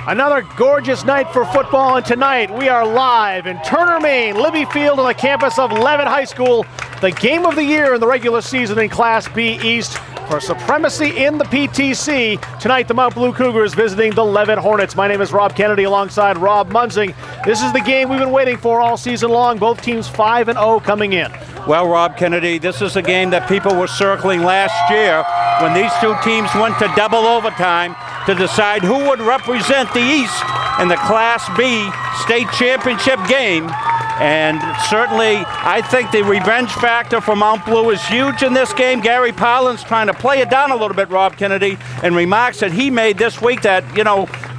Another gorgeous night for football, and tonight we are live in Turner, Maine, Leavitt Field on the campus of Levitt High School. The game of the year in the regular season in Class B East for supremacy in the PTC. Tonight the Mount Blue Cougars visiting the Levitt Hornets. My name is Rob Kennedy alongside Rob Munzing. This is the game we've been waiting for all season long. Both teams 5-0 coming in. Well, Rob Kennedy, this is a game that people were circling last year when these two teams went to double overtime to decide who would represent the East in the Class B state championship game. And certainly, I think the revenge factor for Mount Blue is huge in this game. Gary Pollin's trying to play it down a little bit, Rob Kennedy, and remarks that he made this week that,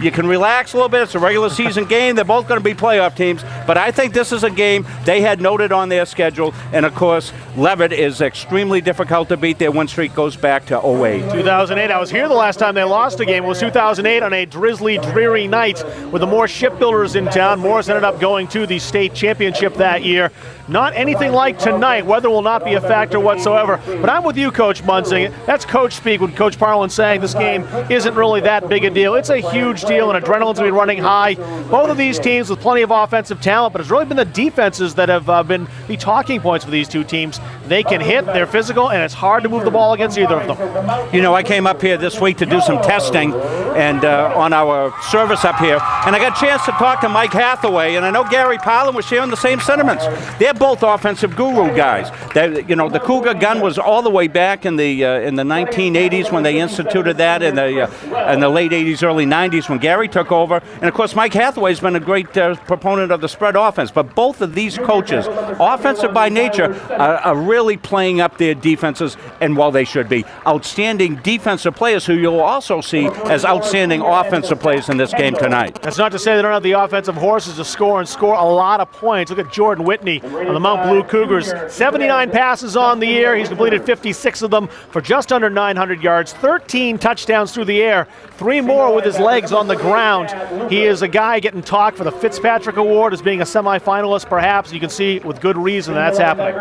you can relax a little bit. It's a regular season game. They're both going to be playoff teams. But I think this is a game they had noted on their schedule. And, of course, Levit is extremely difficult to beat. Their win streak goes back to 2008. 2008. I was here the last time they lost a game. It was 2008 on a drizzly, dreary night with the Morse shipbuilders in town. Morse ended up going to the state championship that year. Not anything like tonight. Weather will not be a factor whatsoever. But I'm with you, Coach Munzing. That's coach speak when Coach Parlin saying this game isn't really that big a deal. It's a huge deal, and adrenaline's going to be running high. Both of these teams with plenty of offensive talent, but it's really been the defenses that have been the talking points for these two teams. They can hit, they're physical, and it's hard to move the ball against either of them. I came up here this week to do some testing and on our service up here, and I got a chance to talk to Mike Hathaway, and I know Gary Polin was sharing the same sentiments. They're both offensive guru guys. The Cougar gun was all the way back in the 1980s when they instituted that, in the late 80s, early 90s when Gary took over. And of course, Mike Hathaway's been a great proponent of the spread offense. But both of these coaches, offensive by nature, are really playing up their defenses, and while they should be, outstanding defensive players who you'll also see as outstanding offensive players in this game tonight. That's not to say they don't have the offensive horses to score and score a lot of points. Look at Jordan Whitney on the Mount Blue Cougars. 79 passes on the year. He's completed 56 of them for just under 900 yards, 13 touchdowns through the air, 3 more with his legs on the ground. He is a guy getting talked for the Fitzpatrick Award as being a semifinalist, perhaps. You can see with good reason that's happening.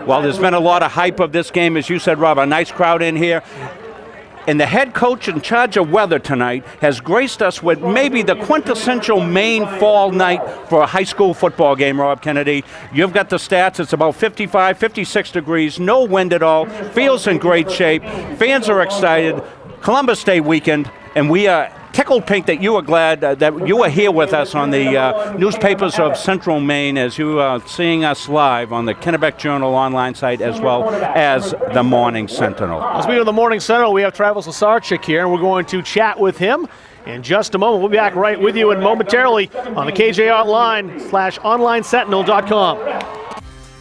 Well, there's been a lot of hype of this game, as you said, Rob. A nice crowd in here. And the head coach in charge of weather tonight has graced us with maybe the quintessential Maine fall night for a high school football game, Rob Kennedy. You've got the stats. It's about 55, 56 degrees, no wind at all, field's in great shape, fans are excited, Columbus Day weekend, and we are tickled pink that you are glad that you are here with us on the newspapers of Central Maine as you are seeing us live on the Kennebec Journal online site as well as the Morning Sentinel. Speaking of the Morning Sentinel, we have Travis Lasarchik here, and we're going to chat with him in just a moment. We'll be back right with you and momentarily on the KJ Online/OnlineSentinel.com.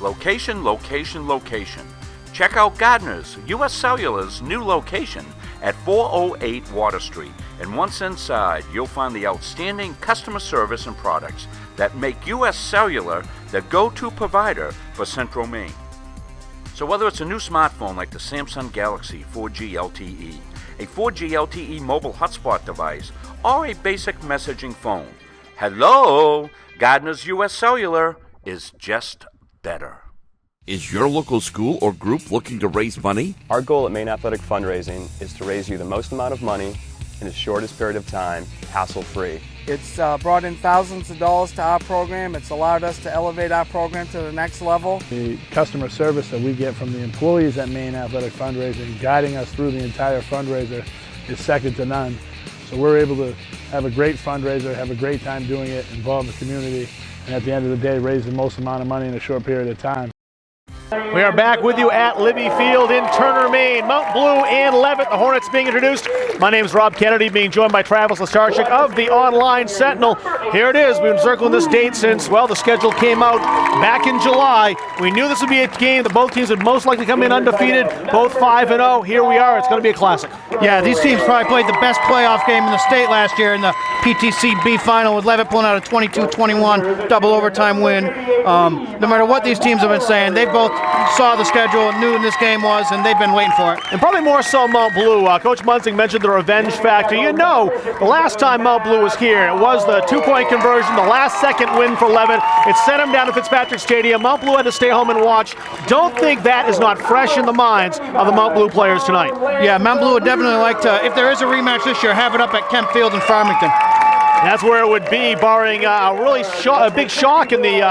Location, location, location. Check out Gardner's, U.S. Cellular's new location at 408 Water Street. And once inside, you'll find the outstanding customer service and products that make U.S. Cellular the go-to provider for Central Maine. So whether it's a new smartphone like the Samsung Galaxy 4G LTE, a 4G LTE mobile hotspot device, or a basic messaging phone, hello, Gardner's U.S. Cellular is just better. Is your local school or group looking to raise money? Our goal at Maine Athletic Fundraising is to raise you the most amount of money in the shortest period of time, hassle-free. It's brought in thousands of dollars to our program. It's allowed us to elevate our program to the next level. The customer service that we get from the employees at Maine Athletic Fundraising, guiding us through the entire fundraiser, is second to none. So we're able to have a great fundraiser, have a great time doing it, involve the community, and at the end of the day, raise the most amount of money in a short period of time. We are back with you at Leavitt Field in Turner, Maine. Mount Blue and Levitt, the Hornets being introduced. My name is Rob Kennedy, being joined by Travis Lasarchik of the Online Sentinel. Here it is. We've been circling this date since, well, the schedule came out back in July. We knew this would be a game that both teams would most likely come in undefeated, both 5-0. Here we are. It's going to be a classic. Yeah, these teams probably played the best playoff game in the state last year in the PTC B final, with Levitt pulling out a 22-21 double overtime win. No matter what these teams have been saying, they both saw the schedule and knew when this game was, and they've been waiting for it. And probably more so Mount Blue. Coach Munzing mentioned the revenge factor. The last time Mount Blue was here, it was the two-point conversion, the last-second win for Levitt. It sent him down to Fitzpatrick Stadium. Mount Blue had to stay home and watch. Don't think that is not fresh in the minds of the Mount Blue players tonight. Yeah, Mount Blue would definitely like to, if there is a rematch this year, have it up at Kemp Field in Farmington. That's where it would be, barring a big shock in the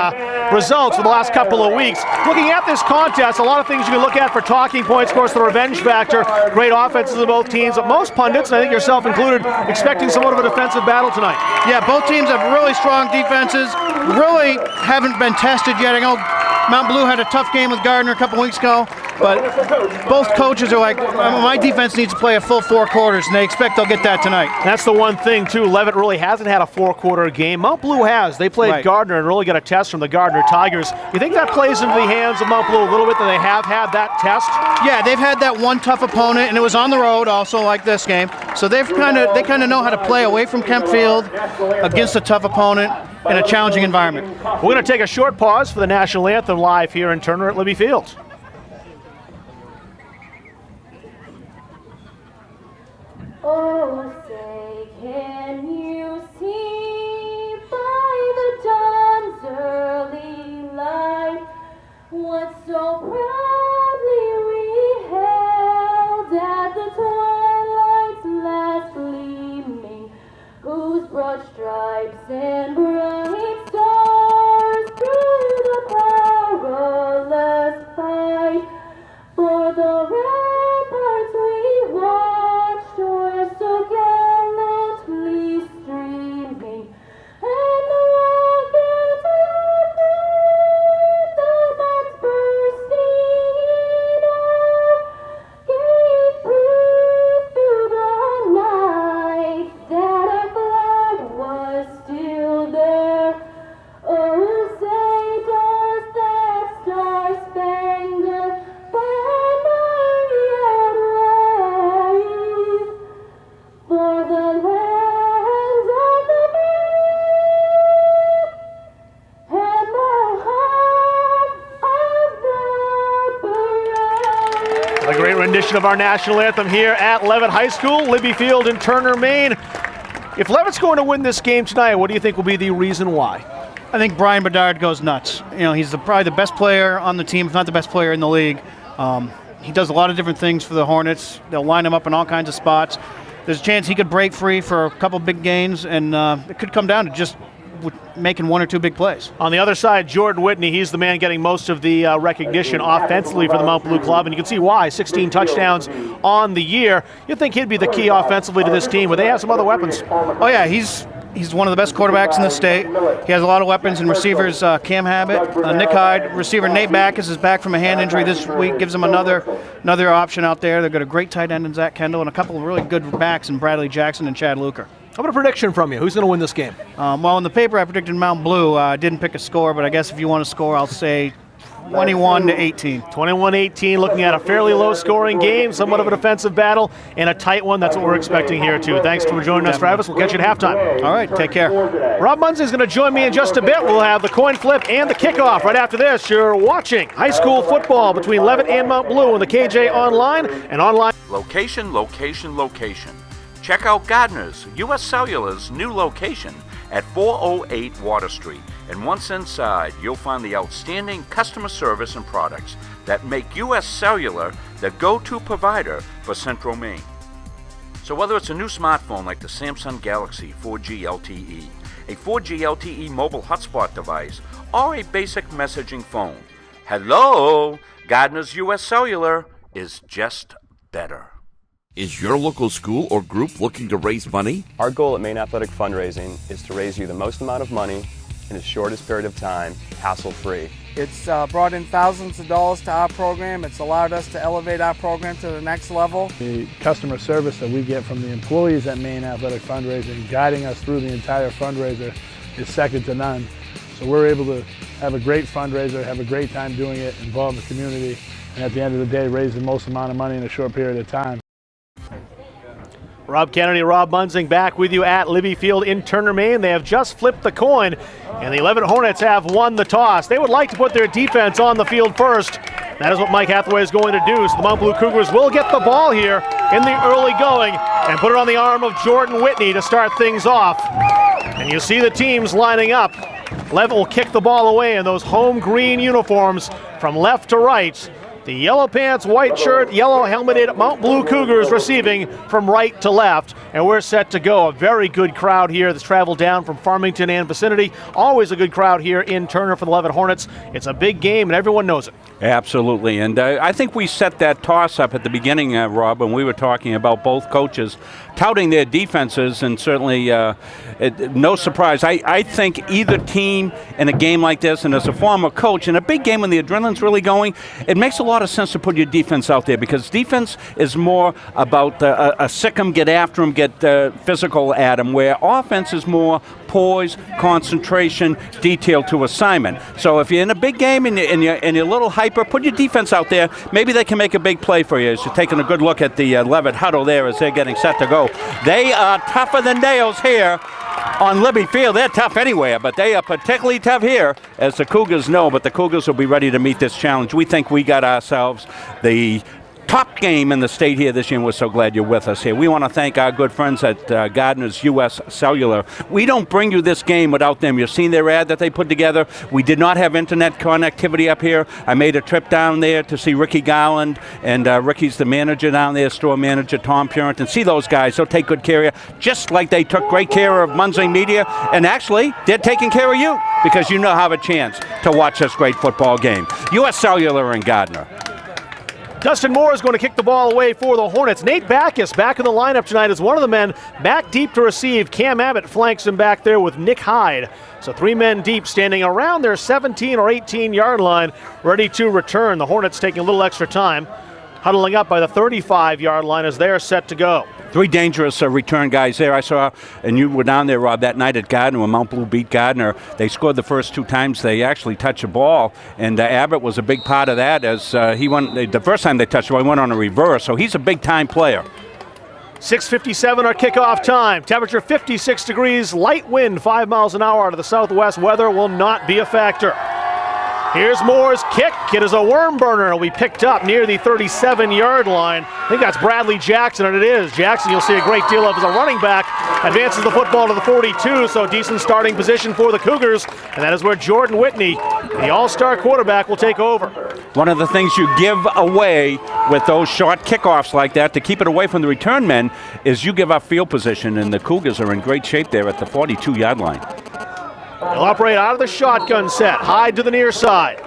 results for the last couple of weeks. Looking at this contest, a lot of things you can look at for talking points. Of course, the revenge factor, great offenses of both teams, but most pundits, and I think yourself included, expecting somewhat of a defensive battle tonight. Yeah, both teams have really strong defenses, really haven't been tested yet. I know Mount Blue had a tough game with Gardner a couple weeks ago, but both coaches are like, my defense needs to play a full 4 quarters, and they expect they'll get that tonight. That's the one thing, too. Levitt really hasn't had a 4-quarter game. Mount Blue has. They played Gardner and really got a test from the Gardner Tigers. You think that plays into the hands of Mount Blue a little bit, that they have had that test? Yeah, they've had that one tough opponent, and it was on the road also like this game. So they kind of know how to play away from Kemp Field against a tough opponent in a challenging environment. We're going to take a short pause for the national anthem live here in Turner at Libby Field. Oh, say, can you see by the dawn's early light what so proudly we held at the twilight's last gleaming, whose broad stripes and bright stars through the perilous fight for the ramparts we watched were so gallantly streaming, and the rockets with the bombs bursting in air gave proof through the night that our flag was still there. Oh, say does that star-spangled banner yet wave for the lands of the brave and the heart of the brave? A great rendition of our national anthem here at Levitt High School, Libby Field in Turner, Maine. If Levitt's going to win this game tonight, what do you think will be the reason why? I think Brian Bedard goes nuts. You know, he's probably the best player on the team, if not the best player in the league. He does a lot of different things for the Hornets. They'll line him up in all kinds of spots. There's a chance he could break free for a couple big gains, and it could come down to just making 1 or 2 big plays. On the other side, Jordan Whitney, he's the man getting most of the recognition offensively for the Mount Blue Club, and you can see why. 16 touchdowns on the year. You'd think he'd be the key offensively to this team, but they have some other weapons. Oh yeah, he's one of the best quarterbacks in the state. He has a lot of weapons and receivers. Cam Habit, Nick Hyde, receiver Nate Backus is back from a hand injury this week, gives him another option out there. They've got a great tight end in Zach Kendall and a couple of really good backs in Bradley Jackson and Chad Luker. How about a prediction from you? Who's going to win this game? Well, in the paper I predicted Mount Blue. I didn't pick a score, but I guess if you want to score, I'll say 21-18. 21-18, looking at a fairly low-scoring game, somewhat of a defensive battle, and a tight one. That's what we're expecting here, too. Thanks for joining us, Travis. We'll catch you at halftime. All right, take care. Rob Munson is going to join me in just a bit. We'll have the coin flip and the kickoff right after this. You're watching high school football between Levitt and Mount Blue on the KJ Online and online. Location, location, location. Check out Gardner's, U.S. Cellular's new location at 408 Water Street. And once inside, you'll find the outstanding customer service and products that make U.S. Cellular the go-to provider for Central Maine. So whether it's a new smartphone like the Samsung Galaxy 4G LTE, a 4G LTE mobile hotspot device, or a basic messaging phone, hello, Gardner's U.S. Cellular is just better. Is your local school or group looking to raise money? Our goal at Maine Athletic Fundraising is to raise you the most amount of money in the shortest period of time, hassle-free. It's brought in thousands of dollars to our program. It's allowed us to elevate our program to the next level. The customer service that we get from the employees at Maine Athletic Fundraising, guiding us through the entire fundraiser, is second to none. So we're able to have a great fundraiser, have a great time doing it, involve the community, and at the end of the day, raise the most amount of money in a short period of time. Rob Kennedy, Rob Munzing back with you at Libby Field in Turner, Maine. They have just flipped the coin, and the Levitt Hornets have won the toss. They would like to put their defense on the field first. That is what Mike Hathaway is going to do. So the Mount Blue Cougars will get the ball here in the early going and put it on the arm of Jordan Whitney to start things off. And you see the teams lining up. Levitt will kick the ball away in those home green uniforms from left to right. The yellow pants, white shirt, yellow helmeted Mount Blue Cougars receiving from right to left. And we're set to go. A very good crowd here that's traveled down from Farmington and vicinity. Always a good crowd here in Turner for the Levitt Hornets. It's a big game and everyone knows it. Absolutely, and I think we set that toss up at the beginning, Rob, when we were talking about both coaches touting their defenses, and certainly no surprise. I think either team in a game like this, and as a former coach, in a big game when the adrenaline's really going, it makes a lot of sense to put your defense out there, because defense is more about a sick 'em, get after them, get physical at them, where offense is more poise, concentration, detail to assignment. So if you're in a big game and you're a little hyper, put your defense out there. Maybe they can make a big play for you. As you're taking a good look at the Levitt huddle there as they're getting set to go. They are tougher than nails here on Libby Field. They're tough anywhere, but they are particularly tough here, as the Cougars know, but the Cougars will be ready to meet this challenge. We think we got ourselves the top game in the state here this year, and we're so glad you're with us here. We want to thank our good friends at Gardner's U.S. Cellular. We don't bring you this game without them. You've seen their ad that they put together. We did not have internet connectivity up here. I made a trip down there to see Ricky Garland, and Ricky's the manager down there, store manager Tom Purinton. See those guys. They'll take good care of you, just like they took great care of Munzing Media, and actually, they're taking care of you, because you now have a chance to watch this great football game. U.S. Cellular in Gardner. Dustin Moore is going to kick the ball away for the Hornets. Nate Backus back in the lineup tonight as one of the men back deep to receive. Cam Abbott flanks him back there with Nick Hyde. So 3 men deep standing around their 17 or 18 yard line, ready to return. The Hornets taking a little extra time, huddling up by the 35 yard line as they're set to go. 3 dangerous return guys there. I saw, and you were down there, Rob, that night at Gardner when Mount Blue beat Gardner. They scored the first 2 times they actually touched the ball, and Abbott was a big part of that, as he went, the first time they touched the ball, he went on a reverse, so he's a big-time player. 6:57 our kickoff time. Temperature 56 degrees, light wind 5 miles an hour out of the southwest. Weather will not be a factor. Here's Moore's kick. It is a worm burner. It'll be picked up near the 37-yard line. I think that's Bradley Jackson, and it is. Jackson, you'll see a great deal of as a running back. Advances the football to the 42, so decent starting position for the Cougars. And that is where Jordan Whitney, the all-star quarterback, will take over. One of the things you give away with those short kickoffs like that to keep it away from the return men is you give up field position, and the Cougars are in great shape there at the 42-yard line. He'll operate out of the shotgun set. Hyde to the near side.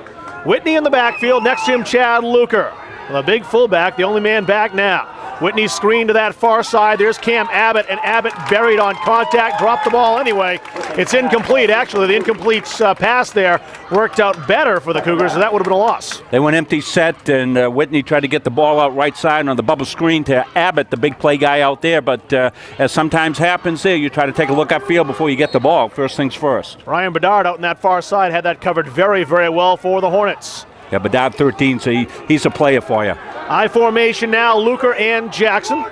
Whitney in the backfield. Next to him, Chad Luker. The big fullback, the only man back now. Whitney screen to that far side. There's Cam Abbott, and Abbott buried on contact, dropped the ball anyway. It's incomplete. Actually, the incomplete pass there worked out better for the Cougars, so that would have been a loss. They went empty set, and Whitney tried to get the ball out right side on the bubble screen to Abbott, the big play guy out there. But as sometimes happens there, you try to take a look upfield before you get the ball. First things first. Ryan Bedard out in that far side had that covered very, very well for the Hornets. Yeah, Bedard 13, so he's a player for you. I formation now, Luker and Jackson.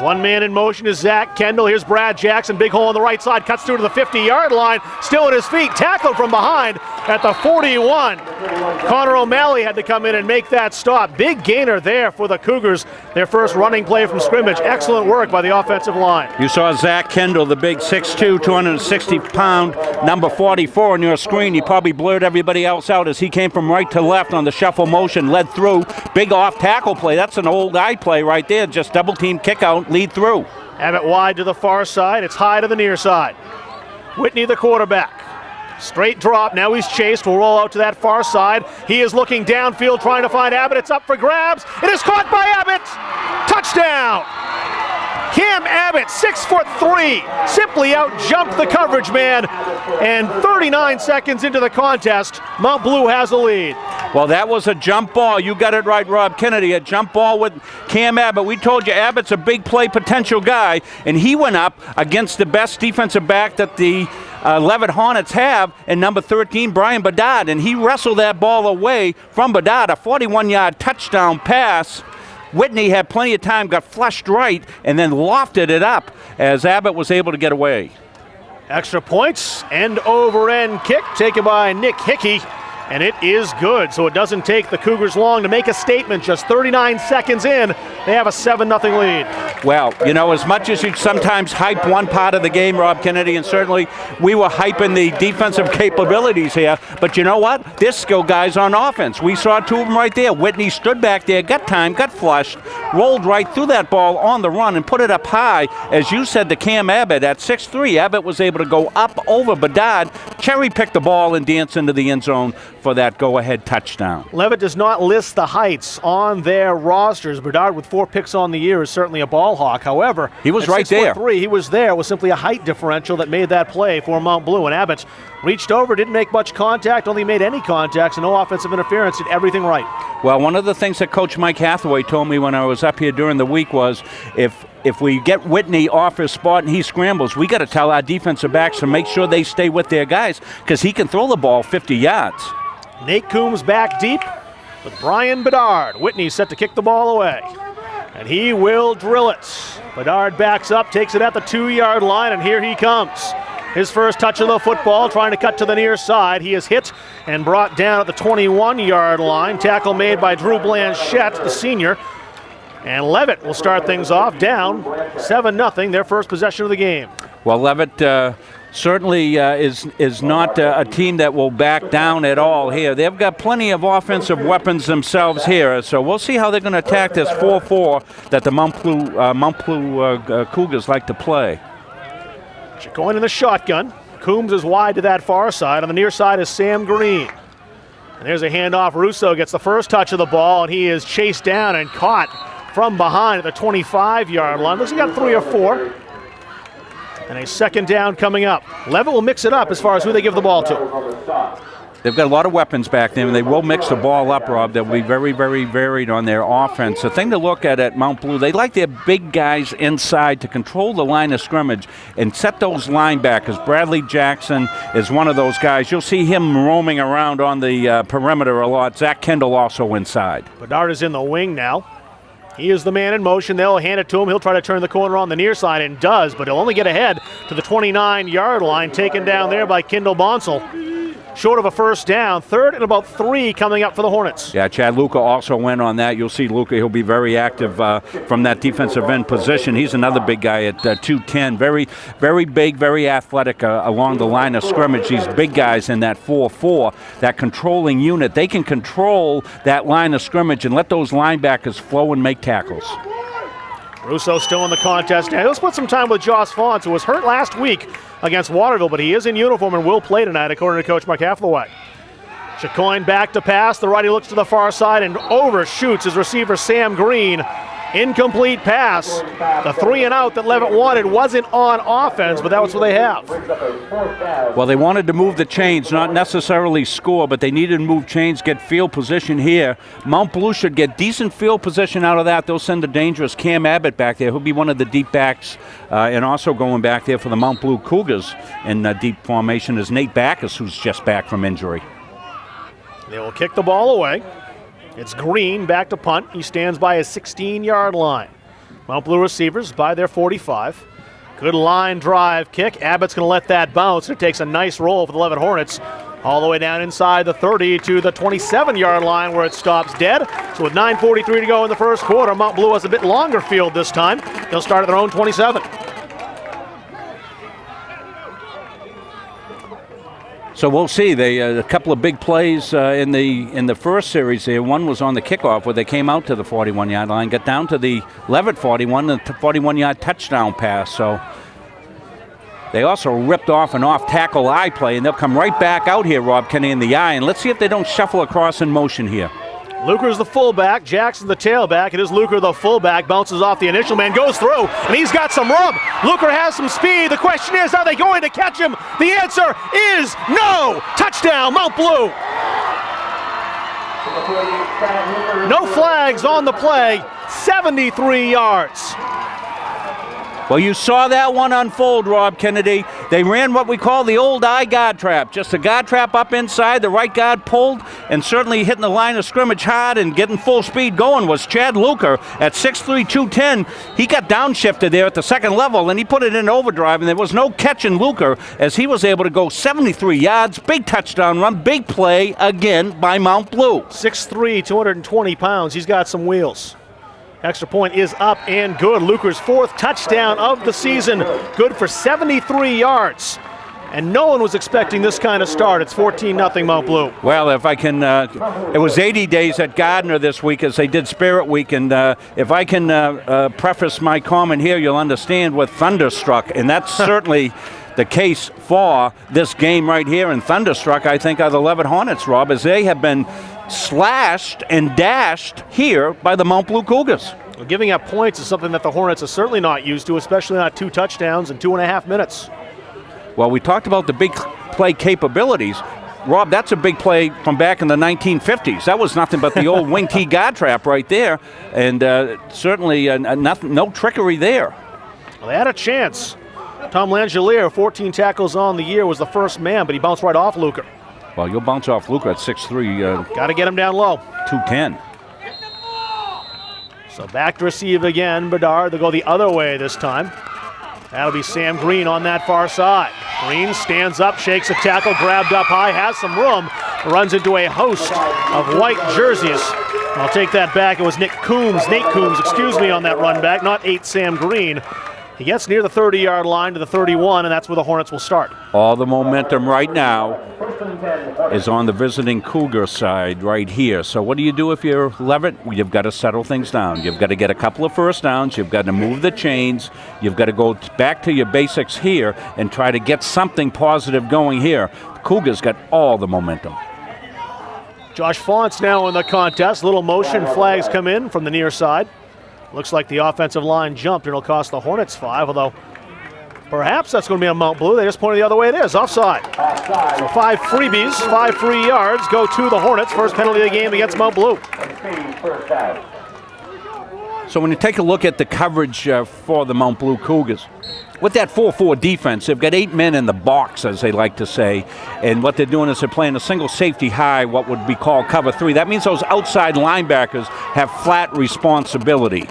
One man in motion is Zach Kendall. Here's Brad Jackson, big hole on the right side, cuts through to the 50-yard line, still at his feet, tackled from behind at the 41. Connor O'Malley had to come in and make that stop. Big gainer there for the Cougars, their first running play from scrimmage. Excellent work by the offensive line. You saw Zach Kendall, the big 6'2", 260-pound, number 44 on your screen. He probably blurred everybody else out as he came from right to left on the shuffle motion, led through. Big off-tackle play. That's an old eye play right there. Just double-team kick out. Lead through. Abbott wide to the far side. It's high to the near side. Whitney, the quarterback. Straight drop. Now he's chased. Will roll out to that far side. He is looking downfield, trying to find Abbott. It's up for grabs. It is caught by Abbott. Touchdown. Cam Abbott, 6'3", simply out-jumped the coverage man, and 39 seconds into the contest, Mount Blue has a lead. Well, that was a jump ball. You got it right, Rob Kennedy. A jump ball with Cam Abbott. We told you Abbott's a big play potential guy, and he went up against the best defensive back that the Levitt Hornets have, and number 13, Brian Bedard, and he wrestled that ball away from Bedard, a 41-yard touchdown pass. Whitney had plenty of time, got flushed right, and then lofted it up as Abbott was able to get away. Extra points, end-over-end kick taken by Nick Hickey. and it is good. So it doesn't take the Cougars long to make a statement. Just 39 seconds in, they have a 7-0 lead. Well, you know, as much as you sometimes hype one part of the game, Rob Kennedy, and certainly we were hyping the defensive capabilities here, but you know what? There's skill guys on offense. We saw two of them right there. Whitney stood back there, got time, got flushed, rolled right through that ball on the run and put it up high. As you said to Cam Abbott at 6'3", Abbott was able to go up over Bedard, cherry-pick the ball and dance into the end zone for that go-ahead touchdown. Levitt does not list the heights on their rosters. Bedard with 4 picks on the year is certainly a ball hawk. However, he was right there. 6'3", he was there. It was simply a height differential that made that play for Mount Blue. And Abbott reached over, didn't make much contact, only made any contacts, and no offensive interference, did everything right. Well, one of the things that Coach Mike Hathaway told me when I was up here during the week was if we get Whitney off his spot and he scrambles, we got to tell our defensive backs to make sure they stay with their guys because he can throw the ball 50 yards. Nate Coombs back deep with Brian Bedard. Whitney set to kick the ball away, and he will drill it. Bedard backs up, takes it at the 2-yard line, and here he comes. His first touch of the football, trying to cut to the near side. He is hit and brought down at the 21-yard line. Tackle made by Drew Blanchette, the senior. And Levitt will start things off down 7-0, their first possession of the game. Well, Levitt certainly is not a team that will back down at all here. They've got plenty of offensive weapons themselves here, so we'll see how they're going to attack this 4-4 that the Mount Blue Cougars like to play. Going in the shotgun. Coombs is wide to that far side. On the near side is Sam Green. And there's a handoff. Russo gets the first touch of the ball, and he is chased down and caught from behind at the 25-yard line. Looks like he got 3 or 4. And a second down coming up. Levitt will mix it up as far as who they give the ball to. They've got a lot of weapons back there, and they will mix the ball up, Rob. They'll be very, very varied on their offense. The thing to look at Mount Blue, they like their big guys inside to control the line of scrimmage and set those linebackers. Bradley Jackson is one of those guys. You'll see him roaming around on the perimeter a lot. Zach Kendall also inside. Bedard is in the wing now. He is the man in motion. They'll hand it to him. He'll try to turn the corner on the near side and does, but he'll only get ahead to the 29-yard line, taken down there by Kendall Bonsall. Short of a first down, 3rd and about 3 coming up for the Hornets. Yeah, Chad Luca also went on that. You'll see Luca, he'll be very active from that defensive end position. He's another big guy at 210. Very, very big, very athletic along the line of scrimmage. These big guys in that 4-4, that controlling unit, they can control that line of scrimmage and let those linebackers flow and make tackles. Russo still in the contest. Now, he'll split some time with Joss Fons, who was hurt last week against Waterville, but he is in uniform and will play tonight, according to Coach Mike Hathaway. Chacoin back to pass. The righty looks to the far side and overshoots his receiver, Sam Green. Incomplete pass. The 3-and-out that Levitt wanted wasn't on offense, but that was what they have. Well, they wanted to move the chains, not necessarily score, but they needed to move chains, get field position here. Mount Blue should get decent field position out of that. They'll send a dangerous Cam Abbott back there. He'll be one of the deep backs, and also going back there for the Mount Blue Cougars in deep formation is Nate Backus, who's just back from injury. They will kick the ball away. It's Green back to punt. He stands by his 16-yard line. Mount Blue receivers by their 45. Good line drive kick. Abbott's going to let that bounce. It takes a nice roll for the Levitt Hornets all the way down inside the 30 to the 27-yard line where it stops dead. So with 9:43 to go in the first quarter, Mount Blue has a bit longer field this time. They'll start at their own 27. So we'll see. They a couple of big plays in the first series there. One was on the kickoff where they came out to the 41-yard line, got down to the Levitt 41, the 41-yard touchdown pass. So they also ripped off an off-tackle eye play, and they'll come right back out here, Rob Kennedy, in the eye. And let's see if they don't shuffle across in motion here. Luker's the fullback, Jackson the tailback. It is Luker the fullback, bounces off the initial man, goes through, and he's got some room. Luker has some speed. The question is, are they going to catch him? The answer is no. Touchdown, Mount Blue. No flags on the play, 73 yards. Well, you saw that one unfold, Rob Kennedy. They ran what we call the old eye guard trap. Just a guard trap up inside. The right guard pulled, and certainly hitting the line of scrimmage hard and getting full speed going was Chad Luker at 6'3", 210. He got downshifted there at the second level, and he put it in overdrive, and there was no catching Luker as he was able to go 73 yards, big touchdown run, big play again by Mount Blue. 6'3", 220 pounds. He's got some wheels. Extra point is up and good. Luker's 4th touchdown of the season. Good for 73 yards. And no one was expecting this kind of start. It's 14-0 Mount Blue. Well, if I can, it was 80 days at Gardner this week as they did Spirit Week, and if I can preface my comment here, you'll understand with Thunderstruck, and that's certainly the case for this game right here. And Thunderstruck, I think, are the Levitt Hornets, Rob, as they have been slashed and dashed here by the Mount Blue Cougars. Well, giving up points is something that the Hornets are certainly not used to, especially not 2 touchdowns in 2.5 minutes. Well, we talked about the big play capabilities. Rob, that's a big play from back in the 1950s. That was nothing but the old wing T guard trap right there, and certainly no trickery there. Well, they had a chance. Tom Langelier, 14 tackles on the year, was the first man, but he bounced right off Luker. Well, you'll bounce off Luker at 6'3". Got to get him down low. 210. So back to receive again, Bedard. They'll go the other way this time. That'll be Sam Green on that far side. Green stands up, shakes a tackle, grabbed up high, has some room, runs into a host of white jerseys. I'll take that back. It was Nate Coombs, on that run back, not 8 Sam Green. He gets near the 30-yard line to the 31, and that's where the Hornets will start. All the momentum right now is on the visiting Cougar side right here. So what do you do if you're Levitt? You've got to settle things down. You've got to get a couple of first downs. You've got to move the chains. You've got to go back to your basics here and try to get something positive going here. The Cougars got all the momentum. Josh Fonts now in the contest. Little motion flags come in from the near side. Looks like the offensive line jumped, and it'll cost the Hornets 5, although perhaps that's going to be on Mount Blue. They just pointed the other way. It is offside. So 5 freebies, 5 free yards go to the Hornets. First penalty of the game against Mount Blue. So when you take a look at the coverage for the Mount Blue Cougars, with that 4-4 defense, they've got 8 men in the box, as they like to say, and what they're doing is they're playing a single safety high, what would be called cover 3. That means those outside linebackers have flat responsibility.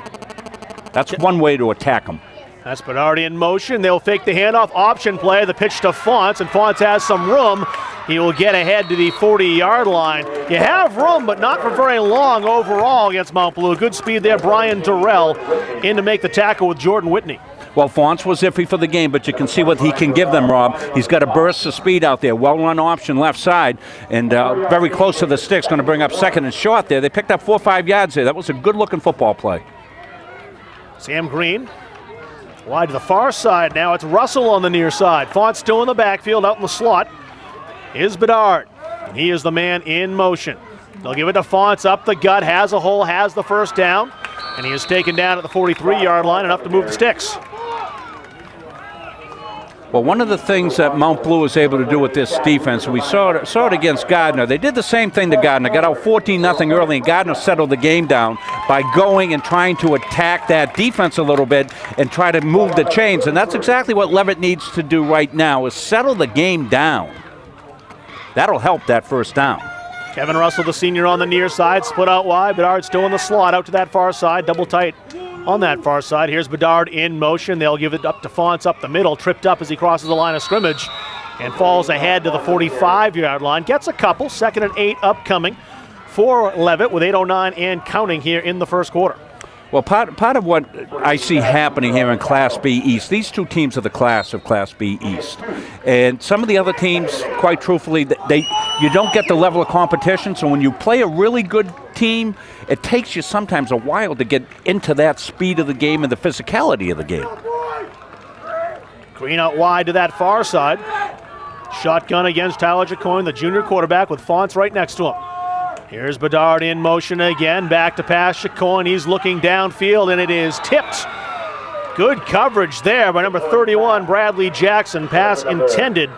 That's one way to attack them. That's Bernardi in motion. They'll fake the handoff, option play, the pitch to Fonts, and Fonts has some room. He will get ahead to the 40-yard line. You have room, but not for very long overall against Mount Blue. Good speed there, Brian Durrell in to make the tackle with Jordan Whitney. Well, Fonts was iffy for the game, but you can see what he can give them, Rob. He's got a burst of speed out there, well-run option left side, and very close to the sticks, going to bring up second and short there. They picked up 4 or 5 yards there. That was a good-looking football play. Sam Green wide to the far side now. It's Russell on the near side. Fonts still in the backfield, out in the slot is Bedard. And he is the man in motion. They'll give it to Fonts up the gut, has a hole, has the first down, and he is taken down at the 43-yard line, enough to move the sticks. Well, one of the things that Mount Blue is able to do with this defense, we saw it against Gardner. They did the same thing to Gardner, got out 14-0 early, and Gardner settled the game down by going and trying to attack that defense a little bit and try to move the chains. And that's exactly what Levitt needs to do right now, is settle the game down. That'll help that first down. Kevin Russell, the senior, on the near side, split out wide. Bedard still in the slot, out to that far side, double tight on that far side. Here's Bedard in motion. They'll give it up to Fonts up the middle, tripped up as he crosses the line of scrimmage and falls ahead to the 45-yard line. Gets a couple, 2nd and 8 upcoming for Levitt with 8:09 and counting here in the first quarter. Well, part of what I see happening here in Class B East, these two teams are the class of Class B East. And some of the other teams, quite truthfully, you don't get the level of competition. So when you play a really good team, it takes you sometimes a while to get into that speed of the game and the physicality of the game. Green out wide to that far side. Shotgun against Tyler Jacoin, the junior quarterback, with Fonts right next to him. Here's Bedard in motion again, back to pass Jacoin. He's looking downfield, and it is tipped. Good coverage there by number 31, Bradley Jackson. Pass intended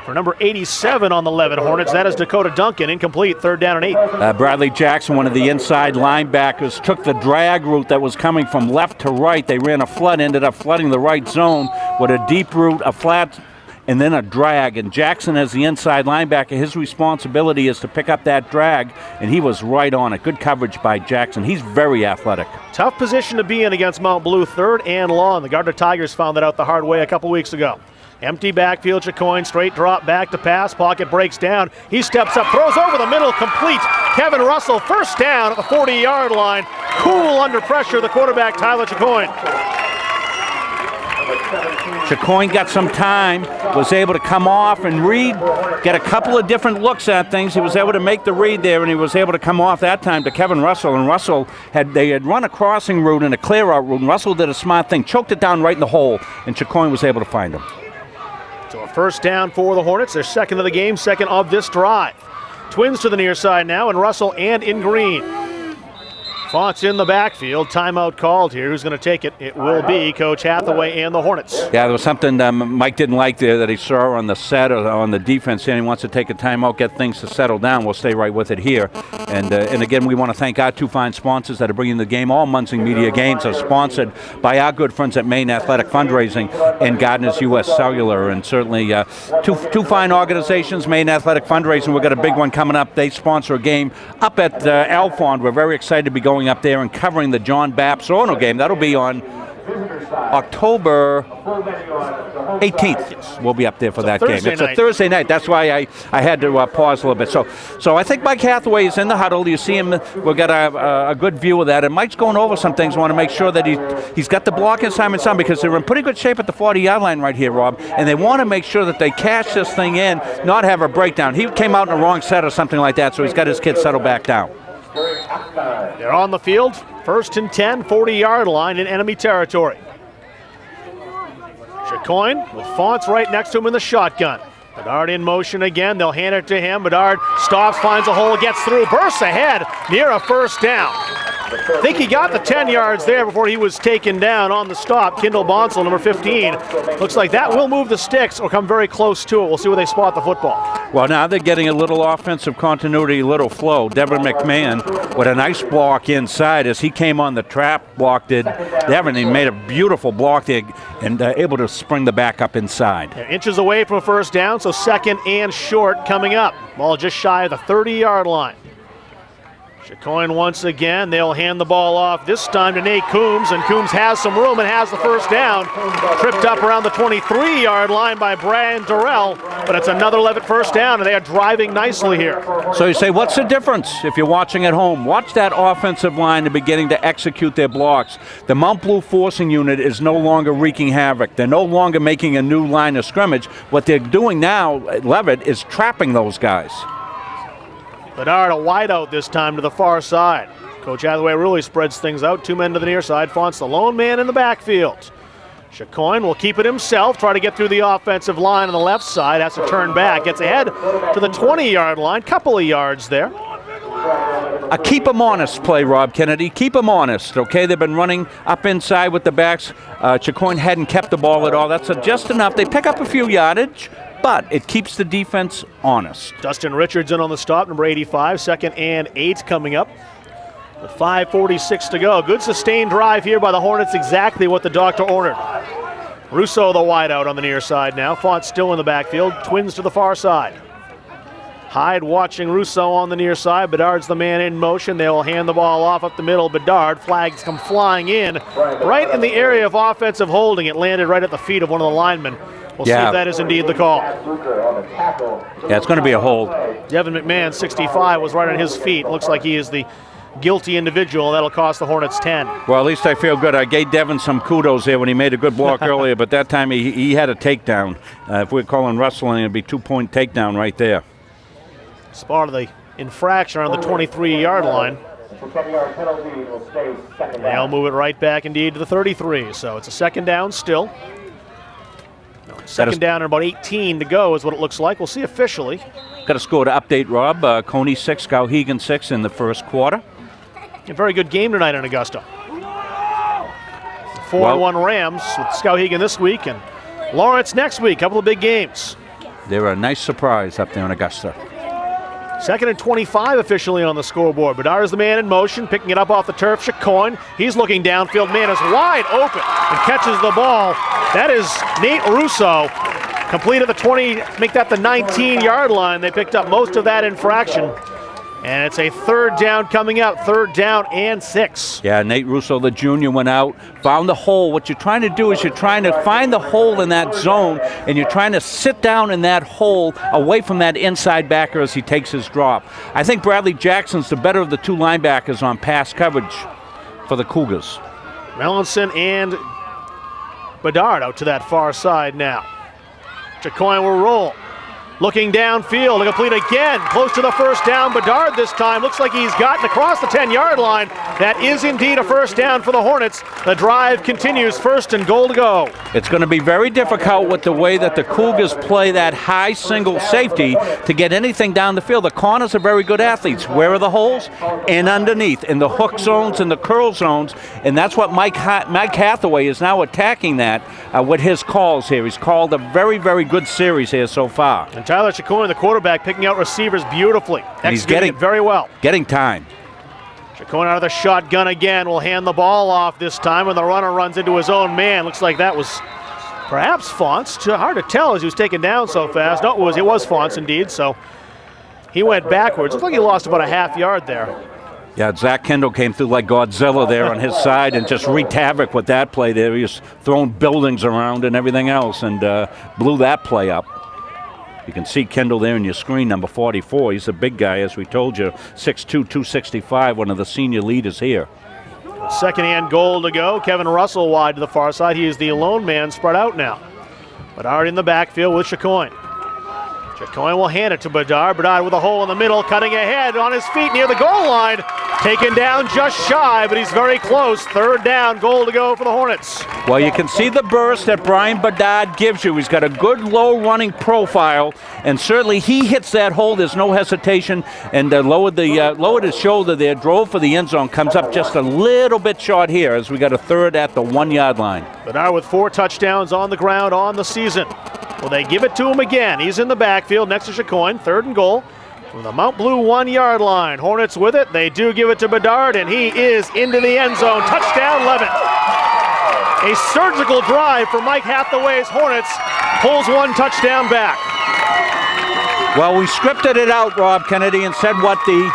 for number 87 on the Levitt Hornets. That is Dakota Duncan, incomplete, 3rd down and 8. Bradley Jackson, one of the inside linebackers, took the drag route that was coming from left to right. They ran a flood, ended up flooding the right zone with a deep route, a flat and then a drag. And Jackson, as the inside linebacker, his responsibility is to pick up that drag, and he was right on it. Good coverage by Jackson. He's very athletic. Tough position to be in against Mount Blue, 3rd and long. The Gardner Tigers found that out the hard way a couple weeks ago. Empty backfield, Chacoin, straight drop back to pass, pocket breaks down. He steps up, throws over the middle, complete. Kevin Russell, first down at the 40-yard line. Cool under pressure, the quarterback, Tyler Chacoin. Chacoin got some time, was able to come off and read, get a couple of different looks at things. He was able to make the read there, and he was able to come off that time to Kevin Russell. And Russell had run a crossing route and a clear-out route, and Russell did a smart thing, choked it down right in the hole, and Chacoin was able to find him. So a first down for the Hornets. Their second of the game, second of this drive. Twins to the near side now, and Russell and in green. Fonts in the backfield. Timeout called here. Who's going to take it? It will be Coach Hathaway and the Hornets. Yeah, there was something Mike didn't like there that he saw on the set or on the defense, and he wants to take a timeout, get things to settle down. We'll stay right with it here. And again, we want to thank our two fine sponsors that are bringing the game. All Munzing Media games are sponsored by our good friends at Maine Athletic Fundraising and Gardner's U.S. Cellular. And certainly two fine organizations, Maine Athletic Fundraising. We've got a big one coming up. They sponsor a game up at Alfond. We're very excited to be going up there and covering the John Bapp-Sorno game. That'll be on October 18th. We'll be up there for that game. It's a Thursday night. That's why I had to pause a little bit. So I think Mike Hathaway is in the huddle. You see him. We've got a good view of that. And Mike's going over some things. I want to make sure that he's got the block assignments on, because they're in pretty good shape at the 40-yard line right here, Rob. And they want to make sure that they cash this thing in, not have a breakdown. He came out in the wrong set or something like that, so he's got his kids settled back down. They're on the field, 1st and 10, 40-yard line in enemy territory. Chacoin with Fonts right next to him in the shotgun. Bedard in motion again. They'll hand it to him. Bedard stops, finds a hole, gets through, bursts ahead near a first down. I think he got the 10 yards there before he was taken down on the stop. Kendall Bonsall, number 15. Looks like that will move the sticks or come very close to it. We'll see where they spot the football. Well, now they're getting a little offensive continuity, a little flow. Devin McMahon with a nice block inside as he came on the trap, block did Devin. He made a beautiful block there and able to spring the back up inside. They're inches away from a first down, so second and short coming up. Ball just shy of the 30-yard line. Chacoin once again. They'll hand the ball off this time to Nate Coombs, and Coombs has some room and has the first down. Tripped up around the 23-yard line by Brian Durrell, but it's another Levitt first down, and they are driving nicely here. So you say, what's the difference if you're watching at home? Watch that offensive line beginning to execute their blocks. The Mount Blue forcing unit is no longer wreaking havoc. They're no longer making a new line of scrimmage. What they're doing now, Levitt, is trapping those guys. Bedard, a wideout this time to the far side. Coach Hathaway really spreads things out. Two men to the near side. Fonts the lone man in the backfield. Chacoin will keep it himself, try to get through the offensive line on the left side. Has to turn back. Gets ahead to the 20-yard line. Couple of yards there. A keep them honest play, Rob Kennedy. Keep them honest, okay? They've been running up inside with the backs. Chacoin hadn't kept the ball at all. That's just enough. They pick up a few yardage, but it keeps the defense honest. Dustin Richardson on the stop, number 85, 2nd and 8 coming up. With 5:46 to go. Good sustained drive here by the Hornets, exactly what the doctor ordered. Russo the wideout on the near side now. Font still in the backfield. Twins to the far side. Hyde watching Russo on the near side. Bedard's the man in motion. They will hand the ball off up the middle. Bedard, flags come flying in. Right in the area of offensive holding. It landed right at the feet of one of the linemen. We'll see if that is indeed the call. Yeah, it's going to be a hold. Devin McMahon, 65, was right on his feet. Looks like he is the guilty individual. That'll cost the Hornets 10. Well, at least I feel good. I gave Devin some kudos there when he made a good block earlier, but that time he had a takedown. If we're calling wrestling, it'd be 2-point takedown right there. It's part of the infraction on the 23-yard line. They'll move it right back indeed to the 33. So it's a second down still. Second down and about 18 to go is what it looks like. We'll see officially. Got a score to update, Rob. Coney 6, Skowhegan 6 in the first quarter. A very good game tonight in Augusta. 4-1 Rams with Skowhegan this week and Lawrence next week. Couple of big games. They're a nice surprise up there in Augusta. 2nd and 25 officially on the scoreboard. Bedard is the man in motion, picking it up off the turf. Chacoin, he's looking downfield. Man is wide open and catches the ball. That is Nate Russo. complete at the 20, make that the 19-yard line. They picked up most of that infraction. And it's a third down coming up, 3rd down and 6. Yeah, Nate Russo, the junior, went out, found the hole. What you're trying to do is you're trying to find the hole in that zone, and you're trying to sit down in that hole away from that inside backer as he takes his drop. I think Bradley Jackson's the better of the 2 linebackers on pass coverage for the Cougars. Melanson and Bedard out to that far side now. Chacoin will roll. Looking downfield, to complete again, close to the 1st down. Bedard this time looks like he's gotten across the 10-yard line. That is indeed a 1st down for the Hornets. The drive continues, 1st and goal to go. It's going to be very difficult with the way that the Cougars play that high single safety to get anything down the field. The corners are very good athletes. Where are the holes? And underneath, in the hook zones and the curl zones, and that's what Mike Hathaway is now attacking that with his calls here. He's called a very, very good series here so far. And Tyler Chacoin, the quarterback, picking out receivers beautifully. And he's getting it very well. Getting time. Chacoin out of the shotgun again. Will hand the ball off this time when the runner runs into his own man. Looks like that was perhaps Fonts. Hard to tell as he was taken down so fast. No, it was Fonts indeed. So he went backwards. Looks like he lost about a half yard there. Yeah, Zach Kendall came through like Godzilla there on his side and just wreaked havoc with that play there. He was throwing buildings around and everything else and blew that play up. You can see Kendall there in your screen, number 44. He's a big guy, as we told you, 6'2", 265, one of the senior leaders here. 2nd and goal to go. Kevin Russell wide to the far side. He is the lone man spread out now. Bedard in the backfield with Chacoin. Chacoin will hand it to Bedard. Bedard with a hole in the middle, cutting ahead on his feet near the goal line. Taken down just shy, but he's very close. 3rd down, goal to go for the Hornets. Well, you can see the burst that Brian Bedard gives you. He's got a good low running profile, and certainly he hits that hole. There's no hesitation, and lowered his shoulder there, drove for the end zone, comes up just a little bit short here as we got a 3rd at the 1-yard line. Bedard with 4 touchdowns on the ground on the season. Well, they give it to him again. He's in the backfield next to Chacoin. 3rd and goal from the Mount Blue 1-yard line. Hornets with it. They do give it to Bedard, and he is into the end zone. Touchdown, Levit. A surgical drive for Mike Hathaway's Hornets. Pulls 1 touchdown back. Well, we scripted it out, Rob Kennedy, and said what the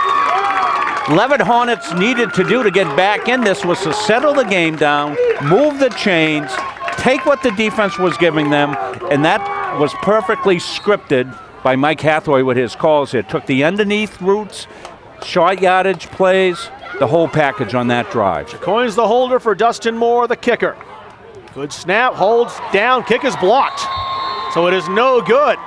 Levit Hornets needed to do to get back in this was to settle the game down, move the chains, take what the defense was giving them, and that was perfectly scripted by Mike Hathaway with his calls here. Took the underneath routes, short yardage plays, the whole package on that drive. Chacoin's the holder for Dustin Moore, the kicker. Good snap, holds down, kick is blocked. So it is no good.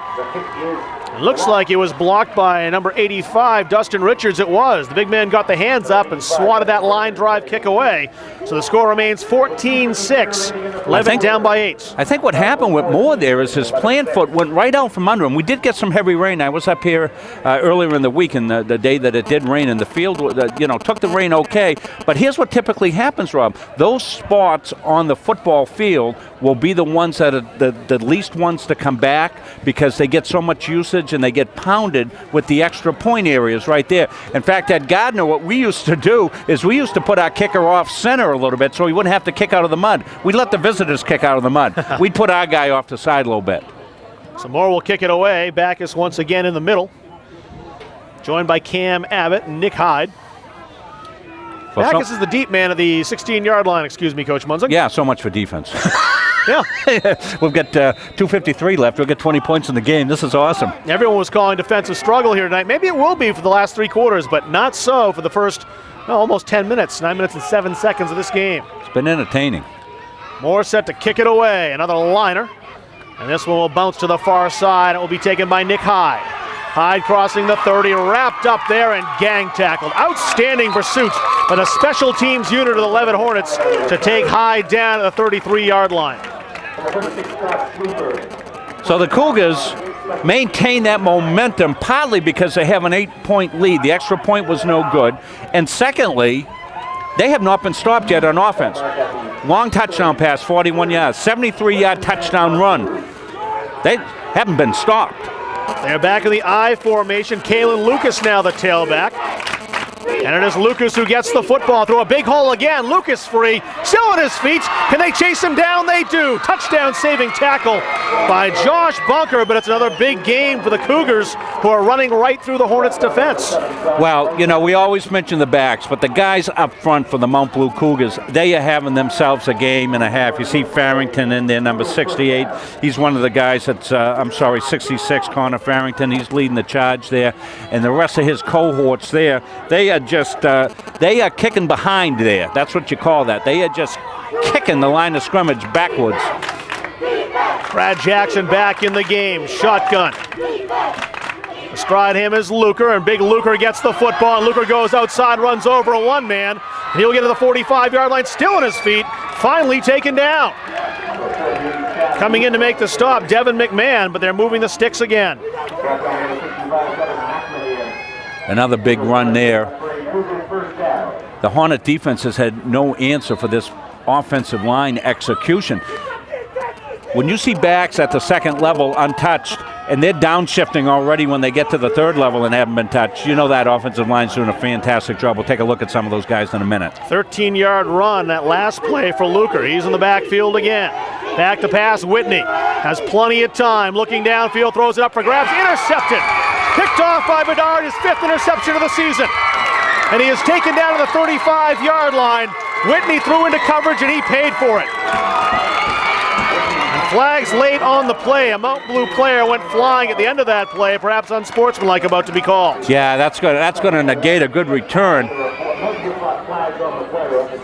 It looks like it was blocked by number 85, Dustin Richards. It was. The big man got the hands up and swatted that line drive kick away. So the score remains 14-6. Levit down by 8. I think what happened with Moore there is his plant foot went right out from under him. We did get some heavy rain. I was up here earlier in the week, and the day that it did rain, and the field took the rain okay. But here's what typically happens, Rob. Those spots on the football field will be the ones that are the least ones to come back because they get so much usage and they get pounded with the extra point areas right there. In fact, at Gardner, what we used to do is we used to put our kicker off center a little bit so he wouldn't have to kick out of the mud. We'd let the visitors kick out of the mud. We'd put our guy off the side a little bit. So Moore will kick it away. Backus once again in the middle. Joined by Cam Abbott and Nick Hyde. Well, Backus is the deep man of the 16-yard line, excuse me, Coach Munzig. Yeah, so much for defense. Yeah. We've got 2:53 left. We'll get 20 points in the game. This is awesome. Everyone was calling defensive struggle here tonight. Maybe it will be for the last 3 quarters, but not so for the first almost 10 minutes, 9 minutes and 7 seconds of this game. It's been entertaining. Moore set to kick it away. Another liner. And this one will bounce to the far side. It will be taken by Nick Hyde. Hyde crossing the 30, wrapped up there and gang tackled. Outstanding pursuit by the special teams unit of the Levit Hornets to take Hyde down at the 33-yard line. So the Cougars maintain that momentum partly because they have an 8-point lead. The extra point was no good. And secondly, they have not been stopped yet on offense. Long touchdown pass, 41 yards, 73-yard touchdown run. They haven't been stopped. They're back in the I formation. Kalen Lucas now the tailback. And it is Lucas who gets the football through a big hole again. Lucas free, still on his feet. Can they chase him down? They do. Touchdown saving tackle by Josh Bunker, but it's another big game for the Cougars, who are running right through the Hornets defense. Well, you know, we always mention the backs, but the guys up front for the Mount Blue Cougars, they are having themselves a game and a half. You see Farrington in there, number 68. He's one of the guys that's, 66, Connor Farrington. He's leading the charge there. And the rest of his cohorts there, they are just, they are kicking behind there. That's what you call that. They are just kicking the line of scrimmage backwards. Brad Jackson back in the game. Shotgun. Astride him is Luker, and big Luker gets the football, and Luker goes outside, runs over a one-man, and he'll get to the 45-yard line, still on his feet, finally taken down. Coming in to make the stop, Devin McMahon, but they're moving the sticks again. Another big run there. The Hornet defense has had no answer for this offensive line execution. When you see backs at the second level untouched, and they're downshifting already when they get to the third level and haven't been touched, you know that offensive line's doing a fantastic job. We'll take a look at some of those guys in a minute. 13-yard run, that last play for Luker. He's in the backfield again. Back to pass, Whitney has plenty of time. Looking downfield, throws it up for grabs, intercepted. Picked off by Bedard, his 5th interception of the season. And he is taken down to the 35-yard line. Whitney threw into coverage, and he paid for it. Flags late on the play. A Mount Blue player went flying at the end of that play, perhaps unsportsmanlike about to be called. Yeah, that's going to negate a good return.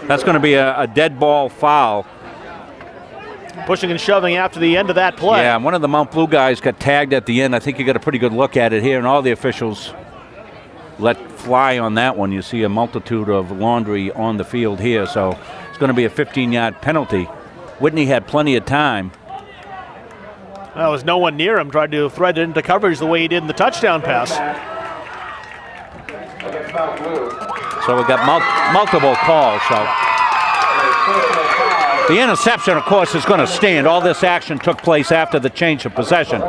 That's going to be a dead ball foul. Pushing and shoving after the end of that play. Yeah, one of the Mount Blue guys got tagged at the end. I think you got a pretty good look at it here, and all the officials let fly on that one. You see a multitude of laundry on the field here, so it's going to be a 15-yard penalty. Whitney had plenty of time. There was no one near him, tried to thread it into coverage the way he did in the touchdown pass. So we got multiple calls. So the interception, of course, is going to stand. All this action took place after the change of possession.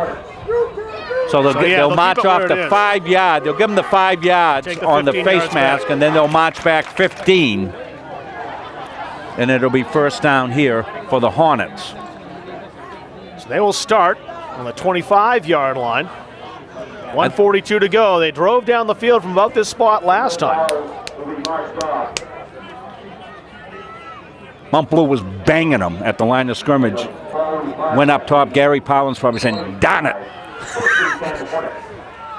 So they'll march off the 5 yard. They'll give them the 5 yards on the face mask, and then they'll march back 15. And it'll be first down here for the Hornets. So they will start on the 25-yard line. 1:42 to go. They drove down the field from about this spot last time. Mount Blue was banging them at the line of scrimmage. Went up top. Gary Powell's probably saying, "Darn it."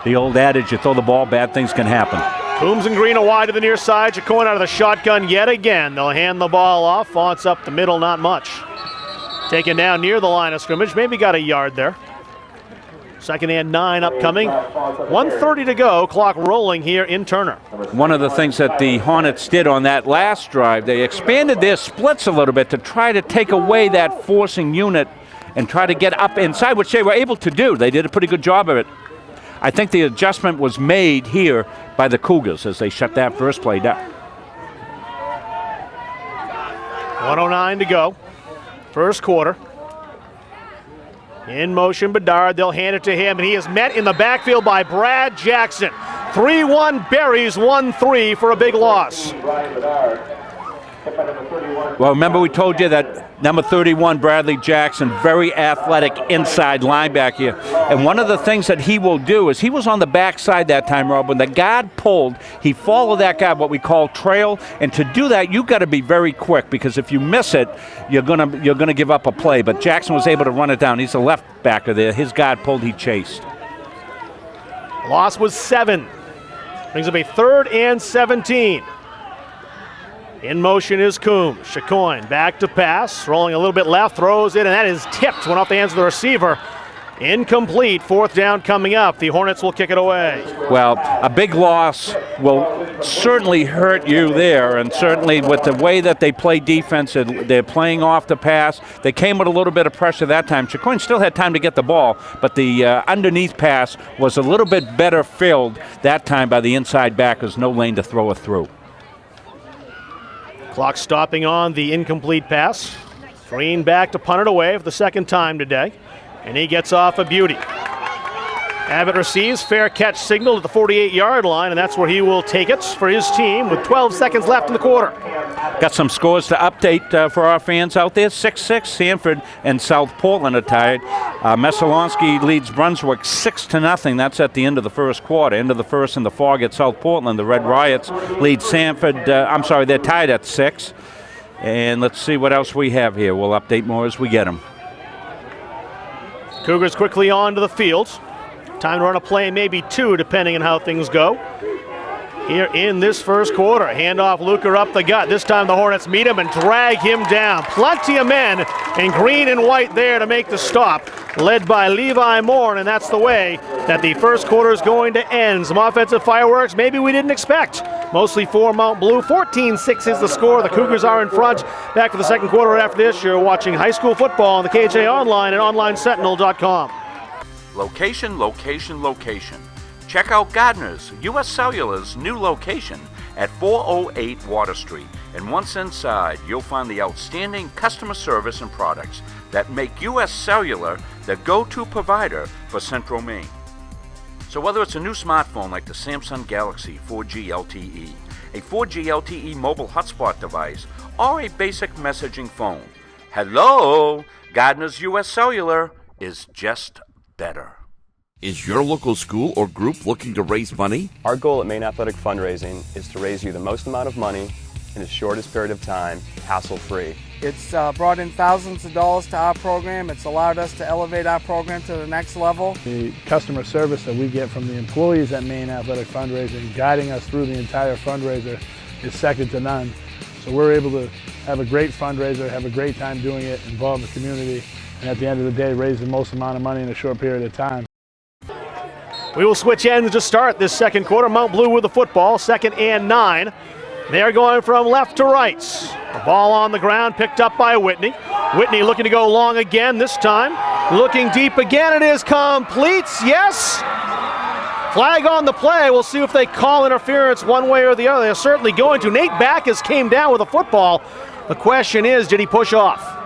The old adage, you throw the ball, bad things can happen. Coombs and Green are wide to the near side. Jacoin out of the shotgun yet again. They'll hand the ball off. Fonts up the middle, not much. Taken down near the line of scrimmage. Maybe got a yard there. Second and 9 upcoming. 1:30 to go. Clock rolling here in Turner. One of the things that the Hornets did on that last drive, they expanded their splits a little bit to try to take away that forcing unit and try to get up inside, which they were able to do. They did a pretty good job of it. I think the adjustment was made here by the Cougars as they shut that first play down. 1:09 to go. First quarter. In motion, Bedard. They'll hand it to him, and he is met in the backfield by Brad Jackson. 3-1 Berries, 1-3 for a big loss. Well, remember we told you that number 31, Bradley Jackson, very athletic inside linebacker. And one of the things that he will do is he was on the backside that time, Rob. When the guard pulled, he followed that guard, what we call trail. And to do that, you've got to be very quick, because if you miss it, you're gonna give up a play. But Jackson was able to run it down. He's a left backer there. His guard pulled, he chased. Loss was 7. Brings up a 3rd and 17. In motion is Coombs. Chacoin back to pass. Rolling a little bit left. Throws it, and that is tipped. Went off the hands of the receiver. Incomplete. 4th down coming up. The Hornets will kick it away. Well, a big loss will certainly hurt you there, and certainly with the way that they play defense, they're playing off the pass. They came with a little bit of pressure that time. Chacoin still had time to get the ball, but the underneath pass was a little bit better filled that time by the inside backers. No lane to throw it through. Clock stopping on the incomplete pass. Green back to punt it away for the 2nd time today. And he gets off a beauty. Abbott receives, fair catch signal at the 48-yard line, and that's where he will take it for his team with 12 seconds left in the quarter. Got some scores to update for our fans out there. 6-6, Sanford and South Portland are tied. Messalonsky leads Brunswick 6-0. That's at the end of the first quarter. End of the first in the fog at South Portland. The Red Riots lead Sanford. They're tied at 6. And let's see what else we have here. We'll update more as we get them. Cougars quickly onto the field. Time to run a play, maybe two, depending on how things go. Here in this first quarter, handoff Luker up the gut. This time the Hornets meet him and drag him down. Plenty of men in green and white there to make the stop, led by Levi Moore, and that's the way that the first quarter is going to end. Some offensive fireworks maybe we didn't expect. Mostly for Mount Blue. 14-6 is the score. The Cougars are in front. Back for the second quarter after this. You're watching high school football on the KJ Online and OnlineSentinel.com. Location, location, location. Check out Gardner's, U.S. Cellular's new location at 408 Water Street. And once inside, you'll find the outstanding customer service and products that make U.S. Cellular the go-to provider for Central Maine. So whether it's a new smartphone like the Samsung Galaxy 4G LTE, a 4G LTE mobile hotspot device, or a basic messaging phone, hello, Gardner's U.S. Cellular is just better. Is your local school or group looking to raise money? Our goal at Maine Athletic Fundraising is to raise you the most amount of money in the shortest period of time, hassle-free. It's brought in thousands of dollars to our program. It's allowed us to elevate our program to the next level. The customer service that we get from the employees at Maine Athletic Fundraising, guiding us through the entire fundraiser, is second to none. So we're able to have a great fundraiser, have a great time doing it, involve the community, and at the end of the day, raise the most amount of money in a short period of time. We will switch ends to start this second quarter. Mount Blue with the football, 2nd and 9. They are going from left to right. The ball on the ground, picked up by Whitney. Whitney looking to go long again this time. Looking deep again, it is complete, yes. Flag on the play. We'll see if they call interference one way or the other. They're certainly going to. Nate Backus came down with a football. The question is, did he push off?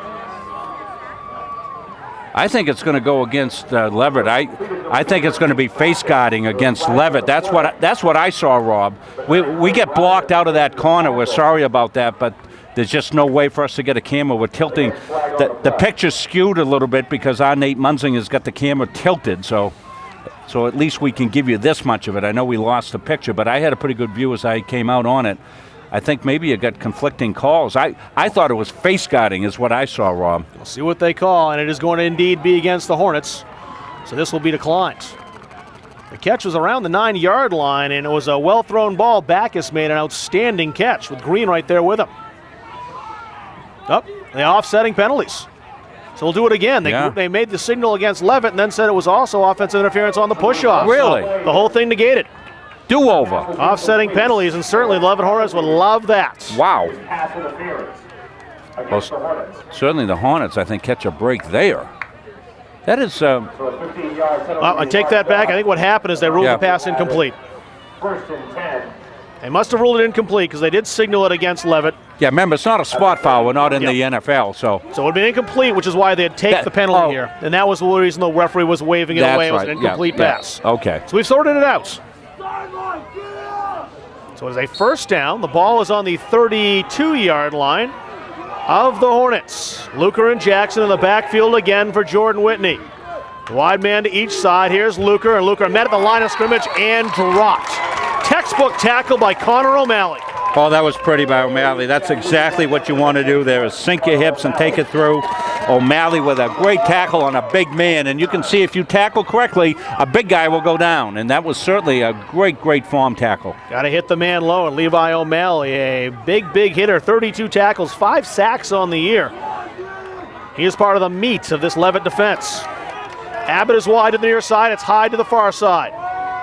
I think it's going to go against Levit. I think it's going to be face guarding against Levit. That's what I saw, Rob. We get blocked out of that corner. We're sorry about that, but there's just no way for us to get a camera. We're tilting. The picture's skewed a little bit because our Nate Munzing has got the camera tilted, so at least we can give you this much of it. I know we lost the picture, but I had a pretty good view as I came out on it. I think maybe you got conflicting calls. I thought it was face guarding is what I saw, Rob. We'll see what they call, and it is going to indeed be against the Hornets. So this will be declined. The catch was around the 9-yard line, and it was a well-thrown ball. Backus made an outstanding catch with Green right there with him. The offsetting penalties. So we'll do it again. They made the signal against Levitt and then said it was also offensive interference on the push-off. Really? So the whole thing negated. Do-over. Offsetting penalties, and certainly the Levitt Hornets would love that. Wow. Well, certainly the Hornets, I think, catch a break there. That is... I take that back. I think what happened is they ruled the pass incomplete. They must have ruled it incomplete because they did signal it against Levitt. Yeah, remember, it's not a spot foul. We're not in the NFL, so... So it would have been incomplete, which is why they'd take the penalty here. And that was the reason the referee was waving it away. It was an incomplete pass. Okay. So we've sorted it out. So it's a first down. The ball is on the 32-yard line of the Hornets. Luker and Jackson in the backfield again for Jordan Whitney. Wide man to each side. Here's Luker, and Luker met at the line of scrimmage and dropped. Textbook tackle by Connor O'Malley. Oh, that was pretty by O'Malley. That's exactly what you want to do there is sink your hips and take it through. O'Malley with a great tackle on a big man, and you can see if you tackle correctly, a big guy will go down, and that was certainly a great form tackle. Got to hit the man low, and Levi O'Malley, a big hitter, 32 tackles, 5 sacks on the year. He is part of the meat of this Levitt defense. Abbott is wide to the near side. It's high to the far side.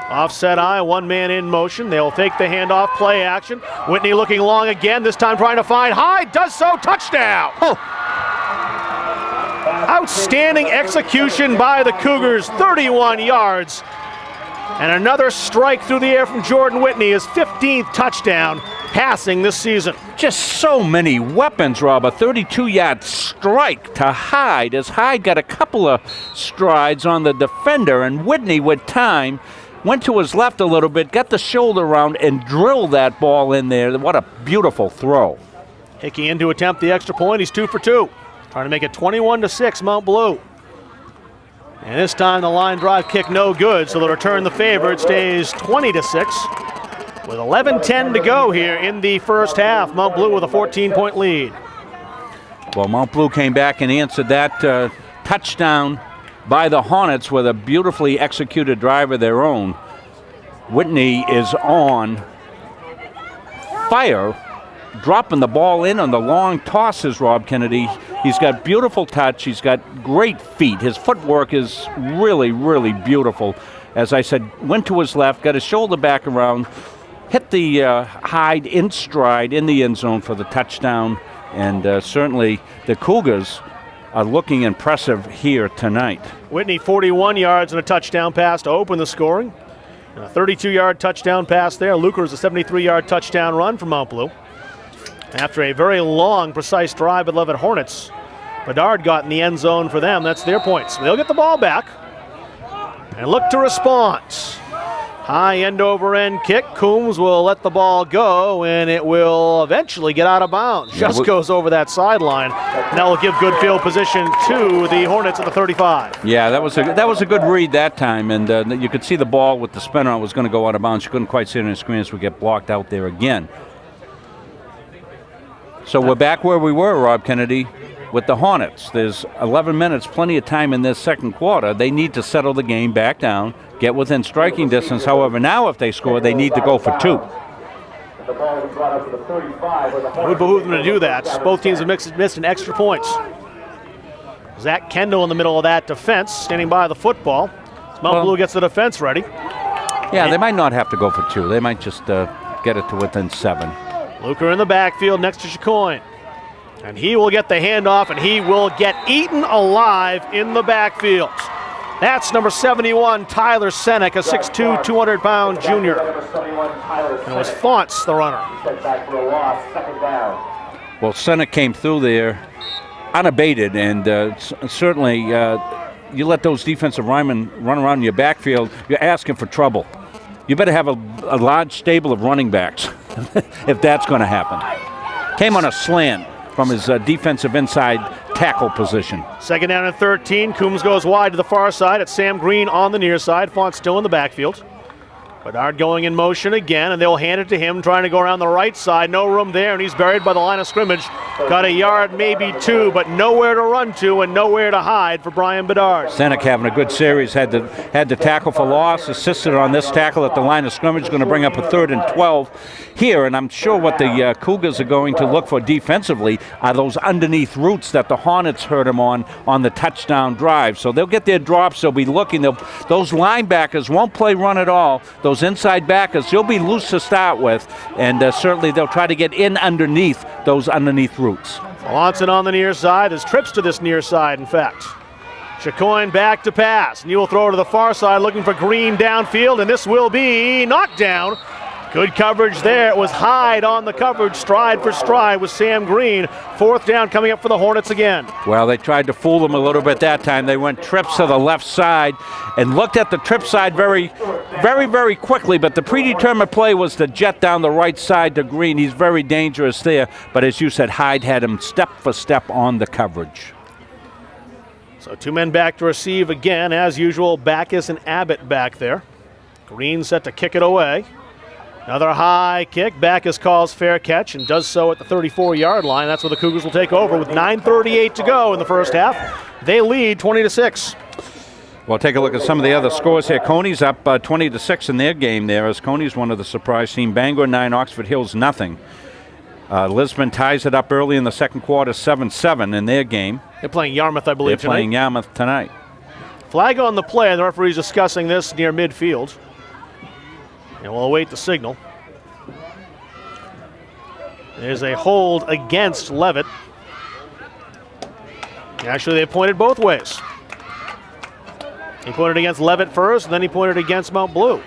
Offset eye, one man in motion. They'll take the handoff, play action. Whitney looking long again, this time trying to find Hyde. Does so, touchdown! Oh. Outstanding execution by the Cougars, 31 yards. And another strike through the air from Jordan Whitney, his 15th touchdown passing this season. Just so many weapons, Rob. A 32-yard strike to Hyde, as Hyde got a couple of strides on the defender, and Whitney, with time, went to his left a little bit, got the shoulder around, and drilled that ball in there. What a beautiful throw. Hickey in to attempt the extra point. He's 2 for 2. Trying to make it 21-6 Mount Blue. And this time the line drive kick no good, so they'll return the favor. It stays 20-6. With 11:10 to go here in the first half, Mount Blue with a 14-point lead. Well, Mount Blue came back and answered that touchdown by the Hornets with a beautifully executed drive of their own. Whitney is on fire, dropping the ball in on the long tosses, Rob Kennedy. He's got beautiful touch. He's got great feet. His footwork is really, really beautiful. As I said, went to his left, got his shoulder back around, hit the Hyde in stride in the end zone for the touchdown. And certainly the Cougars are looking impressive here tonight. Whitney 41 yards and a touchdown pass to open the scoring. And a 32-yard touchdown pass there. Luker's a 73-yard touchdown run from Mount Blue. After a very long, precise drive by the Levitt Hornets, Bedard got in the end zone for them. That's their points. They'll get the ball back and look to respond. High end-over-end kick. Coombs will let the ball go, and it will eventually get out of bounds. Just goes over that sideline. And that will give good field position to the Hornets at the 35. Yeah, that was a good read that time, and you could see the ball with the spin on it was going to go out of bounds. You couldn't quite see it on the screen, so we get blocked out there again. So we're back where we were, Rob Kennedy, with the Hornets. There's 11 minutes, plenty of time in this second quarter. They need to settle the game back down, get within striking distance. However, now if they score, they need to go for 2. It would behoove them to do that. Both teams have missed an extra points. Zach Kendall in the middle of that defense, standing by the football. Mount Blue gets the defense ready. Yeah, they might not have to go for 2. They might just get it to within 7. Luker in the backfield next to Chacoin. And he will get the handoff, and he will get eaten alive in the backfield. That's number 71, Tyler Senek, a 6'2", 200-pound junior. And it was Fonts, the runner. Well, Senek came through there unabated, and certainly you let those defensive linemen run around in your backfield, you're asking for trouble. You better have a large stable of running backs if that's going to happen. Came on a slant from his defensive inside tackle position. Second down and 13. Coombs goes wide to the far side. It's Sam Green on the near side. Font still in the backfield. Bedard going in motion again, and they'll hand it to him, trying to go around the right side. No room there, and he's buried by the line of scrimmage. Got a yard, maybe 2, but nowhere to run to and nowhere to hide for Brian Bedard. Senek having a good series, had the tackle for loss, assisted on this tackle at the line of scrimmage, going to bring up a 3rd and 12 here, and I'm sure what the Cougars are going to look for defensively are those underneath routes that the Hornets hurt them on the touchdown drive. So they'll get their drops, they'll be looking, those linebackers won't play run at all. Those inside backers, they'll be loose to start with, and certainly they'll try to get in underneath those underneath routes. Lawson on the near side. There's trips to this near side, in fact. Chacoin back to pass. And he will throw to the far side, looking for Green downfield, and this will be knocked down. Good coverage there. It was Hyde on the coverage, stride for stride with Sam Green. 4th down coming up for the Hornets again. Well, they tried to fool them a little bit that time. They went trips to the left side and looked at the trip side very, very, very quickly, but the predetermined play was to jet down the right side to Green. He's very dangerous there, but as you said, Hyde had him step for step on the coverage. So 2 men back to receive again. As usual, Backus and Abbott back there. Green set to kick it away. Another high kick. Backus calls fair catch and does so at the 34-yard line. That's where the Cougars will take over with 9:38 to go in the first half. They lead 20-6. Well, take a look at some of the other scores here. Coney's up 20-6 in their game there, as Coney's one of the surprise team. Bangor 9, Oxford Hills nothing. Lisbon ties it up early in the second quarter, 7-7 in their game. They're playing Yarmouth, I believe, They're playing Yarmouth tonight. Flag on the play, and the referee's discussing this near midfield. And we'll await the signal. There's a hold against Levitt. Actually, they pointed both ways. He pointed against Levitt first, and then he pointed against Mount Blue.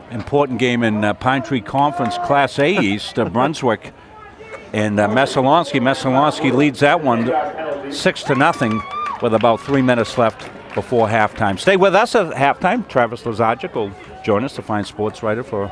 Important game in Pine Tree Conference Class A East, Brunswick and Messalonski. Messalonski leads that one 6-0 with about 3 minutes left before halftime. Stay with us at halftime. Travis Lazajic will join us, the fine sports writer for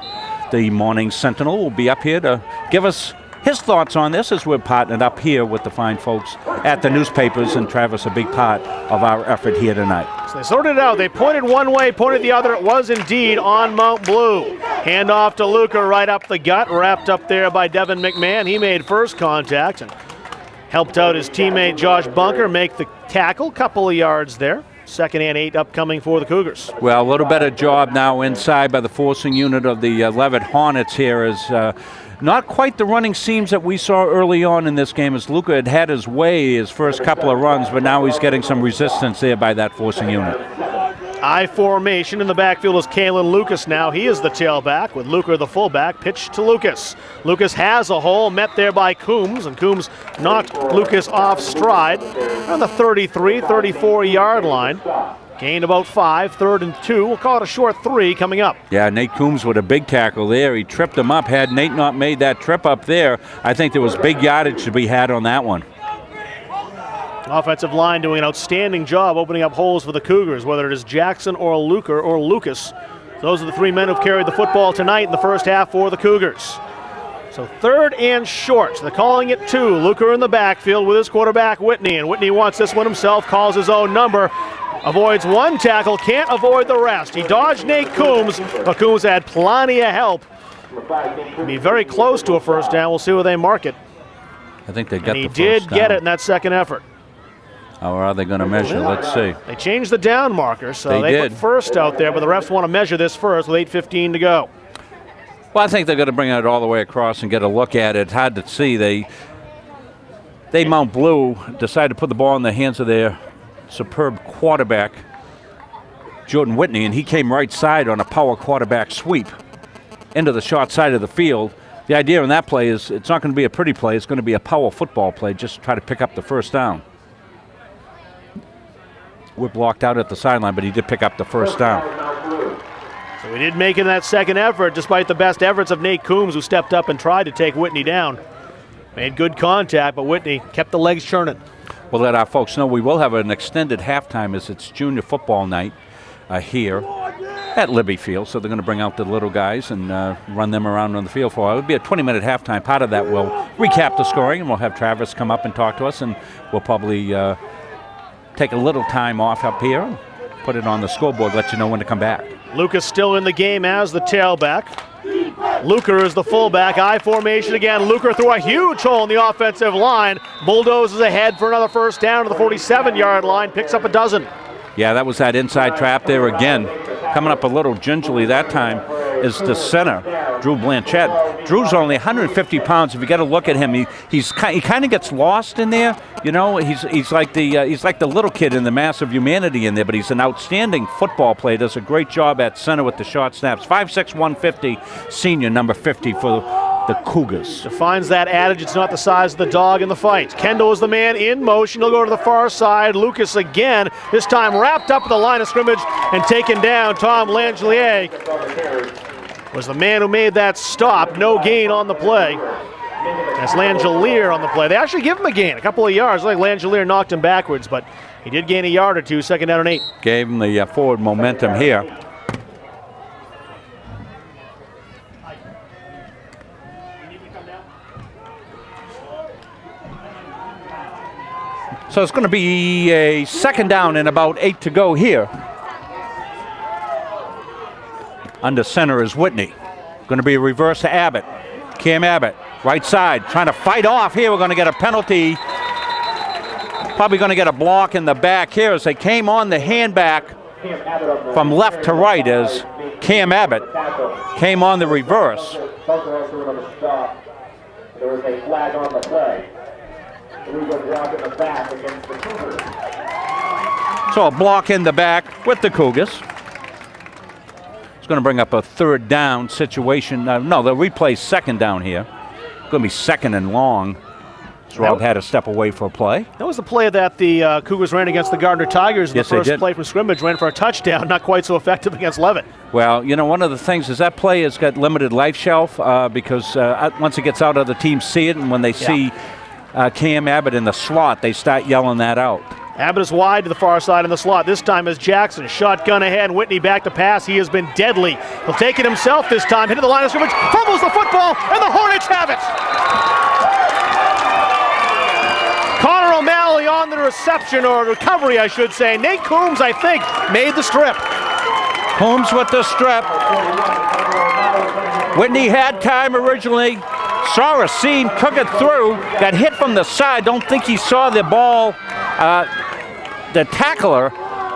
the Morning Sentinel. Will be up here to give us his thoughts on this as we're partnered up here with the fine folks at the newspapers, and Travis a big part of our effort here tonight. So they sorted it out. They pointed one way, pointed the other. It was indeed on Mount Blue. Hand off to Luker right up the gut, wrapped up there by Devin McMahon. He made first contact and helped out his teammate Josh Bunker make the tackle. Couple of yards there. 2nd and 8 upcoming for the Cougars. Well, a little better job now inside by the forcing unit of the Levitt Hornets here as not quite the running seams that we saw early on in this game, as Luka had his way his first couple of runs, but now he's getting some resistance there by that forcing unit. I formation in the backfield is Kalen Lucas now. He is the tailback with Luker the fullback. Pitch to Lucas. Lucas has a hole, met there by Coombs, and Coombs knocked Lucas off stride on the 33, 34-yard line. Gained about 5, 3rd and 2. We'll call it a short 3 coming up. Yeah, Nate Coombs with a big tackle there. He tripped him up. Had Nate not made that trip up there, I think there was big yardage to be had on that one. Offensive line doing an outstanding job opening up holes for the Cougars, whether it is Jackson or Luker or Lucas. Those are the 3 men who've carried the football tonight in the first half for the Cougars. So 3rd and short. They're calling it 2. Luker in the backfield with his quarterback Whitney, and Whitney wants this one himself, calls his own number. Avoids one tackle, can't avoid the rest. He dodged Nate Coombs, but Coombs had plenty of help. Be very close to a first down. We'll see where they mark it. I think they got the he first down. did get it in that second effort. How are they going to measure? Let's see. They changed the down marker, so they did. put first out there, but the refs want to measure this first with 8:15 to go. Well, I think they're going to bring it all the way across and get a look at it. It's hard to see. They Mount Blue decided to put the ball in the hands of their superb quarterback, Jordan Whitney, and he came right side on a power quarterback sweep into the short side of the field. The idea in that play is it's not going to be a pretty play. It's going to be a power football play, just to try to pick up the first down. We're blocked out at the sideline, but he did pick up the first down. So we did make it in that second effort, despite the best efforts of Nate Coombs, who stepped up and tried to take Whitney down. Made good contact, but Whitney kept the legs churning. We'll let our folks know we will have an extended halftime as it's junior football night here at Libby Field. So they're going to bring out the little guys and run them around on the field for a while. It'll be a 20-minute halftime. Part of that will recap the scoring, and we'll have Travis come up and talk to us, and we'll probably take a little time off up here and put it on the scoreboard, let you know when to come back. Lucas still in the game as the tailback. Luker is the fullback. I formation again. Luker threw a huge hole in the offensive line. Bulldozes ahead for another first down to the 47-yard line. Picks up a dozen. Yeah, that was that inside trap there again. Coming up a little gingerly that time is the center, Drew Blanchett. Drew's only 150 pounds. If you get a look at him, he kind of gets lost in there. You know, he's like the little kid in the mass of humanity in there, but he's an outstanding football player. Does a great job at center with the short snaps. 5'6", 150, senior, number 50 for the Cougars. Defines that adage, it's not the size of the dog in the fight. Kendall is the man in motion. He'll go to the far side. Lucas again, this time wrapped up at the line of scrimmage and taken down. Tom Langelier was the man who made that stop. No gain on the play. That's Langelier on the play. They actually give him a gain, a couple of yards. Like Langelier knocked him backwards, but he did gain a yard or two, 2nd down and 8. Gave him the forward momentum here. So it's going to be a 2nd down and about 8 to go here. Under center is Whitney. Going to be a reverse to Abbott. Cam Abbott, right side, trying to fight off here. We're going to get a penalty. Probably going to get a block in the back here as they came on the handback from left to right as Cam Abbott came on the reverse. There was a flag on the play. So a block in the back with the Cougars. It's going to bring up a 3rd down situation. No, they'll replay 2nd down here. It's going to be 2nd and long So Rob had to step away for a play. That was the play that the Cougars ran against the Gardner Tigers in Yes, the they first did. play from scrimmage, ran for a touchdown, not quite so effective against Levitt. Well, you know, one of the things is that play has got limited life shelf because once it gets out, other teams see it, and when they see Cam Abbott in the slot, they start yelling that out. Abbott is wide to the far side in the slot. This time is Jackson. Shotgun ahead. Whitney back to pass. He has been deadly. He'll take it himself this time. Hit the line of scrimmage. Fumbles the football, and the Hornets have it. Connor O'Malley on the reception, or recovery, I should say. Nate Coombs, I think, made the strip. Coombs with the strip. Whitney had time originally. Saw a seam, took it through, got hit from the side. Don't think he saw the ball. The tackler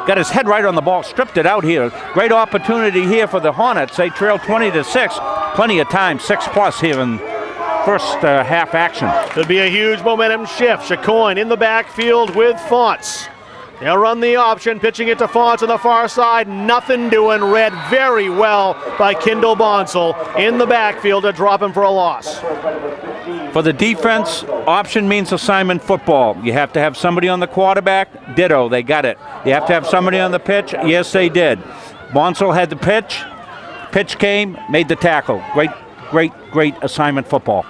got his head right on the ball, stripped it out here. Great opportunity here for the Hornets. They trail 20-6. Plenty of time, 6+ here in first half action. Could be a huge momentum shift. Chacoin in the backfield with Fonts. They'll run the option, pitching it to Fonts on the far side. Nothing doing. Read very well by Kendall Bonsall in the backfield to drop him for a loss. For the defense, option means assignment football. You have to have somebody on the quarterback. Ditto, they got it. You have to have somebody on the pitch. Yes, they did. Bonsall had the pitch. Pitch came, made the tackle. Great assignment football.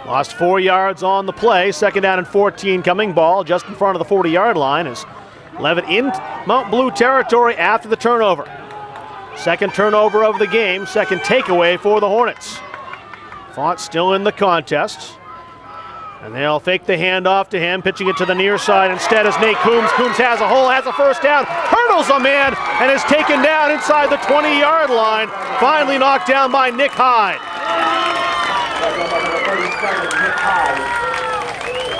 Lost 4 yards on the play. Second down and 14 coming. Ball just in front of the 40-yard line as Levitt in Mount Blue territory after the turnover. Second turnover of the game. Second takeaway for the Hornets. Font still in the contest. And they'll fake the handoff to him, pitching it to the near side. Instead is Nate Coombs. Coombs has a hole, has a first down, hurdles a man, and is taken down inside the 20-yard line. Finally knocked down by Nick Hyde.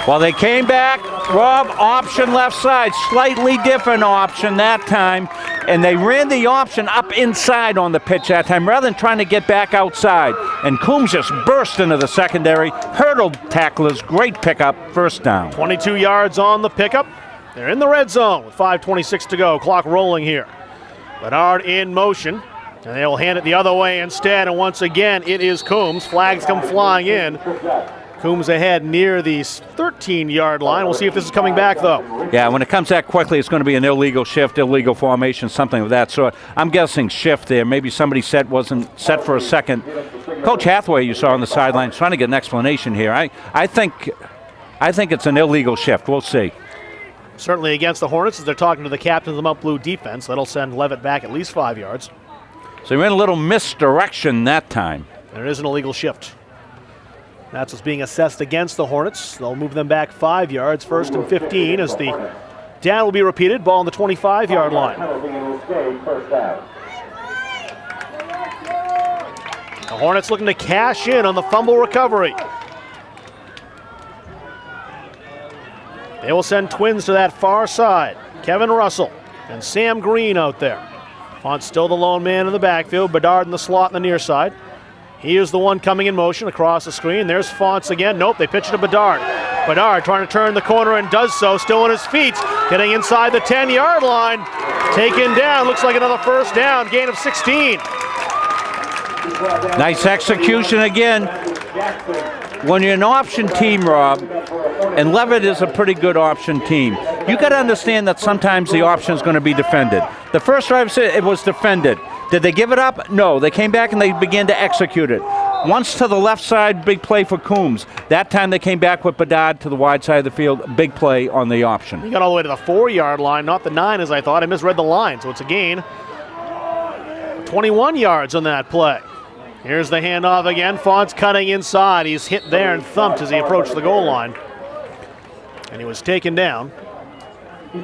Well, they came back. Rob, option left side, slightly different option that time. And they ran the option up inside on the pitch that time rather than trying to get back outside. And Coombs just burst into the secondary, hurdled tacklers, great pickup, first down. 22 yards on the pickup. They're in the red zone with 5:26 to go. Clock rolling here. Bedard in motion. And they'll hand it the other way instead. And once again, it is Coombs. Flags come flying in. Coombs ahead near the 13-yard line. We'll see if this is coming back, though. Yeah, when it comes that quickly, it's going to be an illegal shift, illegal formation, something of that sort. I'm guessing shift there. Maybe somebody wasn't set for a second. Coach Hathaway, you saw on the sidelines, trying to get an explanation here. I think it's an illegal shift. We'll see. Certainly against the Hornets as they're talking to the captain of the Mount Blue defense. That'll send Levitt back at least 5 yards. So you're in a little misdirection that time. And it is an illegal shift. That's what's being assessed against the Hornets. They'll move them back 5 yards, first and 15, as the down will be repeated. Ball on the 25-yard line. The Hornets looking to cash in on the fumble recovery. They will send twins to that far side. Kevin Russell and Sam Green out there. Font's still the lone man in the backfield. Bedard in the slot on the near side. He is the one coming in motion across the screen. There's Fonts again. Nope, they pitch it to Bedard. Bedard trying to turn the corner and does so, still on his feet. Getting inside the 10-yard line. Taken down, looks like another first down. Gain of 16. Nice execution again. When you're an option team, Rob, and Levit is a pretty good option team, you got to understand that sometimes the option is going to be defended. The first drive said it was defended. Did they give it up? No. They came back and they began to execute it. Once to the left side, big play for Coombs. That time they came back with Bedard to the wide side of the field, big play on the option. He got all the way to the 4-yard line, not the 9 as I thought. I misread the line, so it's a gain. 21 yards on that play. Here's the handoff again. Fonts cutting inside. He's hit there and thumped as he approached the goal line. And he was taken down.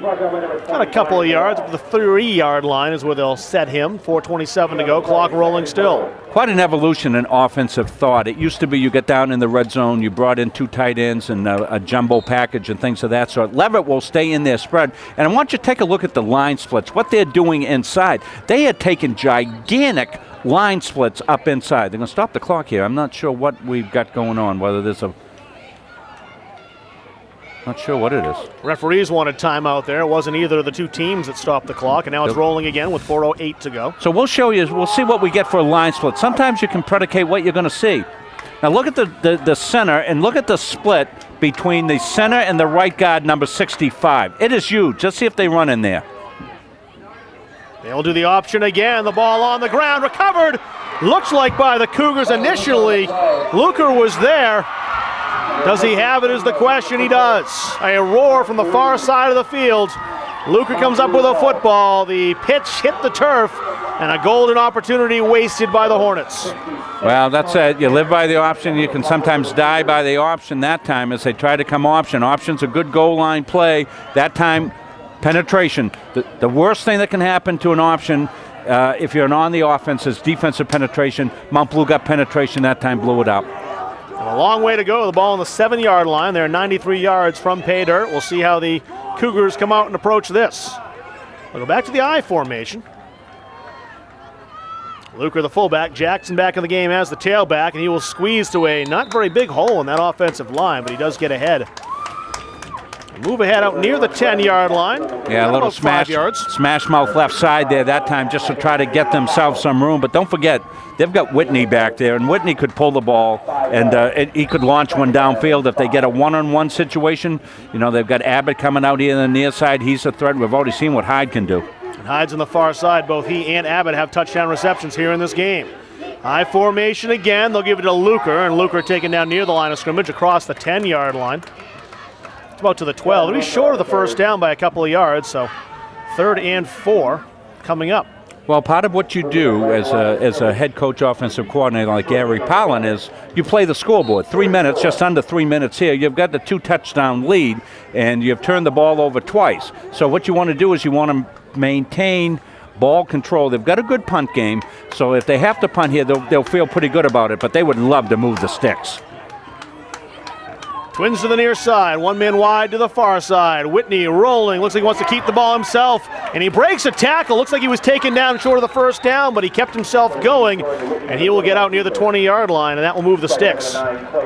Got a couple of yards. The 3-yard line is where they'll set him. 4:27 to go. Clock rolling still. Quite an evolution in offensive thought. It used to be you get down in the red zone, you brought in 2 tight ends and a jumbo package and things of that sort. Levitt will stay in their spread. And I want you to take a look at the line splits, what they're doing inside. They had taken gigantic line splits up inside. They're going to stop the clock here. I'm not sure what we've got going on, whether there's a... Not sure what it is. Referees wanted timeout there. It wasn't either of the two teams that stopped the clock, and now it's rolling again with 4:08 to go. So we'll show you, we'll see what we get for a line split. Sometimes you can predicate what you're going to see. Now look at the center and look at the split between the center and the right guard, number 65. It is huge. Let's see if they run in there. They'll do the option again. The ball on the ground, recovered. Looks like by the Cougars initially. Luker was there. Does he have it is the question. He does. A roar from the far side of the field. Luker comes up with a football. The pitch hit the turf, and a golden opportunity wasted by the Hornets. Well, that's it. You live by the option. You can sometimes die by the option that time as they try to come option. Option's a good goal line play. That time, penetration. The worst thing that can happen to an option if you're on the offense is defensive penetration. Mount Blue got penetration that time, blew it up. And a long way to go. The ball on the 7-yard line. They're 93 yards from pay dirt. We'll see how the Cougars come out and approach this. We'll go back to the I formation. Luker, the fullback. Jackson back in the game as the tailback, and he will squeeze to a not very big hole in that offensive line, but he does get ahead. Move ahead out near the 10-yard line. Yeah, a little smash mouth left side there that time just to try to get themselves some room. But don't forget, they've got Whitney back there, and Whitney could pull the ball, and he could launch one downfield if they get a one-on-one situation. You know, they've got Abbott coming out here on the near side. He's a threat. We've already seen what Hyde can do. And Hyde's on the far side. Both he and Abbott have touchdown receptions here in this game. I formation again. They'll give it to Luker, and Luker taken down near the line of scrimmage across the 10-yard line. It's about to the 12. It'll be short of the first down by a couple of yards, so 3rd and 4 coming up. Well, part of what you do as a head coach offensive coordinator like Gary Pollan is you play the scoreboard. 3 minutes, just under 3 minutes here. You've got the 2-touchdown lead, and you've turned the ball over twice. So what you want to do is you want to maintain ball control. They've got a good punt game, so if they have to punt here, they'll feel pretty good about it, but they would love to move the sticks. Twins to the near side, one man wide to the far side. Whitney rolling, looks like he wants to keep the ball himself, and he breaks a tackle. Looks like he was taken down short of the first down, but he kept himself going, and he will get out near the 20-yard line, and that will move the sticks.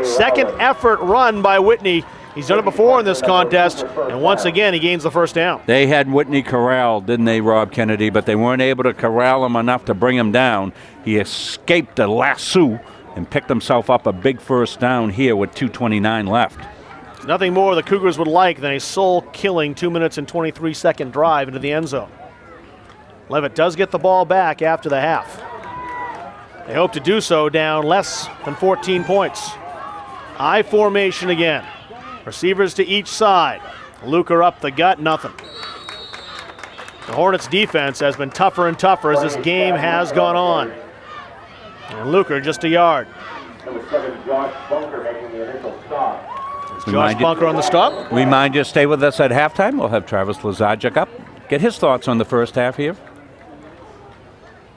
Second effort run by Whitney. He's done it before in this contest, and once again he gains the first down. They had Whitney corralled, didn't they, Rob Kennedy? But they weren't able to corral him enough to bring him down. He escaped the lasso and picked himself up a big first down here with 2:29 left. There's nothing more the Cougars would like than a soul-killing 2 minutes and 23-second drive into the end zone. Levit does get the ball back after the half. They hope to do so down less than 14 points. I formation again. Receivers to each side. Luker up the gut, nothing. The Hornets' defense has been tougher and tougher as this game has gone on. And Luker just a yard. Josh Bunker on the stop. Remind you, stay with us at halftime. We'll have Travis Lazarczyk up. Get his thoughts on the first half here.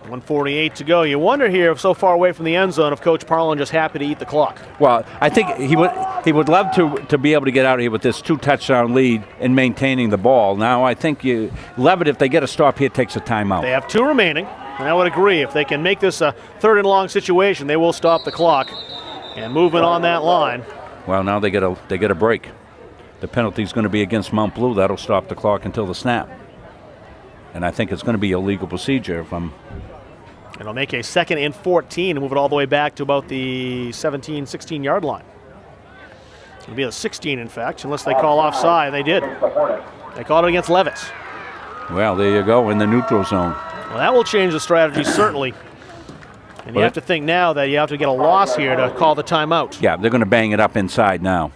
1:48 to go. You wonder here, so far away from the end zone, if Coach Parlin just happy to eat the clock. Well, I think he would love to be able to get out of here with this 2-touchdown lead and maintaining the ball. Now, I think Levit, if they get a stop here, takes a timeout. They have 2 remaining, and I would agree. If they can make this a 3rd and long situation, they will stop the clock. And movement on that line. Well, now they get a break. The penalty's going to be against Mount Blue. That'll stop the clock until the snap. And I think it's going to be a legal procedure if I'm... It'll make a 2nd and 14 and move it all the way back to about the 16-yard line. It'll be the 16, in fact, unless they call offside. They did. They called it against Levitt. Well, there you go, in the neutral zone. Well, that will change the strategy, certainly. And you have to think now that you have to get a loss here to call the timeout. Yeah, they're going to bang it up inside now.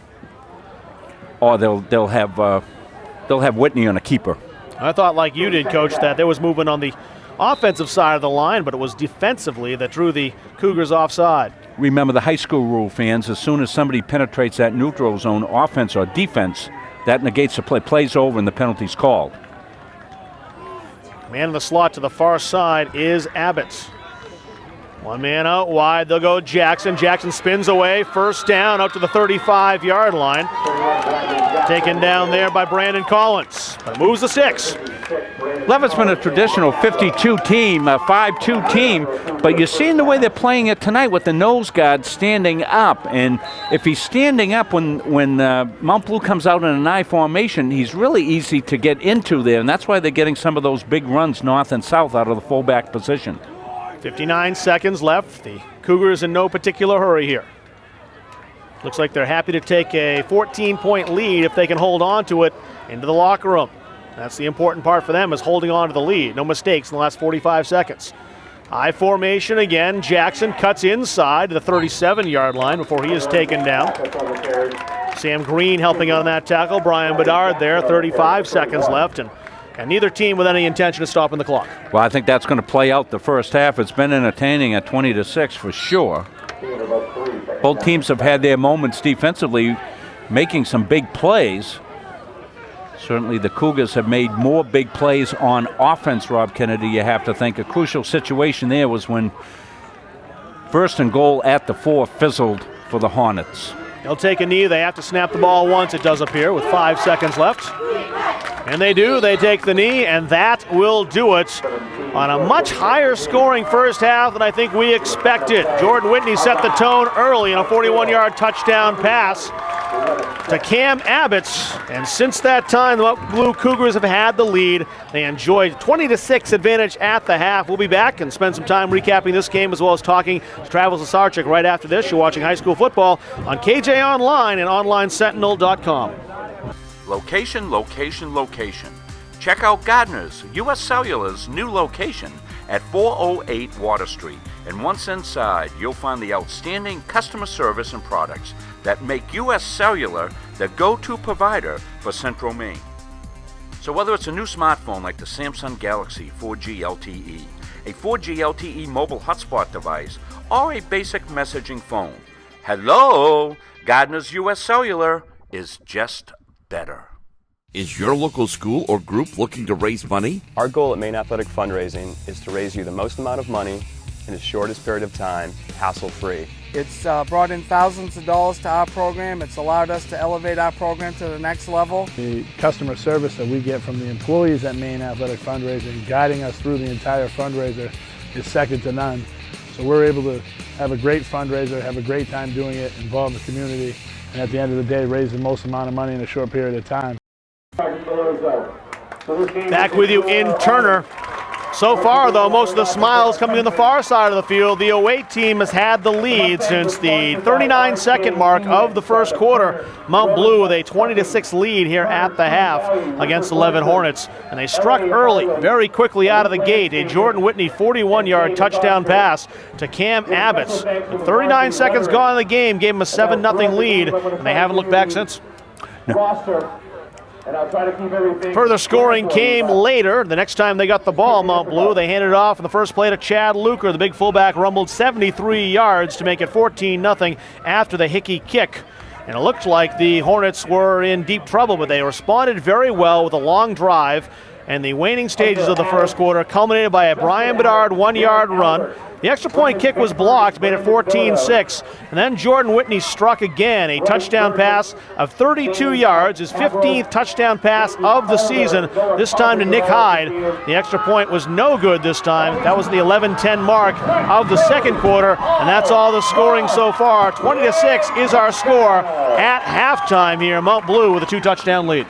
Or they'll have Whitney on a keeper. I thought, like you did, Coach, that there was movement on the offensive side of the line, but it was defensively that drew the Cougars offside. Remember the high school rule, fans. As soon as somebody penetrates that neutral zone, offense or defense, that negates the play. Play's over and the penalty's called. Man in the slot to the far side is Abbott. One man out wide. They'll go Jackson. Jackson spins away. First down out to the 35-yard line. Taken down there by Brandon Collins. But moves the sticks. Levitt's been a traditional 52 team, a 5-2 team, but you're seeing the way they're playing it tonight with the nose guard standing up. And if he's standing up when Mount Blue comes out in an I formation, he's really easy to get into there, and that's why they're getting some of those big runs north and south out of the fullback position. 59 seconds left. The Cougars in no particular hurry here. Looks like they're happy to take a 14-point lead if they can hold on to it into the locker room. That's the important part for them, is holding on to the lead. No mistakes in the last 45 seconds. High formation again. Jackson cuts inside to the 37-yard line before he is taken down. Sam Green helping on that tackle. Brian Bedard there, 35 seconds left, and neither team with any intention of stopping the clock. Well, I think that's going to play out the first half. It's been entertaining at 20-6 for sure. Both teams have had their moments defensively, making some big plays. Certainly the Cougars have made more big plays on offense, Rob Kennedy, you have to think. A crucial situation there was when 1st and goal at the 4 fizzled for the Hornets. They'll take a knee. They have to snap the ball once, it does appear, with 5 seconds left. And they do. They take the knee, and that will do it on a much higher scoring first half than I think we expected. Jordan Whitney set the tone early in a 41-yard touchdown pass to Cam Abbott, and since that time, the Blue Cougars have had the lead. They enjoyed 20-6 advantage at the half. We'll be back and spend some time recapping this game as well as talking to Travis Lasarchik right after this. You're watching high school football on KJ Online and OnlineSentinel.com. Location, location, location. Check out Gardner's, U.S. Cellular's new location at 408 Water Street. And once inside, you'll find the outstanding customer service and products that make U.S. Cellular the go-to provider for Central Maine. So whether it's a new smartphone like the Samsung Galaxy 4G LTE, a 4G LTE mobile hotspot device, or a basic messaging phone, hello, Gardner's U.S. Cellular is just better. Is your local school or group looking to raise money? Our goal at Maine Athletic Fundraising is to raise you the most amount of money in the shortest period of time, hassle-free. It's brought in thousands of dollars to our program. It's allowed us to elevate our program to the next level. The customer service that we get from the employees at Maine Athletic Fundraising, guiding us through the entire fundraiser, is second to none. So we're able to have a great fundraiser, have a great time doing it, involve the community, and at the end of the day, raise the most amount of money in a short period of time. Back with you in Turner. So far, though, most of the smiles coming on the far side of the field. The away team has had the lead since the 39-second mark of the first quarter. Mount Blue with a 20-6 lead here at the half against the Levit Hornets. And they struck early, very quickly out of the gate. A Jordan Whitney 41-yard touchdown pass to Cam Abbott. With 39 seconds gone in the game, gave him a 7-0 lead, and they haven't looked back since. And I'll try to keep everything. Further scoring came later. The next time they got the ball, Mount Blue, they handed it off in the first play to Chad Luker. The big fullback rumbled 73 yards to make it 14-0 after the Hickey kick. And it looked like the Hornets were in deep trouble, but they responded very well with a long drive. And the waning stages of the first quarter culminated by a Brian Bedard 1-yard run. The extra point kick was blocked, made it 14-6. And then Jordan Whitney struck again, a touchdown pass of 32 yards, his 15th touchdown pass of the season, this time to Nick Hyde. The extra point was no good this time. That was the 11-10 mark of the second quarter, and that's all the scoring so far. 20-6 is our score at halftime here. Mount Blue with a 2-touchdown lead.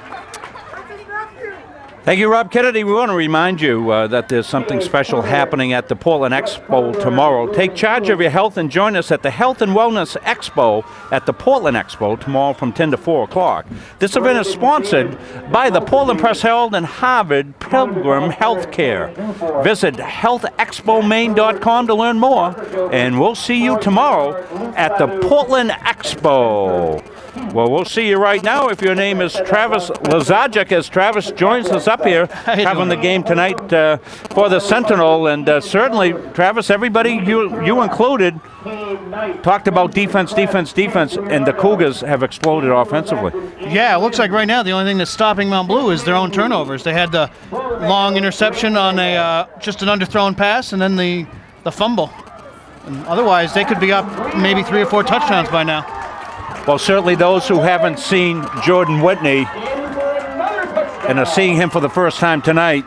Thank you, Rob Kennedy. We want to remind you that there's something special happening at the Portland Expo tomorrow. Take charge of your health and join us at the Health and Wellness Expo at the Portland Expo tomorrow from 10 to 4 o'clock. This event is sponsored by the Portland Press Herald and Harvard Pilgrim Healthcare. Visit healthexpomaine.com to learn more, and we'll see you tomorrow at the Portland Expo. Well, we'll see you right now if your name is Travis Lasarchik, as Travis joins us up here having the game tonight for the Sentinel. And certainly, Travis, everybody, you included, talked about defense, and the Cougars have exploded offensively. Yeah, it looks like right now the only thing that's stopping Mount Blue is their own turnovers. They had the long interception on a just an underthrown pass, and then the fumble. And otherwise, they could be up maybe 3 or 4 touchdowns by now. Well, certainly those who haven't seen Jordan Whitney and are seeing him for the first time tonight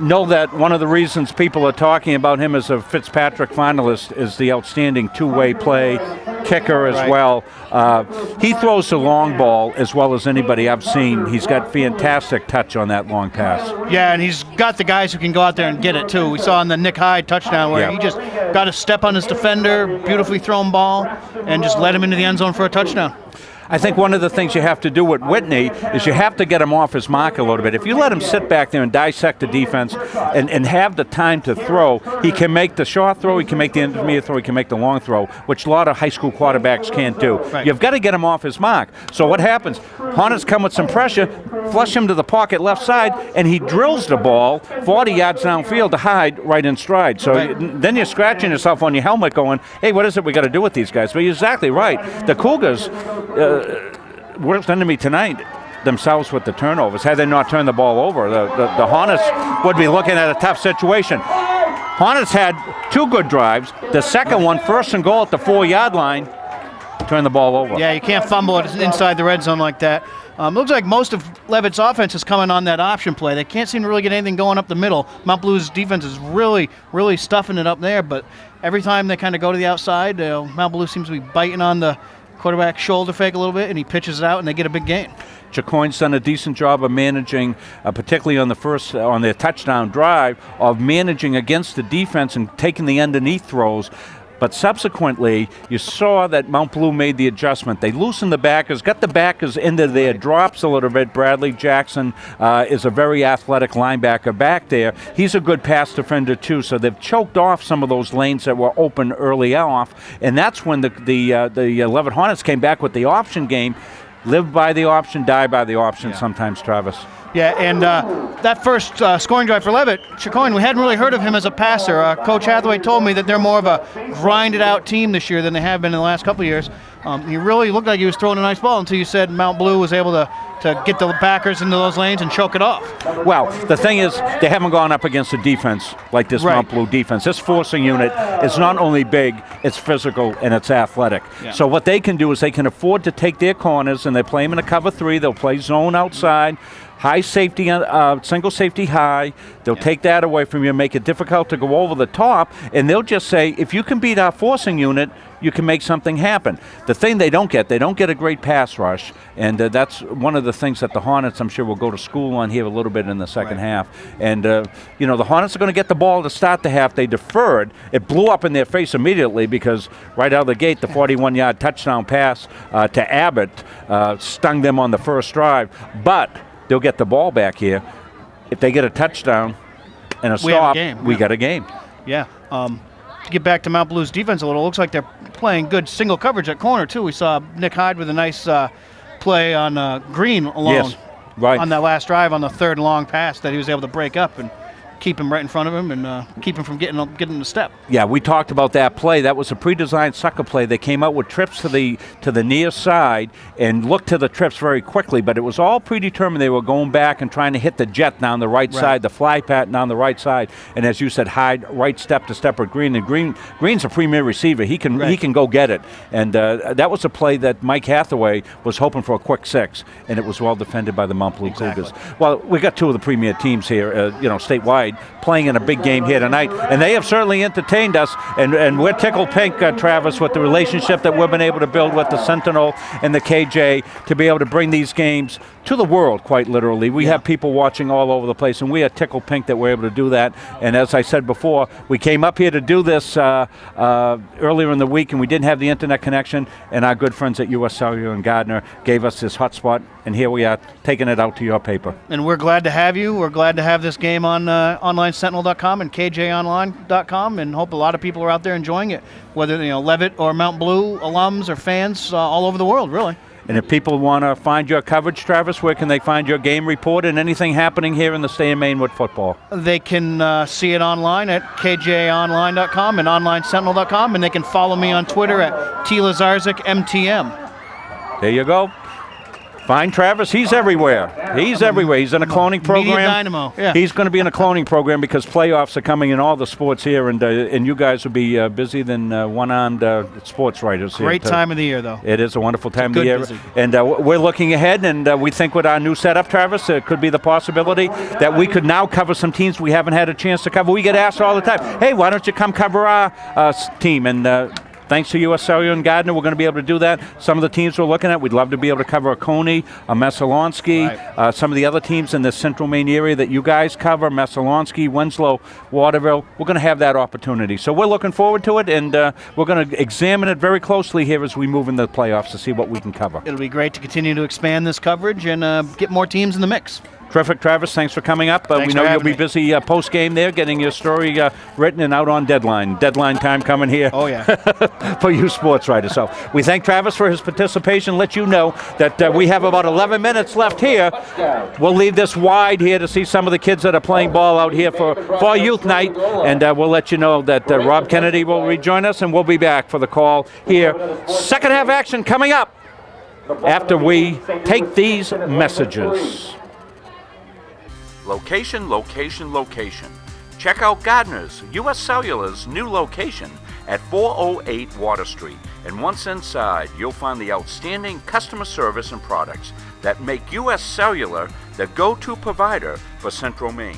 know that one of the reasons people are talking about him as a Fitzpatrick finalist is the outstanding two-way play, kicker as well. He throws the long ball as well as anybody I've seen. He's got fantastic touch on that long pass. Yeah, and he's got the guys who can go out there and get it too. We saw in the Nick Hyde touchdown where he just got a step on his defender, beautifully thrown ball, and just led him into the end zone for a touchdown. I think one of the things you have to do with Whitney is you have to get him off his mark a little bit. If you let him sit back there and dissect the defense and have the time to throw, he can make the short throw, he can make the intermediate throw, he can make the long throw, which a lot of high school quarterbacks can't do. Right. You've got to get him off his mark. So what happens? Hornets come with some pressure, flush him to the pocket left side, and he drills the ball 40 yards downfield to hide right in stride. So then you're scratching yourself on your helmet going, hey, what is it we got to do with these guys? But you're exactly right. The Cougars, worst enemy tonight themselves with the turnovers. Had they not turned the ball over, the Hornets would be looking at a tough situation. Hornets had 2 good drives. The second one, first and goal at the 4-yard line, turned the ball over. Yeah, you can't fumble it inside the red zone like that. Looks like most of Levitt's offense is coming on that option play. They can't seem to really get anything going up the middle. Mount Blue's defense is really, really stuffing it up there, but every time they kind of go to the outside, Mount Blue seems to be biting on the quarterback shoulder fake a little bit, and he pitches it out, and they get a big gain. Jacoin's done a decent job of managing, particularly on the on their touchdown drive, of managing against the defense and taking the underneath throws. But subsequently, you saw that Mount Blue made the adjustment. They loosened the backers, got the backers into their drops a little bit. Bradley Jackson is a very athletic linebacker back there. He's a good pass defender too, so they've choked off some of those lanes that were open early off, and that's when the Leavitt Hornets came back with the option game. Live by the option, die by the option sometimes, Travis. Yeah, and that first scoring drive for Levitt, Chacoin, we hadn't really heard of him as a passer. Coach Hathaway told me that they're more of a grinded-out team this year than they have been in the last couple of years. He really looked like he was throwing a nice ball until you said Mount Blue was able to get the backers into those lanes and choke it off. Well, the thing is, they haven't gone up against a defense like this Mount Blue defense. This forcing unit is not only big, it's physical, and it's athletic. Yeah. So what they can do is they can afford to take their corners, and they play them in a cover 3. They'll play zone outside. High safety, single safety high. They'll take that away from you and make it difficult to go over the top, and they'll just say, if you can beat our forcing unit, you can make something happen. The thing they don't get a great pass rush, and that's one of the things that the Hornets, I'm sure, will go to school on here a little bit in the second half. And, the Hornets are going to get the ball to start the half. They deferred. It blew up in their face immediately because right out of the gate, the 41-yard touchdown pass to Abbott stung them on the first drive. But they'll get the ball back here. If they get a touchdown and a stop, we got a game. Yeah. To get back to Mount Blue's defense a little, it looks like they're playing good single coverage at corner, too. We saw Nick Hyde with a nice play on Green alone on that last drive on the third long pass that he was able to break up and keep him right in front of him and keep him from getting the step. Yeah, we talked about that play. That was a pre-designed sucker play. They came out with trips to the near side and looked to the trips very quickly, but it was all predetermined. They were going back and trying to hit the jet down the right side, the fly pattern down the right side, and as you said, Hyde right step to step with Green, and Green's a premier receiver. He can go get it, and that was a play that Mike Hathaway was hoping for a quick 6, and it was well defended by the Mount Blue Cougars. Well, we got 2 of the premier teams here, statewide, playing in a big game here tonight, and they have certainly entertained us, and we're tickled pink, Travis, with the relationship that we've been able to build with the Sentinel and the KJ to be able to bring these games to the world, quite literally. We have people watching all over the place, and we are tickled pink that we're able to do that. And as I said before, we came up here to do this earlier in the week, and we didn't have the internet connection, and our good friends at US Cellular and Gardner gave us this hotspot, and here we are taking it out to your paper. And we're glad to have you. We're glad to have this game on onlinesentinel.com and kjonline.com, and hope a lot of people are out there enjoying it, whether Levitt or Mount Blue alums or fans all over the world, really. And if people want to find your coverage, Travis, where can they find your game report and anything happening here in the state of Maine with football? They can see it online at kjonline.com and onlinesentinel.com, and they can follow me on Twitter at TLazarzik_MTM. There you go. Find Travis. He's everywhere. He's everywhere. He's in a cloning program. Media dynamo. Yeah. He's going to be in a cloning program because playoffs are coming in all the sports here, and you guys will be busy than one-armed sports writers. Great time of the year, though. It is a wonderful time of the year. Busy. And we're looking ahead, and we think with our new setup, Travis, it could be the possibility that we could now cover some teams we haven't had a chance to cover. We get asked all the time, hey, why don't you come cover our team? And Thanks to U.S. Cellular and Gardner, we're going to be able to do that. Some of the teams we're looking at, we'd love to be able to cover a Coney, a Messalonski, some of the other teams in the central Maine area that you guys cover, Messalonski, Winslow, Waterville. We're going to have that opportunity. So we're looking forward to it, and we're going to examine it very closely here as we move into the playoffs to see what we can cover. It'll be great to continue to expand this coverage and get more teams in the mix. Terrific, Travis. Thanks for coming up. We know you'll be busy post-game there, getting your story written and out on deadline. Deadline time coming here. Oh, yeah. For you sports writers. So we thank Travis for his participation. Let you know that we have about 11 minutes left here. We'll leave this wide here to see some of the kids that are playing ball out here for youth night. And we'll let you know that Rob Kennedy will rejoin us, and we'll be back for the call here. Second half action coming up after we take these messages. Location, location, location. Check out Gardner's, U.S. Cellular's new location at 408 Water Street. And once inside, you'll find the outstanding customer service and products that make U.S. Cellular the go-to provider for Central Maine.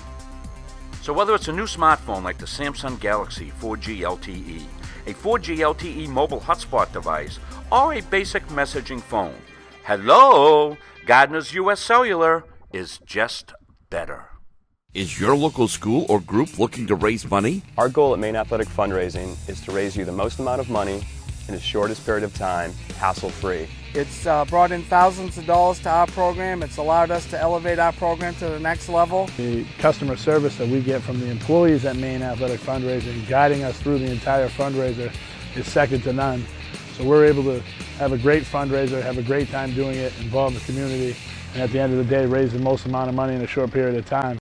So whether it's a new smartphone like the Samsung Galaxy 4G LTE, a 4G LTE mobile hotspot device, or a basic messaging phone, hello, Gardner's U.S. Cellular is just better. Is your local school or group looking to raise money? Our goal at Maine Athletic Fundraising is to raise you the most amount of money in the shortest period of time, hassle-free. It's brought in thousands of dollars to our program. It's allowed us to elevate our program to the next level. The customer service that we get from the employees at Maine Athletic Fundraising, guiding us through the entire fundraiser, is second to none. So we're able to have a great fundraiser, have a great time doing it, involve the community, and at the end of the day, raise the most amount of money in a short period of time.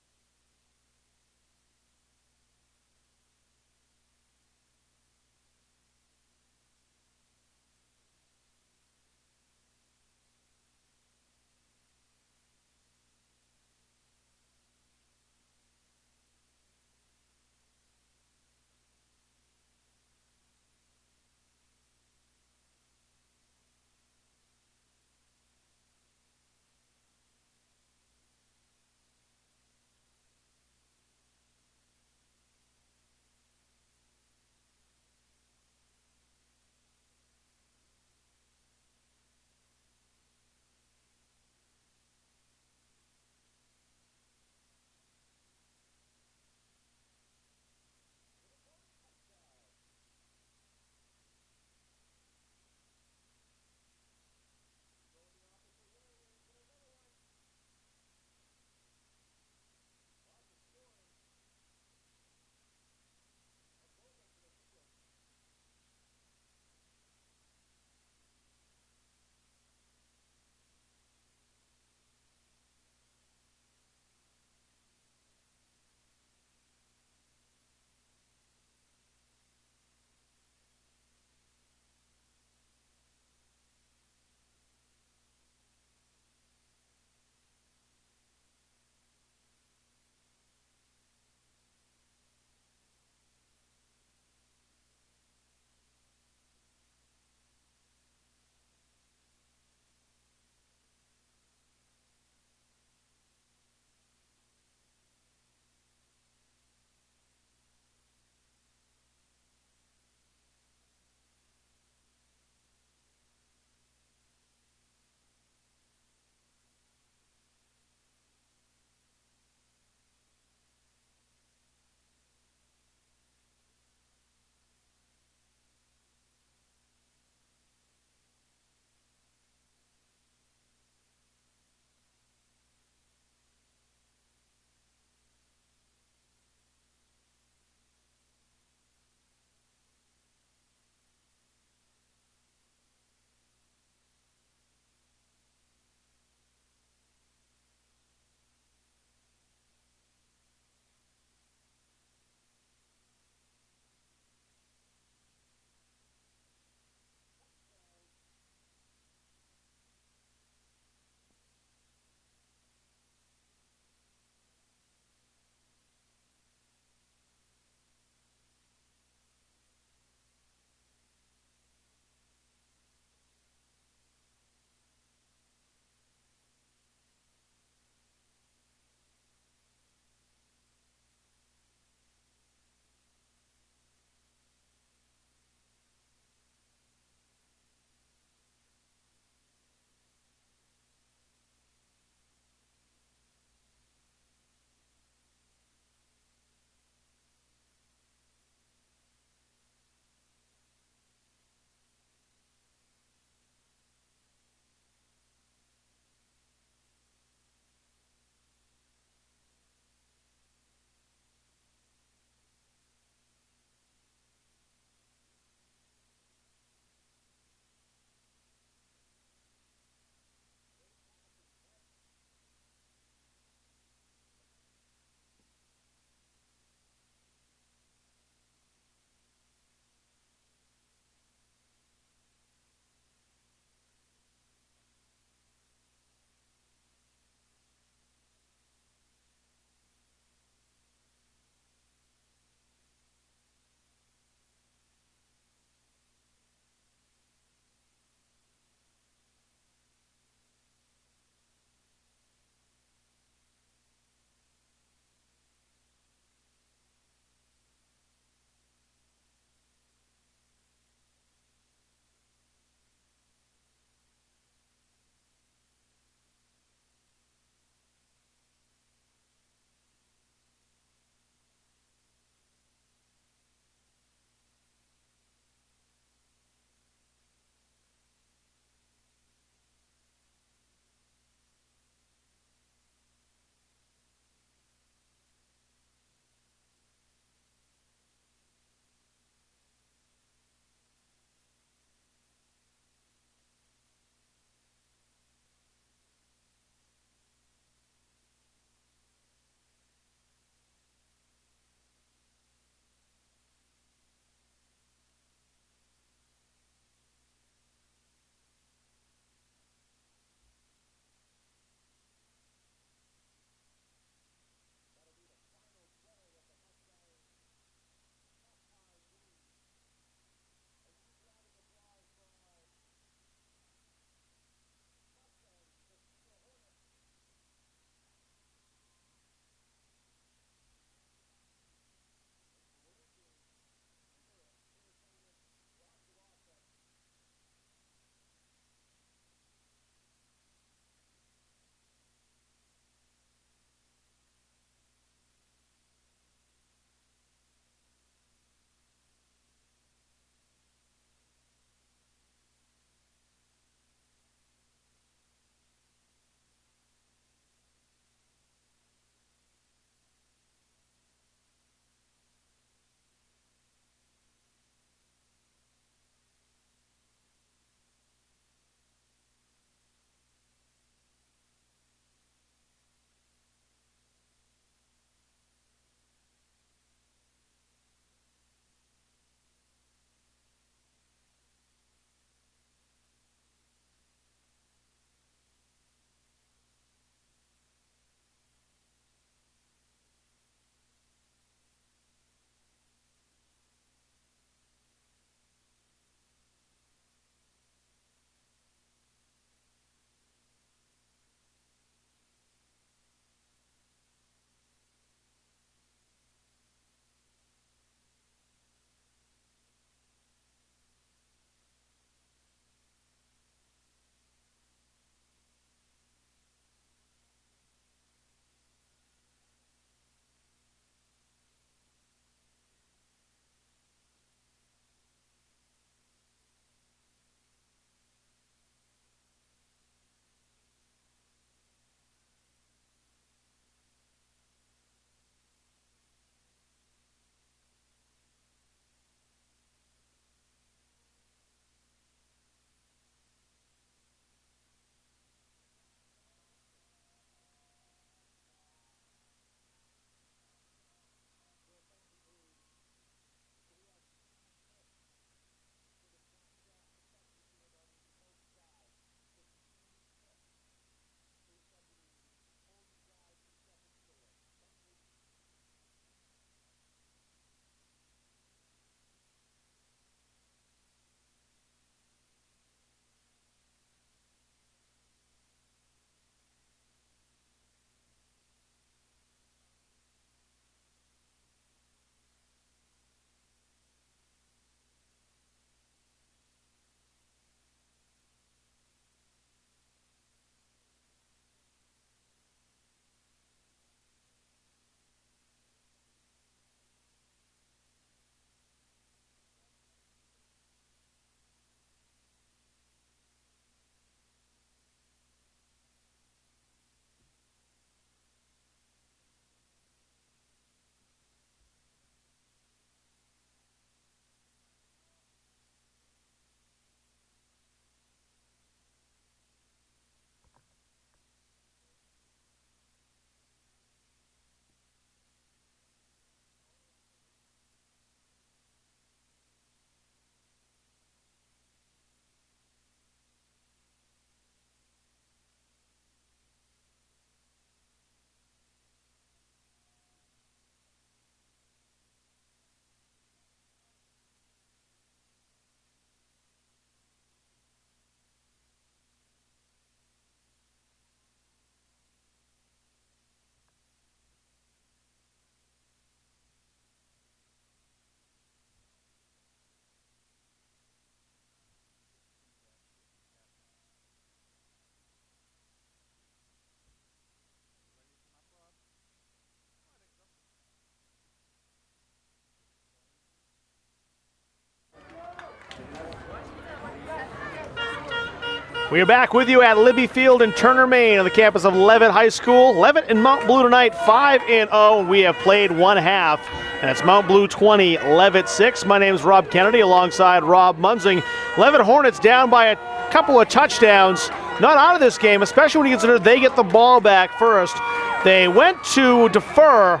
We are back with you at Libby Field in Turner, Maine on the campus of Levitt High School. Levitt and Mount Blue tonight 5-0. We have played one half, and it's Mount Blue 20, Levitt 6. My name is Rob Kennedy alongside Rob Munzing. Levitt Hornets down by a couple of touchdowns. Not out of this game, especially when you consider they get the ball back first. They went to defer,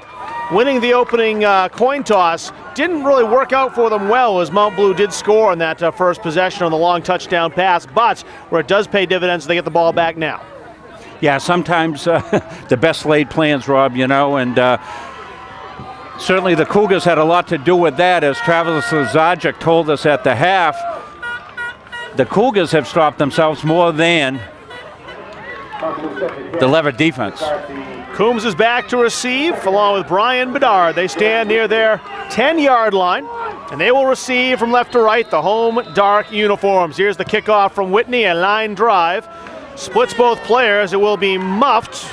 winning the opening coin toss. Didn't really work out for them well, as Mount Blue did score on that first possession on the long touchdown pass, but where it does pay dividends, they get the ball back now. Yeah, sometimes the best laid plans, Rob, you know, and certainly the Cougars had a lot to do with that, as Travis Lazajic told us at the half. The Cougars have stopped themselves more than the Levitt defense. Coombs is back to receive, along with Brian Bedard. They stand near their 10-yard line, and they will receive from left to right, the home dark uniforms. Here's the kickoff from Whitney, a line drive. Splits both players. It will be muffed.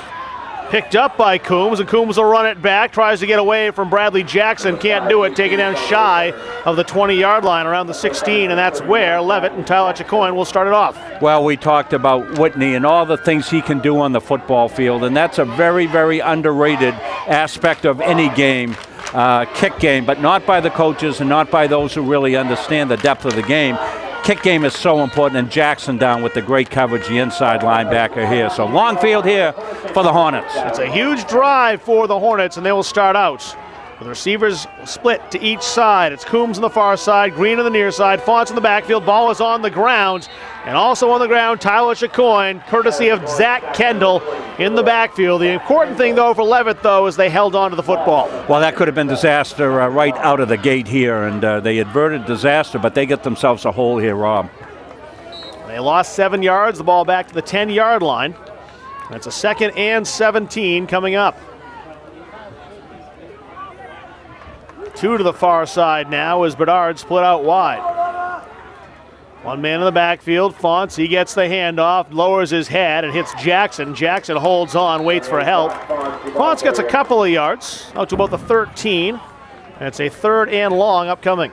Picked up by Coombs, and Coombs will run it back. Tries to get away from Bradley Jackson. Can't do it. Taken down shy of the 20-yard line, around the 16, and that's where Levitt and Tyler Chicoine will start it off. Well, we talked about Whitney and all the things he can do on the football field, and that's a very, very underrated aspect of any game, kick game, but not by the coaches and not by those who really understand the depth of the game. Kick game is so important, and Jackson down with the great coverage, the inside linebacker here. So long field here for the Hornets. It's a huge drive for the Hornets, and they will start out with receivers split to each side. It's Coombs on the far side, Green on the near side, Fonts in the backfield. Ball is on the ground, and also on the ground, Tyler Chicoine, courtesy of Zach Kendall in the backfield. The important thing, though, for Levitt, though, is they held on to the football. Well, that could have been disaster right out of the gate here, and they averted disaster, but they get themselves a hole here, Rob. They lost 7 yards, the ball back to the 10-yard line. That's a 2nd and 17 coming up. 2 to the far side now as Bedard split out wide. One man in the backfield, Fonts, he gets the handoff, lowers his head, and hits Jackson. Jackson holds on, waits for help. Fonts gets a couple of yards, out to about the 13. And it's a 3rd and long upcoming.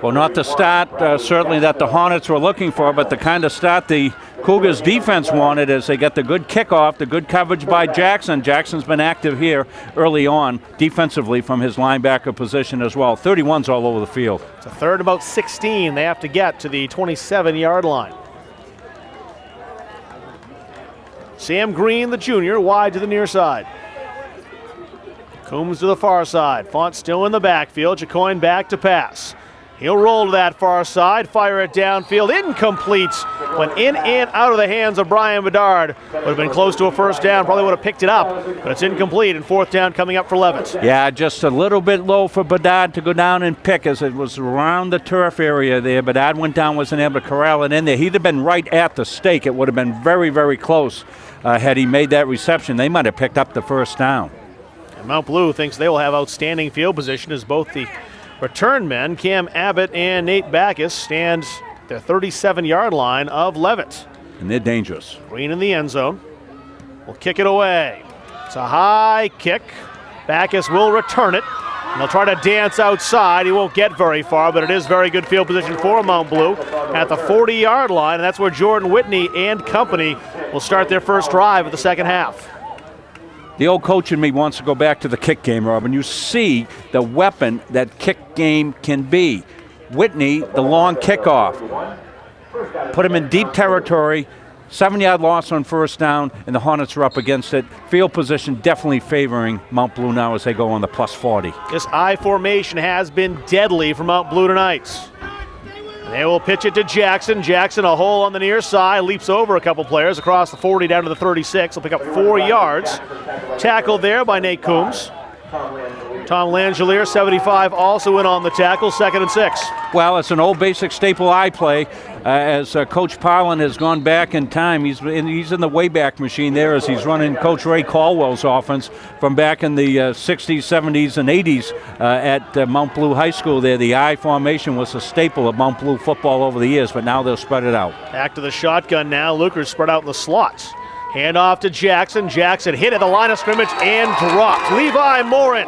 Well, not the start, certainly, that the Hornets were looking for, but the kind of start the Cougars defense wanted, as they get the good kickoff, the good coverage by Jackson. Jackson's been active here early on defensively from his linebacker position as well. 31's all over the field. It's a 3rd and about 16. They have to get to the 27-yard line. Sam Green, the junior, wide to the near side. Coombs to the far side. Font still in the backfield. Chicoine back to pass. He'll roll to that far side, fire it downfield, incomplete. Went in and out of the hands of Brian Bedard. Would have been close to a first down, probably would have picked it up, but it's incomplete, and 4th down coming up for Levitt. Yeah, just a little bit low for Bedard to go down and pick, as it was around the turf area there. Bedard went down, wasn't able to corral it in there. He'd have been right at the stake. It would have been very, very close had he made that reception. They might have picked up the first down. And Mount Blue thinks they will have outstanding field position, as both the return men, Cam Abbott and Nate Backus, stand their 37-yard line of Levitt. And they're dangerous. Green in the end zone. Will kick it away. It's a high kick. Backus will return it. And they'll try to dance outside. He won't get very far, but it is very good field position for Mount Blue at the 40-yard line, and that's where Jordan Whitney and company will start their first drive of the second half. The old coach in me wants to go back to the kick game, Robin. You see the weapon that kick game can be. Whitney, the long kickoff. Put him in deep territory, 7-yard loss on first down, and the Hornets are up against it. Field position definitely favoring Mount Blue now as they go on the plus 40. This I formation has been deadly for Mount Blue tonight. They will pitch it to Jackson. Jackson, a hole on the near side, leaps over a couple players across the 40 down to the 36. He'll pick up 4 yards. Tackled there by Nate Coombs. Tom Langelier, 75, also in on the tackle, 2nd and 6. Well, it's an old basic staple I play. As Coach Parlin has gone back in time, he's in the Wayback Machine there as he's running Coach Ray Caldwell's offense from back in the 60s, 70s, and 80s at Mount Blue High School there. The I formation was a staple of Mount Blue football over the years, but now they'll spread it out. Back to the shotgun now. Luker's spread out in the slots. Hand off to Jackson. Jackson hit at the line of scrimmage and dropped. Levi Morin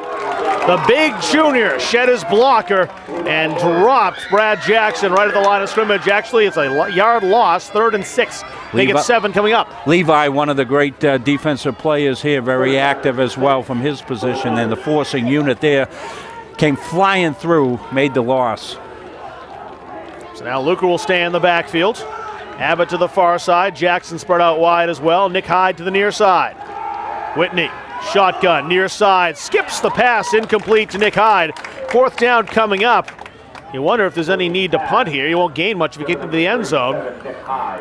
The big junior shed his blocker and dropped Brad Jackson right at the line of scrimmage. Actually, it's a yard loss, 3rd and 6. They get 7 coming up. Levi, one of the great defensive players here, very active as well from his position, and the forcing unit there came flying through, made the loss. So now Luker will stay in the backfield. Abbott to the far side. Jackson spread out wide as well. Nick Hyde to the near side. Whitney, shotgun, near side. Skips the pass, incomplete to Nick Hyde. 4th down coming up. You wonder if there's any need to punt here. You won't gain much if you get into the end zone.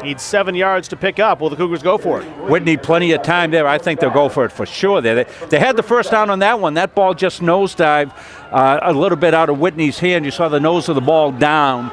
Need 7 yards to pick up. Will the Cougars go for it? Whitney, plenty of time there. I think they'll go for it for sure there. They had the first down on that one. That ball just nosedived a little bit out of Whitney's hand. You saw the nose of the ball down.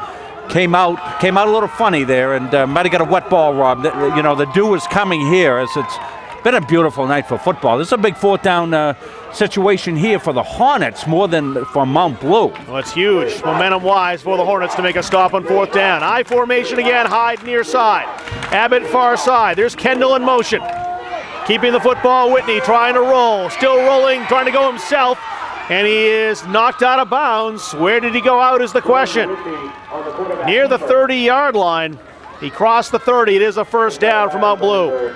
Came out a little funny there, and might have got a wet ball, Rob. You know, the dew is coming here as it's been a beautiful night for football. This is a big 4th down situation here for the Hornets more than for Mount Blue. Well, it's huge, momentum-wise, for the Hornets to make a stop on 4th down. I formation again, Hyde near side. Abbott far side. There's Kendall in motion. Keeping the football, Whitney trying to roll. Still rolling, trying to go himself. And he is knocked out of bounds. Where did he go out is the question. Near the 30-yard line. He crossed the 30. It is a first down for Mount Blue.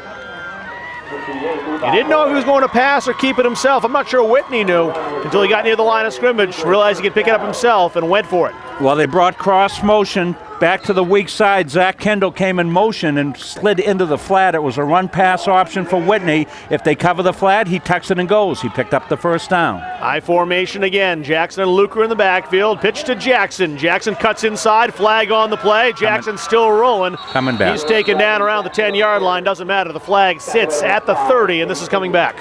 He didn't know if he was going to pass or keep it himself. I'm not sure Whitney knew until he got near the line of scrimmage, realized he could pick it up himself, and went for it. Well, they brought cross motion back to the weak side. Zach Kendall came in motion and slid into the flat. It was a run-pass option for Whitney. If they cover the flat, he tucks it and goes. He picked up the first down. I formation again. Jackson and Luker in the backfield. Pitch to Jackson. Jackson cuts inside. Flag on the play. Jackson still rolling. Coming back. He's taken down around the 10-yard line. Doesn't matter. The flag sits at the 30, and this is coming back.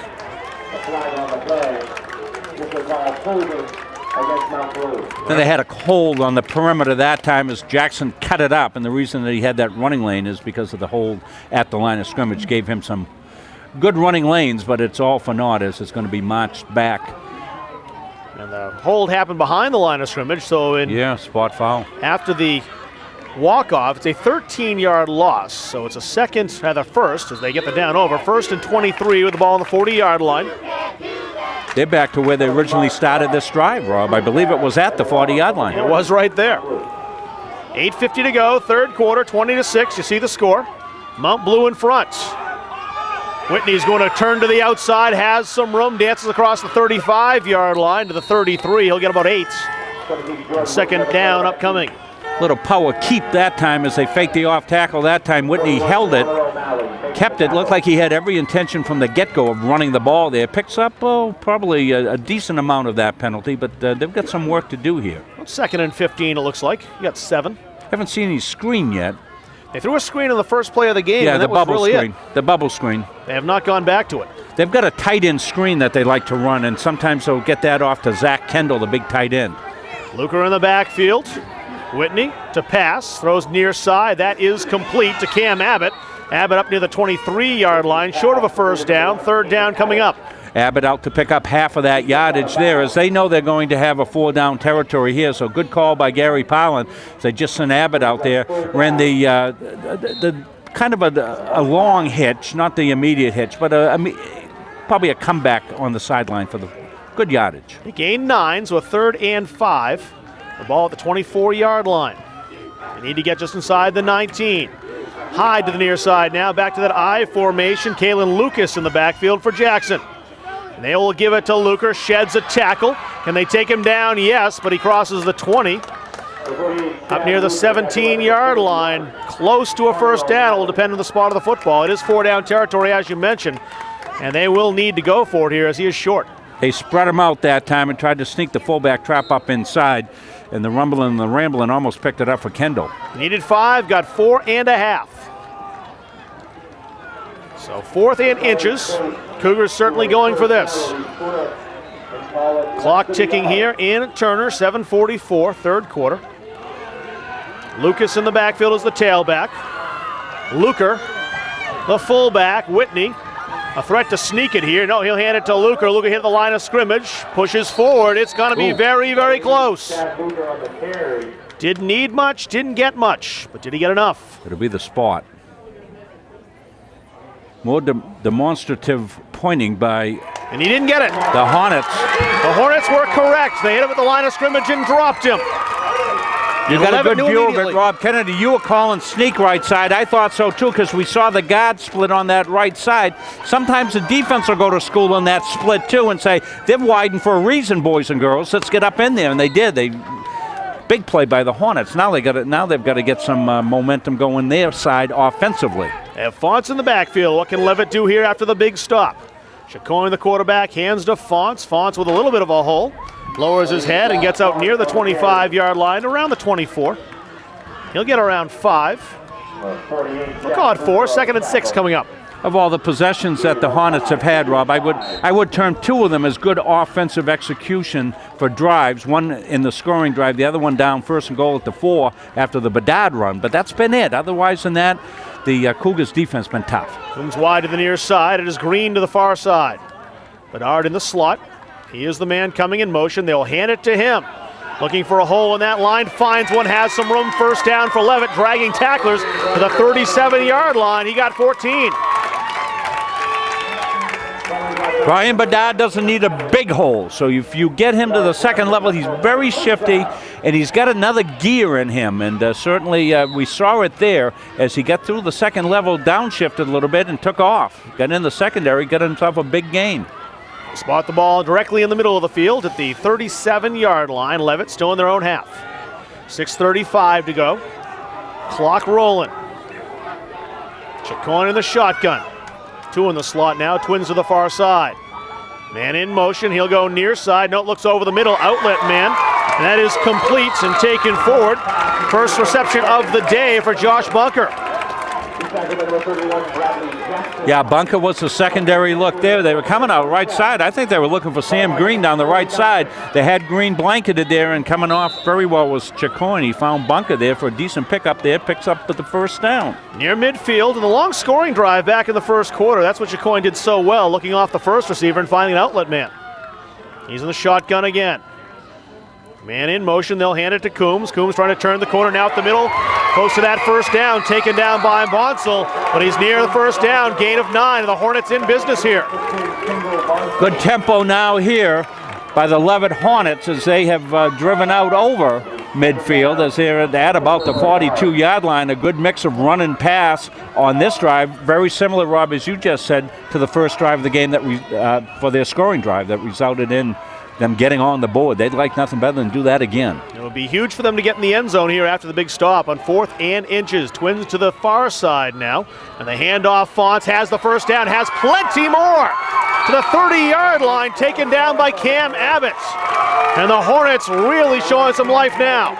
Then they had a hold on the perimeter that time as Jackson cut it up, and the reason that he had that running lane is because of the hold at the line of scrimmage. Gave him some good running lanes, but it's all for naught as it's going to be marched back. And the hold happened behind the line of scrimmage, so spot foul. After the walk-off, it's a 13-yard loss, so it's a first as they get the down over. 1st and 23 with the ball on the 40-yard line. They're back to where they originally started this drive, Rob. I believe it was at the 40-yard line. It was right there. 8:50 to go, 3rd quarter, 20-6. You see the score. Mount Blue in front. Whitney's going to turn to the outside, has some room, dances across the 35-yard line to the 33. He'll get about 8. 2nd down upcoming. Little power keep that time as they faked the off tackle that time. Whitney held it, kept it. Looked like he had every intention from the get-go of running the ball there. Picks up probably a decent amount of that penalty, but they've got some work to do here. 2nd and 15 it looks like. You got 7. Haven't seen any screen yet. They threw a screen on the first play of the game. Yeah, and the that was bubble really screen. It. The bubble screen. They have not gone back to it. They've got a tight end screen that they like to run, and sometimes they'll get that off to Zach Kendall, the big tight end. Luker in the backfield. Whitney to pass, throws near side. That is complete to Cam Abbott. Abbott up near the 23-yard line, short of a first down. 3rd down coming up. Abbott out to pick up half of that yardage there as they know they're going to have a 4-down territory here. So good call by Gary Powlin. They just sent Abbott out there, ran the kind of a long hitch, not the immediate hitch, but probably a comeback on the sideline for the good yardage. They gained 9, so a 3rd and 5. The ball at the 24-yard line. They need to get just inside the 19. Hyde to the near side now, back to that I formation. Kalen Lucas in the backfield for Jackson. And they will give it to Luker, sheds a tackle. Can they take him down? Yes, but he crosses the 20. Up near the 17-yard line, close to a first down. It will depend on the spot of the football. It is 4-down territory, as you mentioned, and they will need to go for it here as he is short. They spread him out that time and tried to sneak the fullback trap up inside, and the rumbling and the rambling almost picked it up for Kendall. Needed 5, got 4.5. So 4th and inches. Cougars certainly going for this. Clock ticking here in Turner, 7:44, 3rd quarter. Lucas in the backfield is the tailback. Luker, the fullback. Whitney, a threat to sneak it here. No, he'll hand it to Luker. Luker hit the line of scrimmage, pushes forward. It's going to be very, very close. Didn't need much, didn't get much, but did he get enough? It'll be the spot. More demonstrative pointing by And he didn't get it. the Hornets. The Hornets were correct. They hit him at the line of scrimmage and dropped him. You And got a Levitt good knew view of it, immediately. Rob Kennedy. You were calling sneak right side. I thought so too, because we saw the guard split on that right side. Sometimes the defense will go to school on that split too and say, they've widened for a reason, boys and girls. Let's get up in there. And they did. Big play by the Hornets. Now they've got to get some momentum going their side offensively. They have Fonts in the backfield. What can Levitt do here after the big stop? Chacoin, the quarterback, hands to Fonts. Fonts with a little bit of a hole. Lowers his head and gets out near the 25-yard line, around the 24. He'll get around 5. We'll call it 4. 2nd and 6 coming up. Of all the possessions that the Hornets have had, Rob, I would term 2 of them as good offensive execution for drives. One in the scoring drive, the other one down 1st and goal at the 4 after the Bedard run. But that's been it. Otherwise than that, the Cougars' defense been tough. Comes wide to the near side. It is Green to the far side. Bedard in the slot. He is the man coming in motion. They'll hand it to him. Looking for a hole in that line. Finds one, has some room. First down for Levitt, dragging tacklers to the 37-yard line. He got 14. Brian Bedard doesn't need a big hole, so if you get him to the second level, he's very shifty, and he's got another gear in him, and certainly we saw it there as he got through the second level, downshifted a little bit and took off. Got in the secondary, got himself a big gain. Spot the ball directly in the middle of the field at the 37-yard line. Levitt still in their own half. 6:35 to go. Clock rolling. Chacoin in the shotgun. 2 in the slot now, twins to the far side. Man in motion, he'll go near side. No, looks over the middle, outlet man. And that is complete and taken forward. First reception of the day for Josh Bunker. Yeah, Bunker was the secondary look there. They were coming out right side. I think they were looking for Sam Green down the right side. They had Green blanketed there, and coming off very well was Chacoin. He found Bunker there for a decent pickup there, picks up the first down. Near midfield, and the long scoring drive back in the first quarter. That's what Chacoin did so well, looking off the first receiver and finding an outlet man. He's in the shotgun again. Man in motion, they'll hand it to Coombs. Coombs trying to turn the corner now up the middle. Close to that first down, taken down by Bonsall, but he's near the first down, gain of 9. The Hornets in business here. Good tempo now here by the Levitt Hornets as they have driven out over midfield as they're at about the 42-yard line. A good mix of run and pass on this drive. Very similar, Rob, as you just said, to the first drive of the game that for their scoring drive that resulted in them getting on the board. They'd like nothing better than do that again. It would be huge for them to get in the end zone here after the big stop on 4th and inches. Twins to the far side now. And the handoff, Fonts has the first down, has plenty more to the 30-yard line, taken down by Cam Abbott. And the Hornets really showing some life now.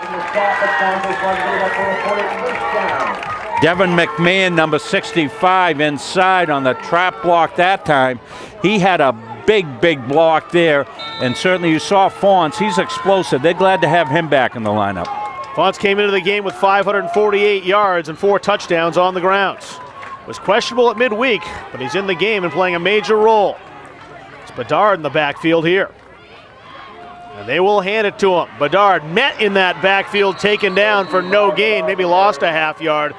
Devin McMahon, number 65, inside on the trap block that time. He had a big block there, and certainly you saw Fonts. He's explosive. They're glad to have him back in the lineup. Fonts came into the game with 548 yards and 4 touchdowns on the ground. Was questionable at midweek, but he's in the game and playing a major role. It's Bedard in the backfield here. And they will hand it to him. Bedard met in that backfield, taken down for no gain, maybe lost a half yard.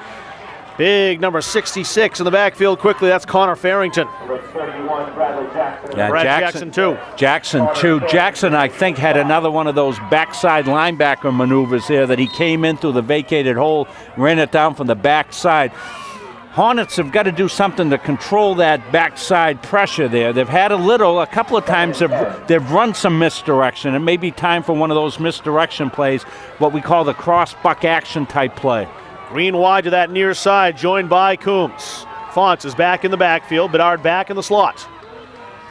Big number 66 in the backfield quickly. That's Connor Farrington. Yeah, Brad Jackson too. Jackson, I think, had another one of those backside linebacker maneuvers there that he came in through the vacated hole, ran it down from the backside. Hornets have got to do something to control that backside pressure there. They've had a couple of times they've run some misdirection. It may be time for one of those misdirection plays, what we call the cross-buck action type play. Green wide to that near side, joined by Coombs. Fonts is back in the backfield, Bedard back in the slot.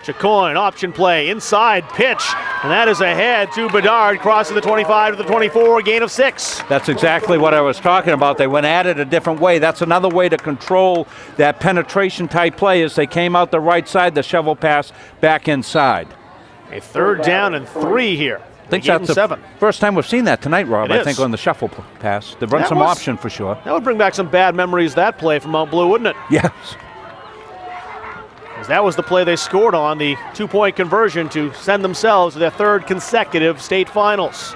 Chacoin, option play, inside pitch, and that is ahead to Bedard, crossing the 25 to the 24, gain of 6. That's exactly what I was talking about. They went at it a different way. That's another way to control that penetration type play as they came out the right side, the shovel pass back inside. A 3rd down and 3 here. I think that's the 7. first time we've seen that tonight, Rob. It I is. think on the shuffle pass. They've run some option for sure. That would bring back some bad memories, that play from Mount Blue, wouldn't it? Yes. Because that was the play they scored on, the 2-point conversion to send themselves to their 3rd consecutive state finals.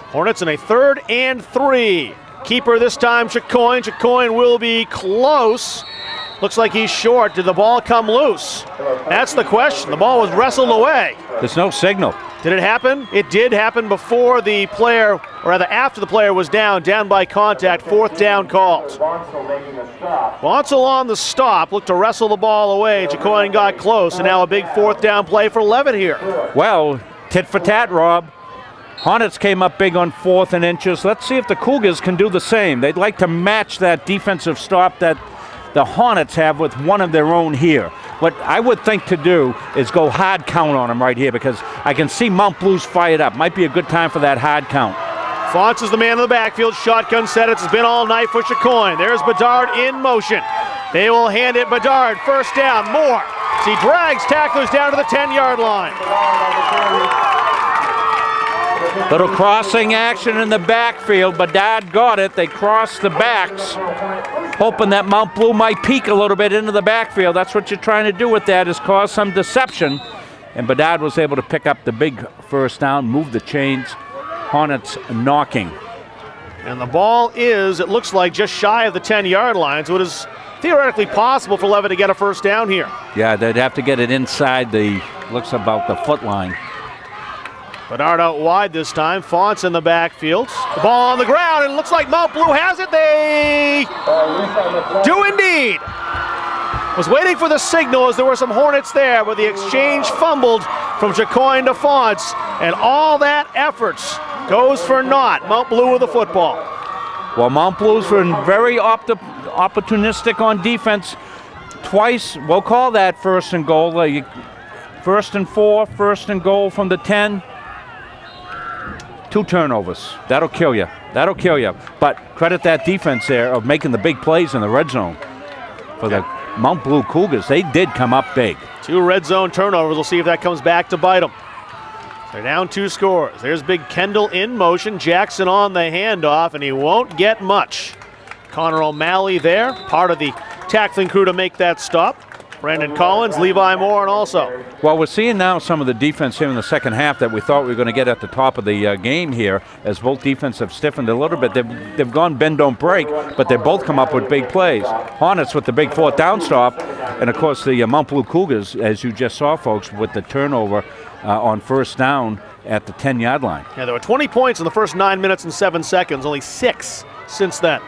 Hornets in a 3rd and 3. Keeper this time, Chacoin. Chacoin will be close. Looks like he's short. Did the ball come loose? That's the question. The ball was wrestled away. There's no signal. Did it happen? It did happen before the player, or rather after the player was down by contact. 4th down called. Bonsall on the stop, looked to wrestle the ball away. Jacoin got close, and now a big 4th down play for Levitt here. Well, tit for tat, Rob. Hornets came up big on 4th and inches. Let's see if the Cougars can do the same. They'd like to match that defensive stop that the Hornets have with one of their own here. What I would think to do is go hard count on them right here, because I can see Mount Blue's fired up. Might be a good time for that hard count. Fonts is the man in the backfield. Shotgun set. It's been all night for Jacoin. There's Bedard in motion. They will hand it Bedard. 1st down. Moore. He drags tacklers down to the 10-yard line. Little crossing action in the backfield. Bedard got it. They crossed the backs, hoping that Mount Blue might peek a little bit into the backfield. That's what you're trying to do with that, is cause some deception. And Bedard was able to pick up the big 1st down, move the chains. Hornets knocking. And the ball is, it looks like, just shy of the 10-yard line, so it is theoretically possible for Levitt to get a 1st down here. Yeah, they'd have to get it inside the, looks about the foot line. Bedard out wide this time. Fonts in the backfield. The ball on the ground, and it looks like Mount Blue has it. They do indeed. Was waiting for the signal as there were some Hornets there, but the exchange fumbled from Jacoin to Fonts, and all that effort goes for naught. Mount Blue with the football. Well, Mount Blues were very opportunistic on defense. Twice, we'll call that 1st and goal. 1st and 4, 1st and goal from the 10. 2 turnovers. That'll kill you. That'll kill you. But credit that defense there of making the big plays in the red zone for the Mount Blue Cougars. They did come up big. 2 red zone turnovers. We'll see if that comes back to bite them. They're down 2 scores. There's big Kendall in motion. Jackson on the handoff, and he won't get much. Connor O'Malley there, part of the tackling crew to make that stop. Brandon Collins, Levi Moore, and also. Well, we're seeing now some of the defense here in the second half that we thought we were going to get at the top of the game here, as both defense have stiffened a little bit. They've gone bend, don't break, but they both come up with big plays. Hornets with the big 4th down stop, and of course the Mount Blue Cougars, as you just saw, folks, with the turnover on 1st down at the 10-yard line. Yeah, there were 20 points in the first 9 minutes and 7 seconds, only 6 since then.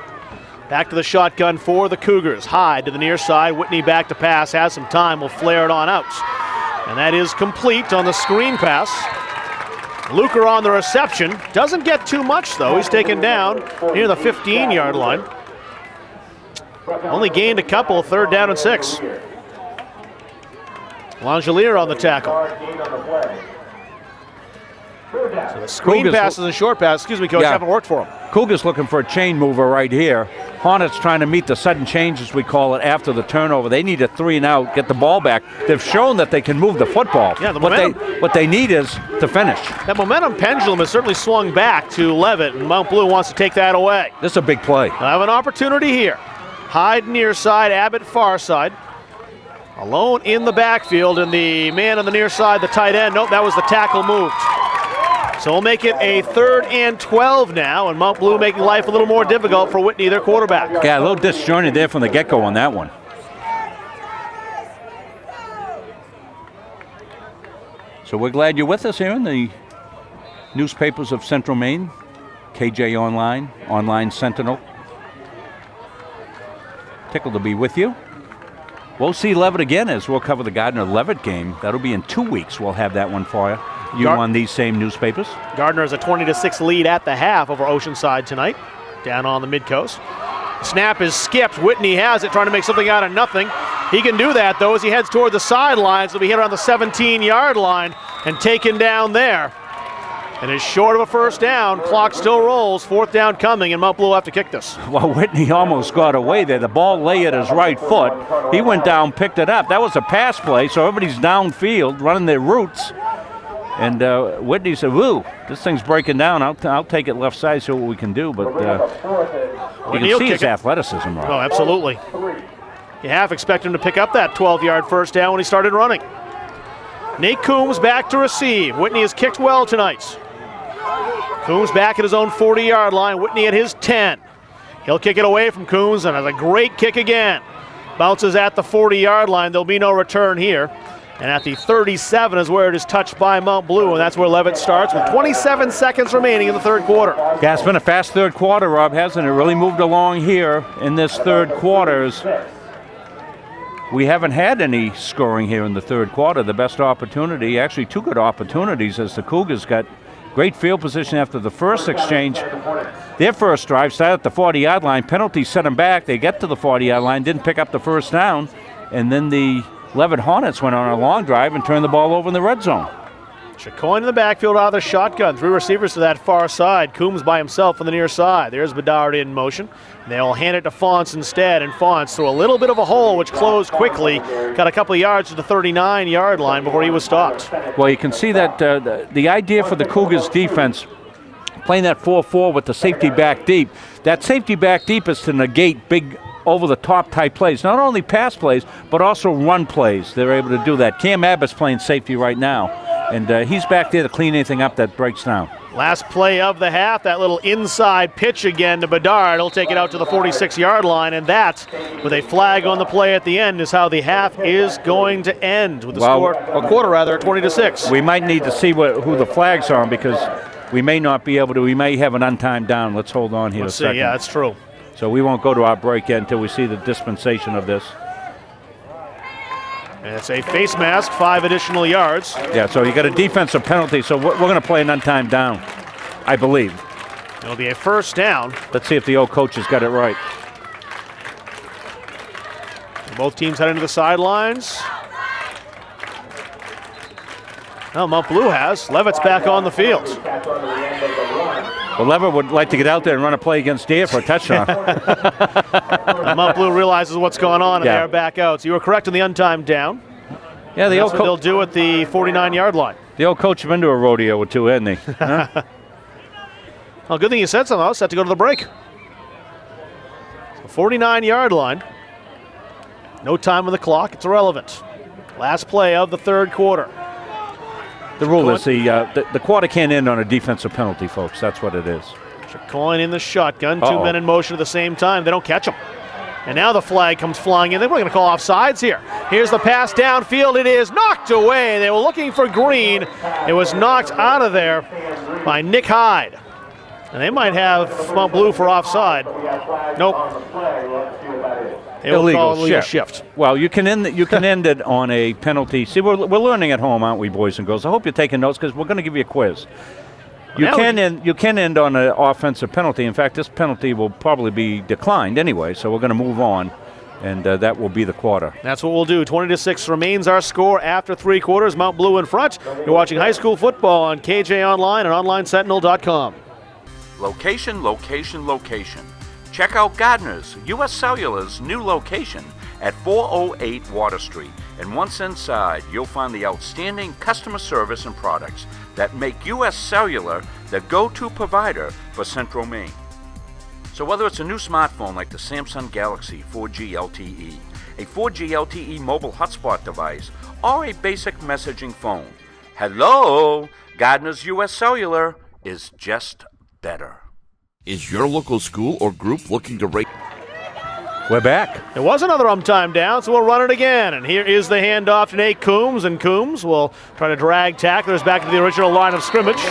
Back to the shotgun for the Cougars. Hyde to the near side. Whitney back to pass. Has some time. Will flare it on out. And that is complete on the screen pass. Luker on the reception. Doesn't get too much, though. He's taken down near the 15-yard line. Only gained a couple. 3rd down and 6. Langelier on the tackle. So the screen passes and short pass, excuse me, Coach, haven't worked for him. Cougars looking for a chain mover right here. Hornets trying to meet the sudden change, as we call it, after the turnover. They need a 3 and out, get the ball back. They've shown that they can move the football. Yeah, the momentum. What they need is to finish. That momentum pendulum has certainly swung back to Levitt, and Mount Blue wants to take that away. This is a big play. They'll have an opportunity here. Hyde near side, Abbott far side. Alone in the backfield, and the man on the near side, the tight end. Nope, that was the tackle moved. So we'll make it a 3rd and 12 now, and Mount Blue making life a little more difficult for Whitney, their quarterback. Yeah, a little disjointed there from the get-go on that one. So we're glad you're with us here in the newspapers of Central Maine, KJ Online, Online Sentinel. Tickled to be with you. We'll see Levitt again as we'll cover the Gardner-Levitt game. That'll be in 2 weeks. We'll have that one for you. You on these same newspapers. Gardner has a 20-6 lead at the half over Oceanside tonight, down on the mid-coast. Snap is skipped. Whitney has it, trying to make something out of nothing. He can do that, though, as he heads toward the sidelines. He'll be hit around the 17-yard line and taken down there. And is short of a 1st down. Clock still rolls. 4th down coming, and Mount Blue will have to kick this. Well, Whitney almost got away there. The ball lay at his right foot. He went down, picked it up. That was a pass play, so everybody's downfield running their routes. And Whitney said, woo, this thing's breaking down. I'll take it left side, see what we can do. But you can see his athleticism. Right? Oh, absolutely. You half expect him to pick up that 12-yard 1st down when he started running. Nate Coombs back to receive. Whitney has kicked well tonight. Coombs back at his own 40-yard line. Whitney at his 10. He'll kick it away from Coombs, and has a great kick again. Bounces at the 40-yard line. There'll be no return here. And at the 37 is where it is touched by Mount Blue, and that's where Levitt starts with 27 seconds remaining in the third quarter. Yeah, it's been a fast third quarter, Rob, hasn't it? Really moved along here in this third quarter. We haven't had any scoring here in the third quarter. The best opportunity, actually two good opportunities, as the Cougars got great field position after the first exchange. Their first drive started at the 40-yard line. Penalty set them back. They get to the 40-yard line, didn't pick up the first down, and then the Levitt Hornets went on a long drive and turned the ball over in the red zone. Chacoin in the backfield out of the shotgun. Three receivers to that far side. Coombs by himself on the near side. There's Bedard in motion. They'll hand it to Fonts instead, and Fonts through a little bit of a hole, which closed quickly. Got a couple of yards to the 39-yard line before he was stopped. Well, you can see that the idea for the Cougars defense, playing that 4-4 with the safety back deep, that safety back deep is to negate big over-the-top type plays. Not only pass plays, but also run plays. They're able to do that. Cam Abbott's playing safety right now, and he's back there to clean anything up that breaks down. Last play of the half, that little inside pitch again to Bedard. He'll take it out to the 46-yard line, and that, with a flag on the play at the end, is how the half is going to end, with the quarter 20-6. We might need to see who the flags are, because we may not be able to. We may have an untimed down. Let's hold on here a second. Yeah, that's true. So we won't go to our break yet until we see the dispensation of this. And it's a face mask, 5 additional yards. Yeah, so you got a defensive penalty, so we're going to play an untimed down, I believe. It'll be a first down. Let's see if the old coach has got it right. Both teams heading to the sidelines. Well, Mount Blue has. Levitt's back on the field. Well, Levit would like to get out there and run a play against Deer for a touchdown. Mount Blue realizes what's going on, and they are back out. So you were correct on the untimed down. Yeah, that's what they'll do at the 49-yard line. The old coach has been to a rodeo or two, hasn't he? Huh? Well, good thing you said something. I was set to go to the break. So 49-yard line. No time on the clock. It's irrelevant. Last play of the third quarter. The rule is the quarter can't end on a defensive penalty, folks. That's what it is. Chacoin in the shotgun. Two men in motion at the same time. They don't catch him. And now the flag comes flying in. They're going to call offsides here. Here's the pass downfield. It is knocked away. They were looking for Green. It was knocked out of there by Nick Hyde. And they might have Mount Blue for offside. Nope. Illegal shift. Well, you can end it on a penalty. See, we're learning at home, aren't we, boys and girls? I hope you're taking notes, because we're going to give you a quiz. You can end on an offensive penalty. In fact, this penalty will probably be declined anyway, so we're going to move on, and that will be the quarter. That's what we'll do. 20-6 remains our score after 3 quarters. Mount Blue in front. You're watching high school football on KJ Online and OnlineSentinel.com. Location, location, location. Check out Gardner's, U.S. Cellular's new location at 408 Water Street. And once inside, you'll find the outstanding customer service and products that make U.S. Cellular the go-to provider for Central Maine. So whether it's a new smartphone like the Samsung Galaxy 4G LTE, a 4G LTE mobile hotspot device, or a basic messaging phone, hello, Gardner's U.S. Cellular is just better. Is your local school or group looking to raise? We're back. There was another time down, so we'll run it again. And here is the handoff to Nate Coombs, and Coombs will try to drag tacklers back to the original line of scrimmage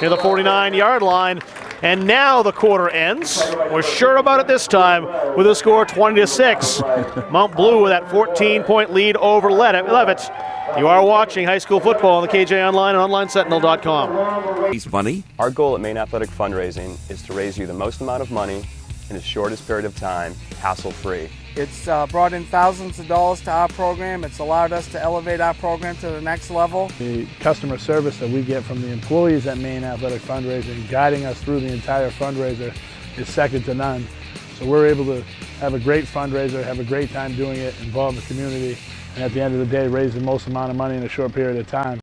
near the 49-yard line. And now the quarter ends. We're sure about it this time with a score 20-6. Mount Blue with that 14-point lead over Levitt. You are watching high school football on the KJ Online and OnlineSentinel.com. Raise money? Our goal at Maine Athletic Fundraising is to raise you the most amount of money in the shortest period of time, hassle-free. It's brought in thousands of dollars to our program. It's allowed us to elevate our program to the next level. The customer service that we get from the employees at Maine Athletic Fundraising, guiding us through the entire fundraiser, is second to none. So we're able to have a great fundraiser, have a great time doing it, involve the community, and at the end of the day, raise the most amount of money in a short period of time.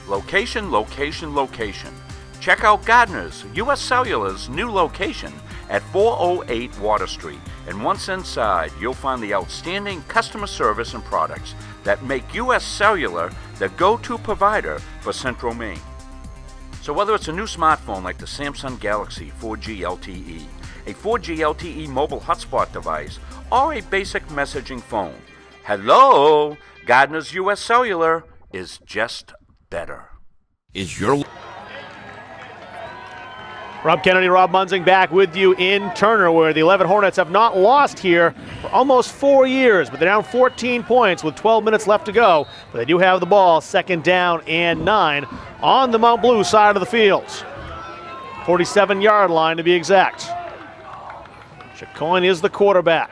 Location, location, location. Check out Gardner's, U.S. Cellular's new location at 408 Water Street. And once inside, you'll find the outstanding customer service and products that make U.S. Cellular the go-to provider for Central Maine. So whether it's a new smartphone like the Samsung Galaxy 4G LTE, a 4G LTE mobile hotspot device, or a basic messaging phone. Hello, Gardner's U.S. Cellular is just better. Is your Rob Kennedy, Rob Munzing back with you in Turner, where the Levitt Hornets have not lost here for almost 4 years, but they're down 14 points with 12 minutes left to go. But they do have the ball, 2nd down and 9 on the Mount Blue side of the field. 47-yard line to be exact. Chacoin is the quarterback.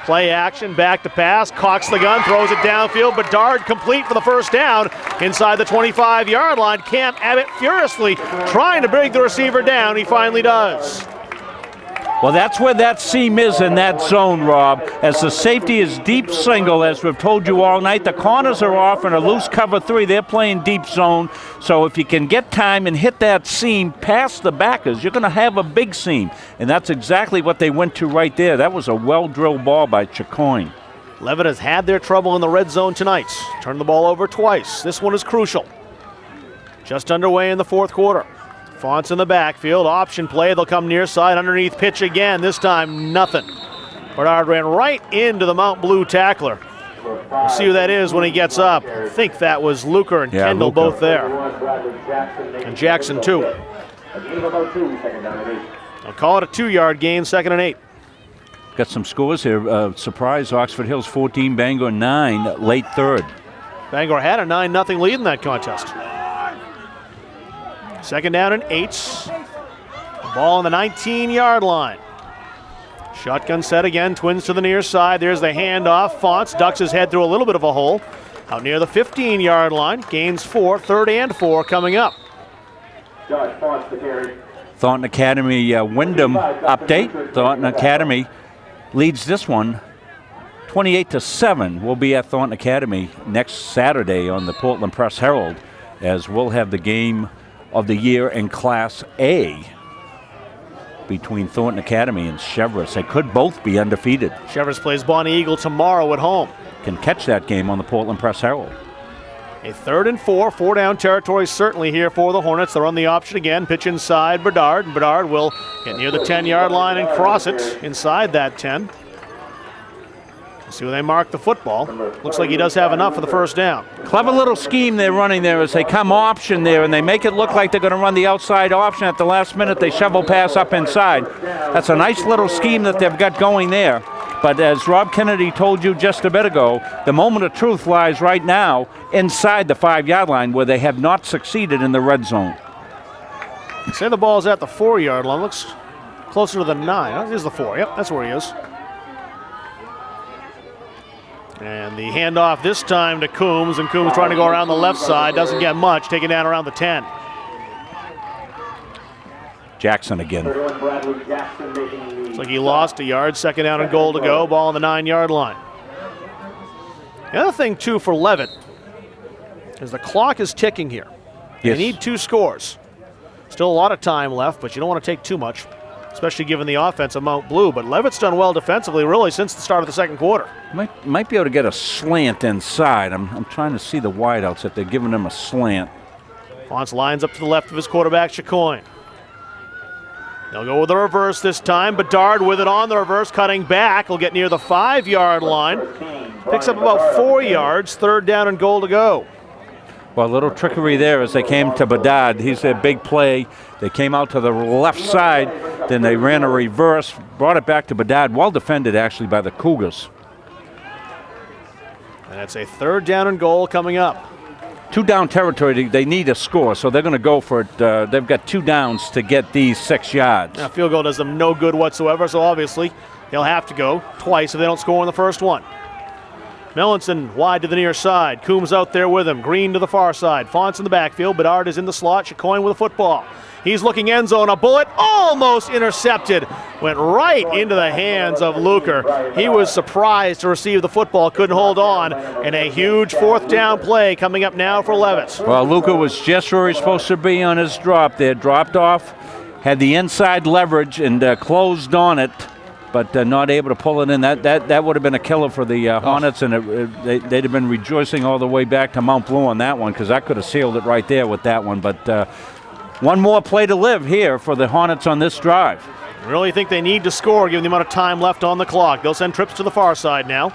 Play action, back to pass, cocks the gun, throws it downfield. Bedard complete for the first down inside the 25-yard line. Cam Abbott furiously trying to bring the receiver down. He finally does. Well, that's where that seam is in that zone, Rob, as the safety is deep single, as we've told you all night. The corners are off in a loose cover 3. They're playing deep zone. So if you can get time and hit that seam past the backers, you're going to have a big seam. And that's exactly what they went to right there. That was a well-drilled ball by Chacoin. Levitt has had their trouble in the red zone tonight. Turned the ball over twice. This one is crucial. Just underway in the 4th quarter. Fonts in the backfield, option play, they'll come near side, underneath pitch again, this time nothing. Bernard ran right into the Mount Blue tackler. We'll see who that is when he gets up. I think that was Luker and Kendall Luker. both there. And Jackson too. I'll call it a 2-yard gain, 2nd and 8. Got some scores here. Surprise, Oxford Hills 14, Bangor 9, late 3rd. Bangor had a 9-0 lead in that contest. 2nd down and 8. Ball on the 19-yard line. Shotgun set again, Twins to the near side. There's the handoff. Fonts ducks his head through a little bit of a hole. Out near the 15-yard line. Gains 4, 3rd and 4 coming up. Thornton Academy Wyndham update. Thornton Academy leads this one 28-7. We'll be at Thornton Academy next Saturday on the Portland Press Herald, as we'll have the game of the year in Class A between Thornton Academy and Chevrolet. They could both be undefeated. Chevrolet plays Bonnie Eagle tomorrow at home. Can catch that game on the Portland Press Herald. A 3rd and 4, 4-down territory certainly here for the Hornets. They're on the option again, pitch inside Bedard. And Bedard will get near the 10-yard line and cross it inside that 10. See where they mark the football. Looks like he does have enough for the first down. Clever little scheme they're running there as they come option there, and they make it look like they're going to run the outside option. At the last minute, they shovel pass up inside. That's a nice little scheme that they've got going there. But as Rob Kennedy told you just a bit ago, the moment of truth lies right now inside the 5-yard line, where they have not succeeded in the red zone. Say the ball's at the 4-yard line. Looks closer to the 9. Here's the 4. Yep, that's where he is. And the handoff this time to Coombs, and Coombs trying to go around the left side. Doesn't get much, taken down around the 10. Jackson again. Looks like he lost a yard, 2nd down and goal to go. Ball on the 9-yard line. The other thing, too, for Levitt is the clock is ticking here. Yes. They need 2 scores. Still a lot of time left, but you don't want to take too much, especially given the offense of Mount Blue. But Levitt's done well defensively, really, since the start of the 2nd quarter. Might be able to get a slant inside. I'm trying to see the wideouts if they're giving them a slant. Fonts lines up to the left of his quarterback, Chacoin. They'll go with the reverse this time. Bedard with it on the reverse, cutting back. Will get near the 5-yard line. Picks up about 4 yards, 3rd down and goal to go. Well, a little trickery there as they came to Bedard. He's their big play. They came out to the left side, then they ran a reverse, brought it back to Bedard. Well defended, actually, by the Cougars. And it's a 3rd down and goal coming up. 2-down territory, they need a score, so they're going to go for it. They've got 2 downs to get these 6 yards. Now, field goal does them no good whatsoever, so obviously they'll have to go twice if they don't score in the first one. Melanson wide to the near side. Coombs out there with him. Green to the far side. Fonts in the backfield. Bedard is in the slot. Chacoin with a football. He's looking end zone. A bullet almost intercepted. Went right into the hands of Luker. He was surprised to receive the football. Couldn't hold on. And a huge 4th down play coming up now for Levitt. Well, Luker was just where he's supposed to be on his drop there. Dropped off. Had the inside leverage and closed on it, but not able to pull it in. That would have been a killer for the Hornets, and they'd have been rejoicing all the way back to Mount Blue on that one, because that could have sealed it right there with that one. But one more play to live here for the Hornets on this drive. Really think they need to score given the amount of time left on the clock. They'll send trips to the far side now.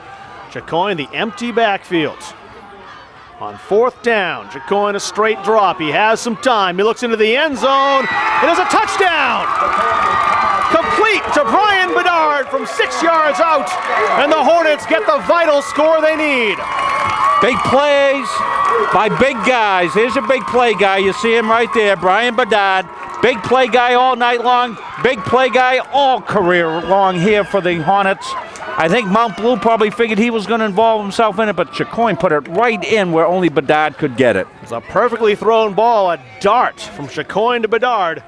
Chacoin, the empty backfield. On 4th down, Chacoin a straight drop. He has some time. He looks into the end zone. It is a touchdown! Complete to Brian Bedard from 6 yards out. And the Hornets get the vital score they need. Big plays by big guys. Here's a big play guy. You see him right there, Brian Bedard. Big play guy all night long. Big play guy all career long here for the Hornets. I think Mount Blue probably figured he was going to involve himself in it, but Chacoin put it right in where only Bedard could get it. It's a perfectly thrown ball, a dart from Chacoin to Bedard.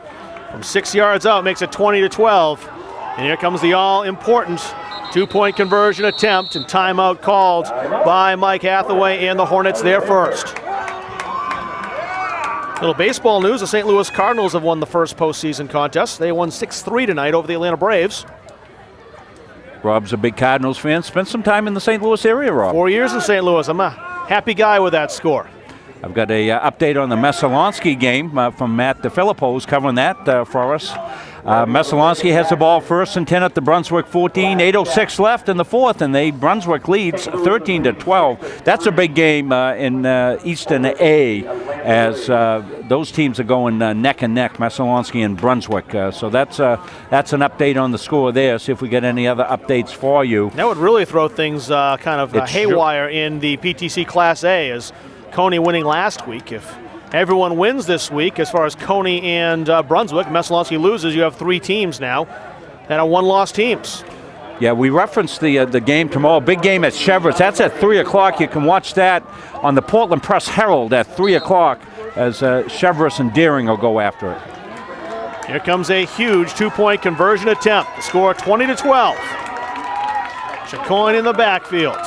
From 6 yards out, makes it 20-12. And here comes the all-important 2-point conversion attempt, and timeout called by Mike Hathaway and the Hornets there first. Little baseball news, the St. Louis Cardinals have won the first postseason contest. They won 6-3 tonight over the Atlanta Braves. Rob's a big Cardinals fan. Spent some time in the St. Louis area, Rob. 4 years in St. Louis. I'm a happy guy with that score. I've got a update on the Messalonsky game from Matt DeFilippo, who's covering that for us. Messalonsky has the ball 1st and 10 at the Brunswick 14, 8:06 left in the 4th, and Brunswick leads 13-12. That's a big game in Easton A, as those teams are going neck and neck, Messalonsky and Brunswick. So that's an update on the score there. See if we get any other updates for you. That would really throw things kind of haywire in the PTC Class A, as Coney winning last week. If everyone wins this week, as far as Coney and Brunswick, Messalonsky loses, you have 3 teams now that are one-loss teams. Yeah, we referenced the game tomorrow. Big game at Cheverus. That's at 3 o'clock. You can watch that on the Portland Press Herald at 3 o'clock as Cheverus and Deering will go after it. Here comes a huge 2-point conversion attempt. The score 20-12. Chacoin in the backfield.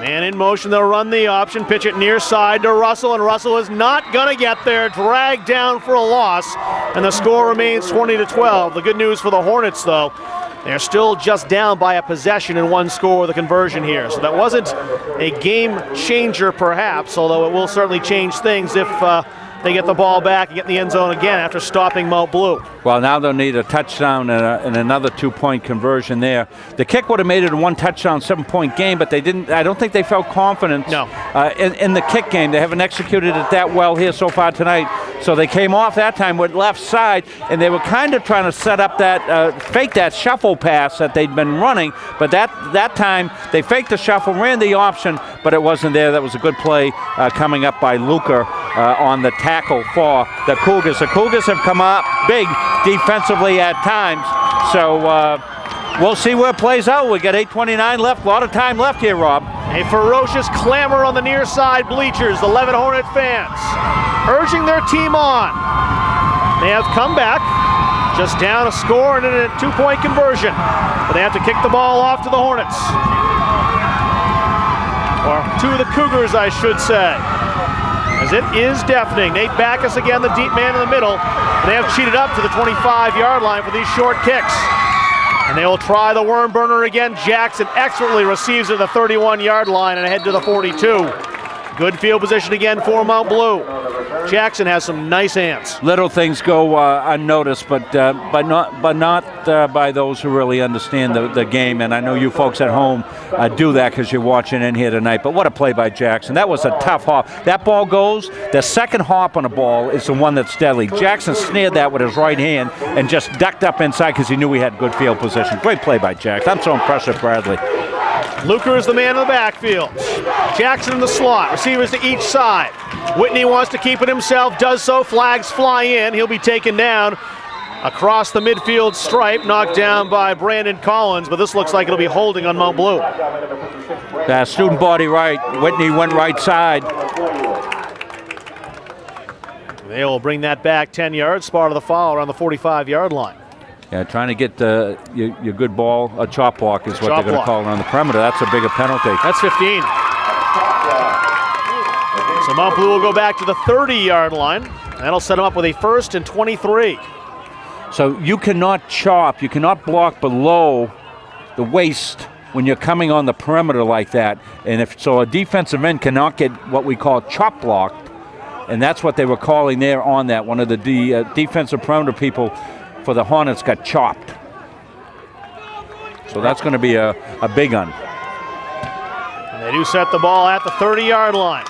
Man in motion, they'll run the option, pitch it near side to Russell, and Russell is not going to get there, dragged down for a loss, and the score remains 20-12. The good news for the Hornets, though, they're still just down by a possession in one score with a conversion here. So that wasn't a game changer, perhaps, although it will certainly change things if they get the ball back and get in the end zone again after stopping Mount Blue. Well, now they'll need a touchdown and another 2-point conversion there. The kick would have made it a 1-touchdown, 7-point game, but they didn't. I don't think they felt confident in the kick game. They haven't executed it that well here so far tonight. So they came off that time with left side, and they were kind of trying to set up that, fake that shuffle pass that they'd been running. But that time they faked the shuffle, ran the option, but it wasn't there. That was a good play coming up by Luker on the tackle for the Cougars. The Cougars have come up big defensively at times. So we'll see where it plays out. We got 8:29 left, a lot of time left here, Rob. A ferocious clamor on the near side bleachers, the Levitt Hornet fans, urging their team on. They have come back, just down a score and a 2-point conversion. But they have to kick the ball off to the Hornets. Or to the Cougars, I should say. As it is deafening. Nate Backus again, the deep man in the middle. They have cheated up to the 25-yard line for these short kicks. And they will try the worm burner again. Jackson expertly receives it at the 31-yard line and ahead to the 42. Good field position again for Mount Blue. Jackson has some nice hands. Little things go unnoticed, but not by those who really understand the game. And I know you folks at home do that because you're watching in here tonight. But what a play by Jackson. That was a tough hop. That ball goes. The second hop on a ball is the one that's deadly. Jackson snared that with his right hand and just ducked up inside because he knew he had good field position. Great play by Jackson. I'm so impressed with Bradley. Luker is the man in the backfield. Jackson in the slot. Receivers to each side. Whitney wants to keep it himself. Does so. Flags fly in. He'll be taken down across the midfield stripe. Knocked down by Brandon Collins. But this looks like it'll be holding on Mount Blue. Student body right. Whitney went right side. They will bring that back 10 yards. Spot of the foul around the 45-yard line. Yeah, trying to get your good ball, a chop block is what they're going to call around the perimeter. That's a bigger penalty. That's 15. So Mount Blue will go back to the 30-yard line. That'll set them up with a 1st and 23. So you cannot chop, you cannot block below the waist when you're coming on the perimeter like that. And if so, a defensive end cannot get what we call chop blocked. And that's what they were calling there on that. One of the defensive perimeter people for the Hornets got chopped. So that's going to be a big one. And they do set the ball at the 30-yard line.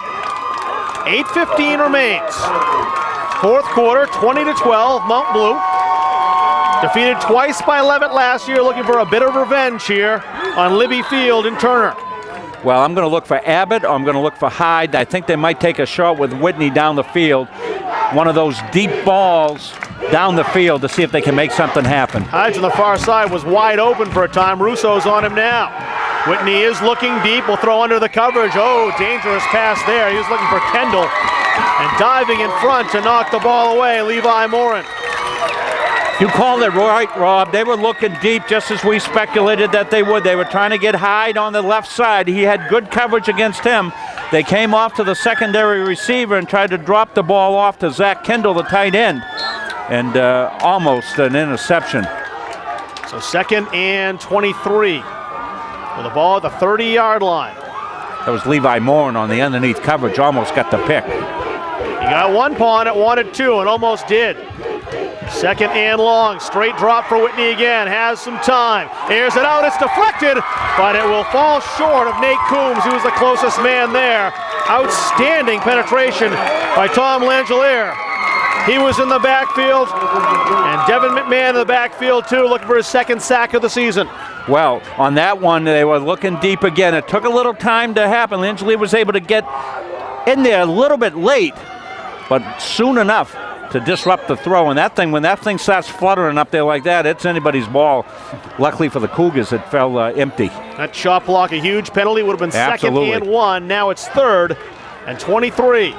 8:15 remains. Fourth quarter, 20-12, Mount Blue. Defeated twice by Levitt last year, looking for a bit of revenge here on Libby Field in Turner. Well, I'm going to look for Abbott, or I'm going to look for Hyde. I think they might take a shot with Whitney down the field. One of those deep balls down the field to see if they can make something happen. Hyde on the far side was wide open for a time. Russo's on him now. Whitney is looking deep, will throw under the coverage. Oh, dangerous pass there. He was looking for Kendall and diving in front to knock the ball away, Levi Morin. You called it right, Rob. They were looking deep just as we speculated that they would. They were trying to get Hyde on the left side. He had good coverage against him. They came off to the secondary receiver and tried to drop the ball off to Zach Kendall, the tight end, and almost an interception. So 2nd and 23 with the ball at the 30-yard line. That was Levi Morin on the underneath coverage, almost got the pick. He got one pawn, it wanted two, and almost did. 2nd and long, straight drop for Whitney again, has some time. Airs it out, it's deflected, but it will fall short of Nate Coombs, who was the closest man there. Outstanding penetration by Tom Langelier. He was in the backfield, and Devin McMahon in the backfield too, looking for his 2nd sack of the season. Well, on that one, they were looking deep again. It took a little time to happen. Langelier was able to get in there a little bit late, but soon enough to disrupt the throw. And that thing, when that thing starts fluttering up there like that, it's anybody's ball. Luckily for the Cougars, it fell empty. That shot block, a huge penalty, would have been Absolutely. 2nd and 1. Now it's 3rd and 23.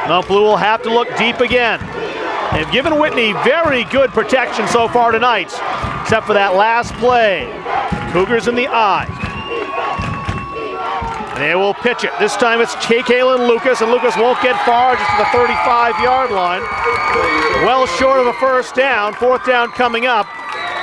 Mount Blue will have to look deep again. They've given Whitney very good protection so far tonight, except for that last play. Cougars in the eye. They will pitch it. This time it's Kalen Lucas, and Lucas won't get far, just to the 35-yard line. Well short of a first down. 4th down coming up.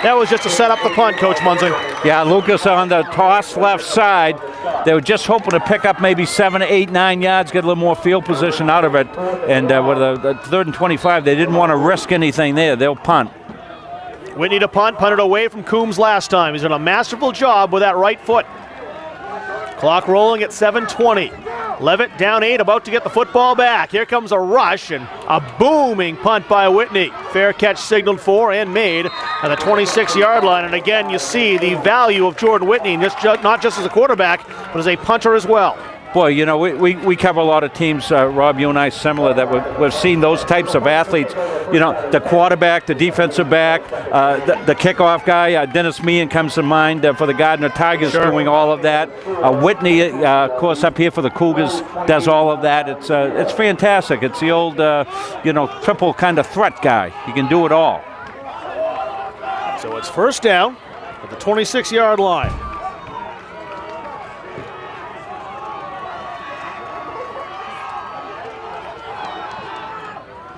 That was just to set up the punt, Coach Munzing. Yeah, Lucas on the toss left side. They were just hoping to pick up maybe 7, 8, 9 yards, get a little more field position out of it. And with the 3rd and 25, they didn't want to risk anything there. They'll punt. Whitney to punt, punted away from Coombs last time. He's done a masterful job with that right foot. Clock rolling at 7:20. Levitt down 8, about to get the football back. Here comes a rush and a booming punt by Whitney. Fair catch signaled for and made at the 26-yard line. And again, you see the value of Jordan Whitney, not just as a quarterback, but as a punter as well. Boy, you know, we cover a lot of teams, Rob, you and I similar, that we've seen those types of athletes. You know, the quarterback, the defensive back, the kickoff guy, Dennis Meehan comes to mind for the Gardner Tigers, sure, doing all of that. Whitney, of course, up here for the Cougars, does all of that. It's fantastic. It's the old, triple kind of threat guy. He can do it all. So it's 1st down at the 26-yard line.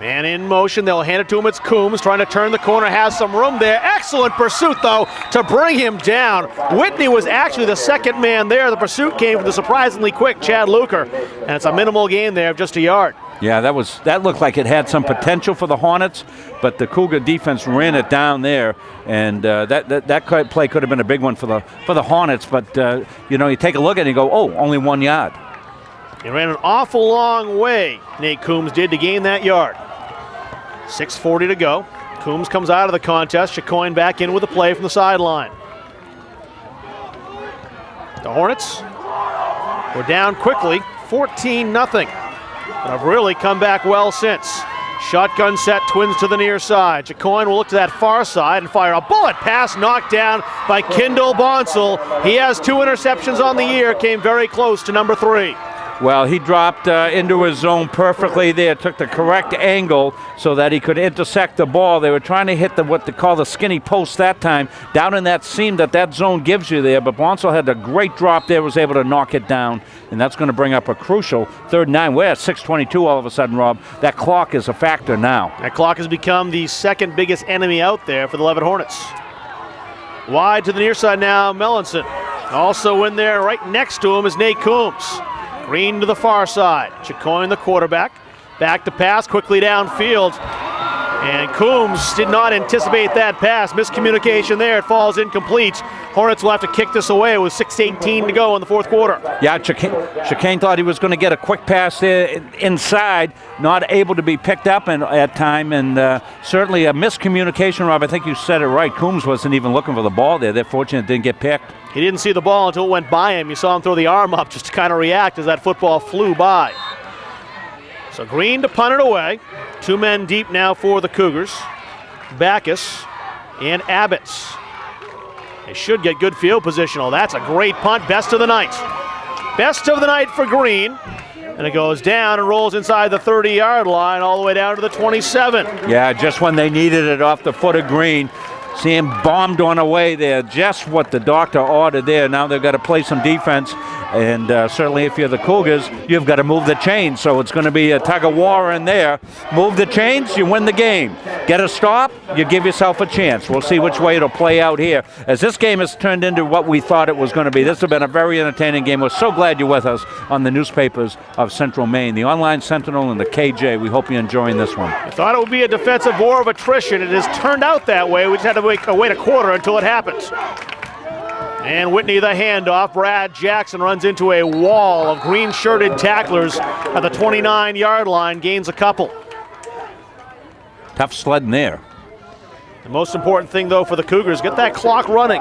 Man in motion, they'll hand it to him. It's Coombs trying to turn the corner, has some room there. Excellent pursuit, though, to bring him down. Whitney was actually the 2nd man there. The pursuit came from the surprisingly quick Chad Luker, and it's a minimal gain there of just a yard. Yeah, that looked like it had some potential for the Hornets, but the Cougar defense ran it down there, and that play could have been a big one for the Hornets. But you take a look at it and you go, oh, only 1 yard. He ran an awful long way, Nate Coombs did, to gain that yard. 6:40 to go. Coombs comes out of the contest. Chacoin back in with a play from the sideline. The Hornets were down quickly, 14-0. But have really come back well since. Shotgun set, Twins to the near side. Chacoin will look to that far side and fire a bullet pass knocked down by Kendall Bonsall. He has 2 interceptions on the year, came very close to number 3. Well, he dropped into his zone perfectly there, took the correct angle so that he could intersect the ball. They were trying to hit what they call the skinny post that time, down in that seam that zone gives you there, but Bonsall had a great drop there, was able to knock it down, and that's going to bring up a crucial 3rd and 9. We're at 6:22 all of a sudden, Rob. That clock is a factor now. That clock has become the 2nd biggest enemy out there for the Levitt Hornets. Wide to the near side now, Mellinson. Also in there right next to him is Nate Coombs. Green to the far side. Chacoin, the quarterback. Back to pass, quickly downfield. And Coombs did not anticipate that pass. Miscommunication there. It falls incomplete. Hornets will have to kick this away with 6:18 to go in the fourth quarter. Yeah, Chicane thought he was going to get a quick pass there inside, not able to be picked up at time, and certainly a miscommunication, Rob. I think you said it right. Coombs wasn't even looking for the ball there. They're fortunate it didn't get picked. He didn't see the ball until it went by him. You saw him throw the arm up just to kind of react as that football flew by. So Green to punt it away. 2 men deep now for the Cougars. Backus and Abbots. They should get good field position. Oh, that's a great punt. Best of the night. Best of the night for Green. And it goes down and rolls inside the 30-yard line all the way down to the 27. Yeah, just when they needed it off the foot of Green. See him bombed on away there, just what the doctor ordered there. Now they've got to play some defense, and certainly if you're the Cougars, you've got to move the chains. So it's going to be a tug of war in there. Move the chains, you win the game. Get a stop, you give yourself a chance. We'll see which way it'll play out here. As this game has turned into what we thought it was going to be. This has been a very entertaining game. We're so glad you're with us on the newspapers of Central Maine, the Online Sentinel and the KJ. We hope you're enjoying this one. I thought it would be a defensive war of attrition. It has turned out that way. We just had to wait a quarter until it happens. And Whitney the handoff. Brad Jackson runs into a wall of green-shirted tacklers at the 29-yard line, gains a couple. Tough sledding there. The most important thing, though, for the Cougars, get that clock running.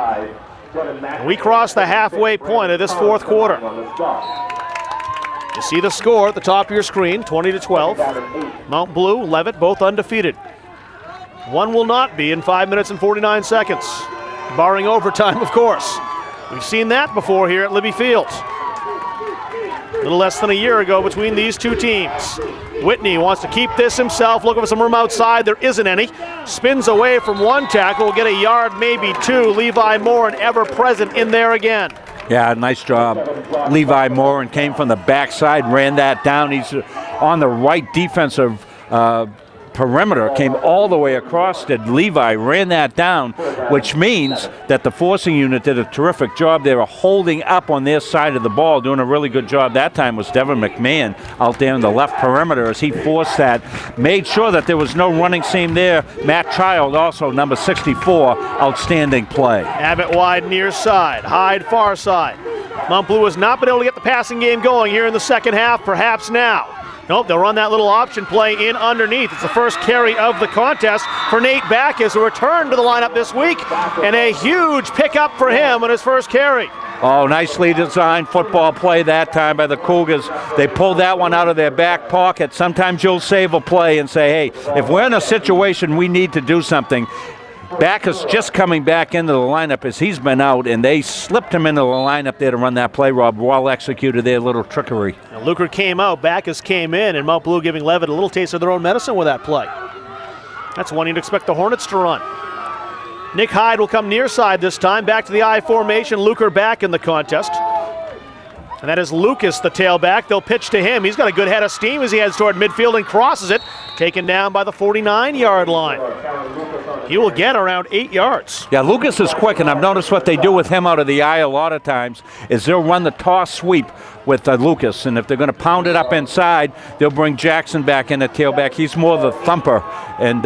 We cross the halfway point of this fourth quarter. You see the score at the top of your screen, 20-12. Mount Blue, Leavitt, both undefeated. One will not be in 5 minutes and 49 seconds, barring overtime, of course. We've seen that before here at Libby Field. A little less than a year ago between these two teams. Whitney wants to keep this himself, looking for some room outside. There isn't any. Spins away from one tackle, will get a yard, maybe two. Levi Moore, ever present in there again. Yeah, nice job. Levi Moore came from the backside, ran that down. He's on the right defensive perimeter, came all the way across. Levi ran that down, which means that the forcing unit did a terrific job. They were holding up on their side of the ball, doing a really good job. That time was Devin McMahon out there in the left perimeter as he forced that, made sure that there was no running seam there. Matt Child, also number 64, outstanding play. Abbott wide near side, Hyde far side. Mount Blue has not been able to get the passing game going here in the second half, perhaps now. Nope, they'll run that little option play in underneath. It's the first carry of the contest for Nate Backus, who returned to the lineup this week, and a huge pickup for him on his first carry. Oh, nicely designed football play that time by the Cougars. They pulled that one out of their back pocket. Sometimes you'll save a play and say, hey, if we're in a situation we need to do something, Backus just coming back into the lineup as he's been out, and they slipped him into the lineup there to run that play, Rob. Well executed their little trickery. Now Luker came out, Backus came in, and Mount Blue giving Levitt a little taste of their own medicine with that play. That's one you'd expect the Hornets to run. Nick Hyde will come near side this time, back to the I formation. Luker back in the contest. And that is Lucas, the tailback. They'll pitch to him. He's got a good head of steam as he heads toward midfield and crosses it. Taken down by the 49-yard line. He will get around 8 yards. Yeah, Lucas is quick, and I've noticed what they do with him out of the eye a lot of times is they'll run the toss sweep with Lucas, and if they're going to pound it up inside, they'll bring Jackson back in at tailback. He's more the thumper, and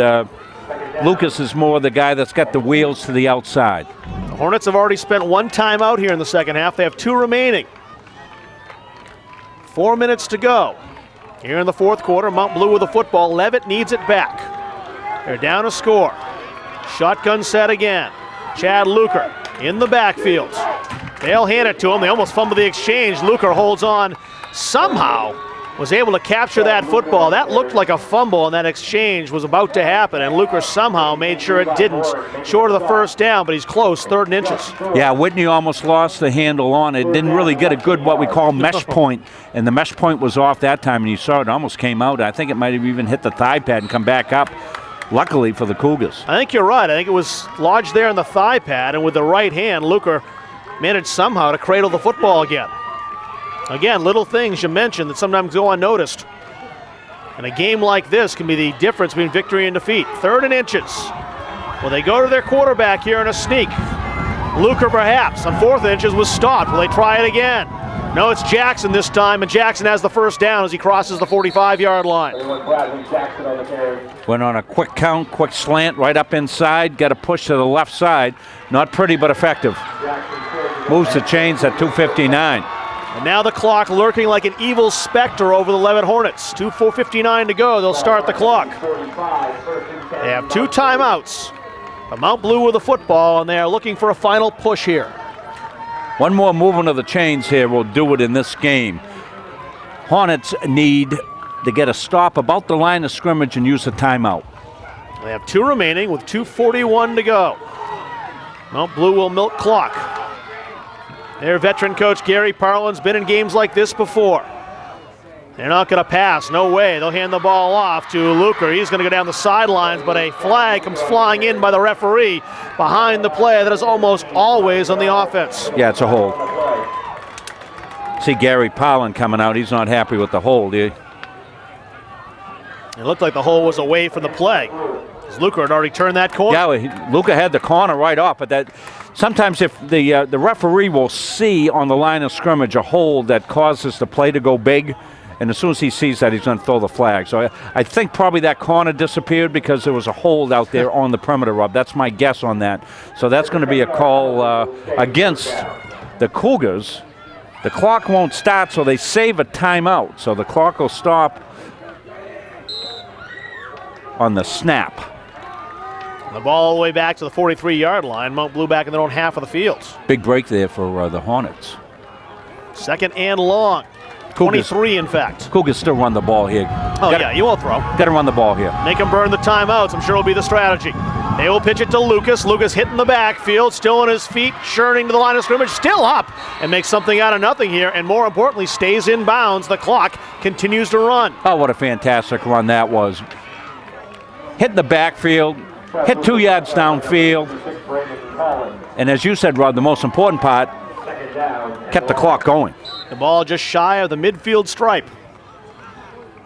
Lucas is more the guy that's got the wheels to the outside. The Hornets have already spent one timeout here in the second half. They have 2 remaining. 4 minutes to go. Here in the fourth quarter, Mount Blue with the football. Levitt needs it back. They're down a score. Shotgun set again. Chad Luker in the backfield. They'll hand it to him. They almost fumble the exchange. Luker holds on. Somehow was able to capture that football. That looked like a fumble, and that exchange was about to happen, and Luker somehow made sure it didn't. Short of the first down, but he's close, 3rd and inches. Yeah, Whitney almost lost the handle on it. Didn't really get a good, what we call, mesh point, and the mesh point was off that time, and you saw it almost came out. I think it might have even hit the thigh pad and come back up, luckily for the Cougars. I think you're right. I think it was lodged there in the thigh pad, and with the right hand, Luker managed somehow to cradle the football again. Again, little things you mentioned that sometimes go unnoticed. And a game like this can be the difference between victory and defeat. 3rd and inches. Will they go to their quarterback here in a sneak? Luker perhaps on 4th inches was stopped. Will they try it again? No, it's Jackson this time, and Jackson has the first down as he crosses the 45-yard line. Went on a quick count, quick slant right up inside, got a push to the left side. Not pretty, but effective. Moves the chains at 2:59. And now the clock lurking like an evil specter over the Levitt Hornets. 2:59 to go. They'll start the clock. They have 2 timeouts. But Mount Blue with the football, and they are looking for a final push here. One more movement of the chains here will do it in this game. Hornets need to get a stop about the line of scrimmage and use a timeout. They have 2 remaining with 2:41 to go. Mount Blue will milk clock. Their veteran coach Gary Parlin's been in games like this before. They're not going to pass, no way. They'll hand the ball off to Luker. He's going to go down the sidelines, but a flag comes flying in by the referee behind the play that is almost always on the offense. Yeah, it's a hold. See Gary Parlin coming out. He's not happy with the hold. It looked like the hold was away from the play, as Luker had already turned that corner. Yeah, Luker had the corner right off, but that sometimes if the referee will see on the line of scrimmage a hold that causes the play to go big, and as soon as he sees that, he's going to throw the flag. So I think probably that corner disappeared because there was a hold out there on the perimeter rub. That's my guess on that. So that's going to be a call against the Cougars. The clock won't start, so they save a timeout. So the clock will stop on the snap. The ball all the way back to the 43-yard line. Mount Blue back in their own half of the field. Big break there for the Hornets. Second and long. Cougars, 23, in fact. Cougars still run the ball here. Yeah, you won't throw. Got to run the ball here. Make them burn the timeouts. I'm sure will be the strategy. They will pitch it to Lucas. Lucas hitting the backfield, still on his feet, churning to the line of scrimmage, still up, and makes something out of nothing here, and more importantly, stays in bounds. The clock continues to run. Oh, what a fantastic run that was. Hit the backfield, hit 2 yards downfield, and as you said, Rod, the most important part, kept the clock going. The ball just shy of the midfield stripe.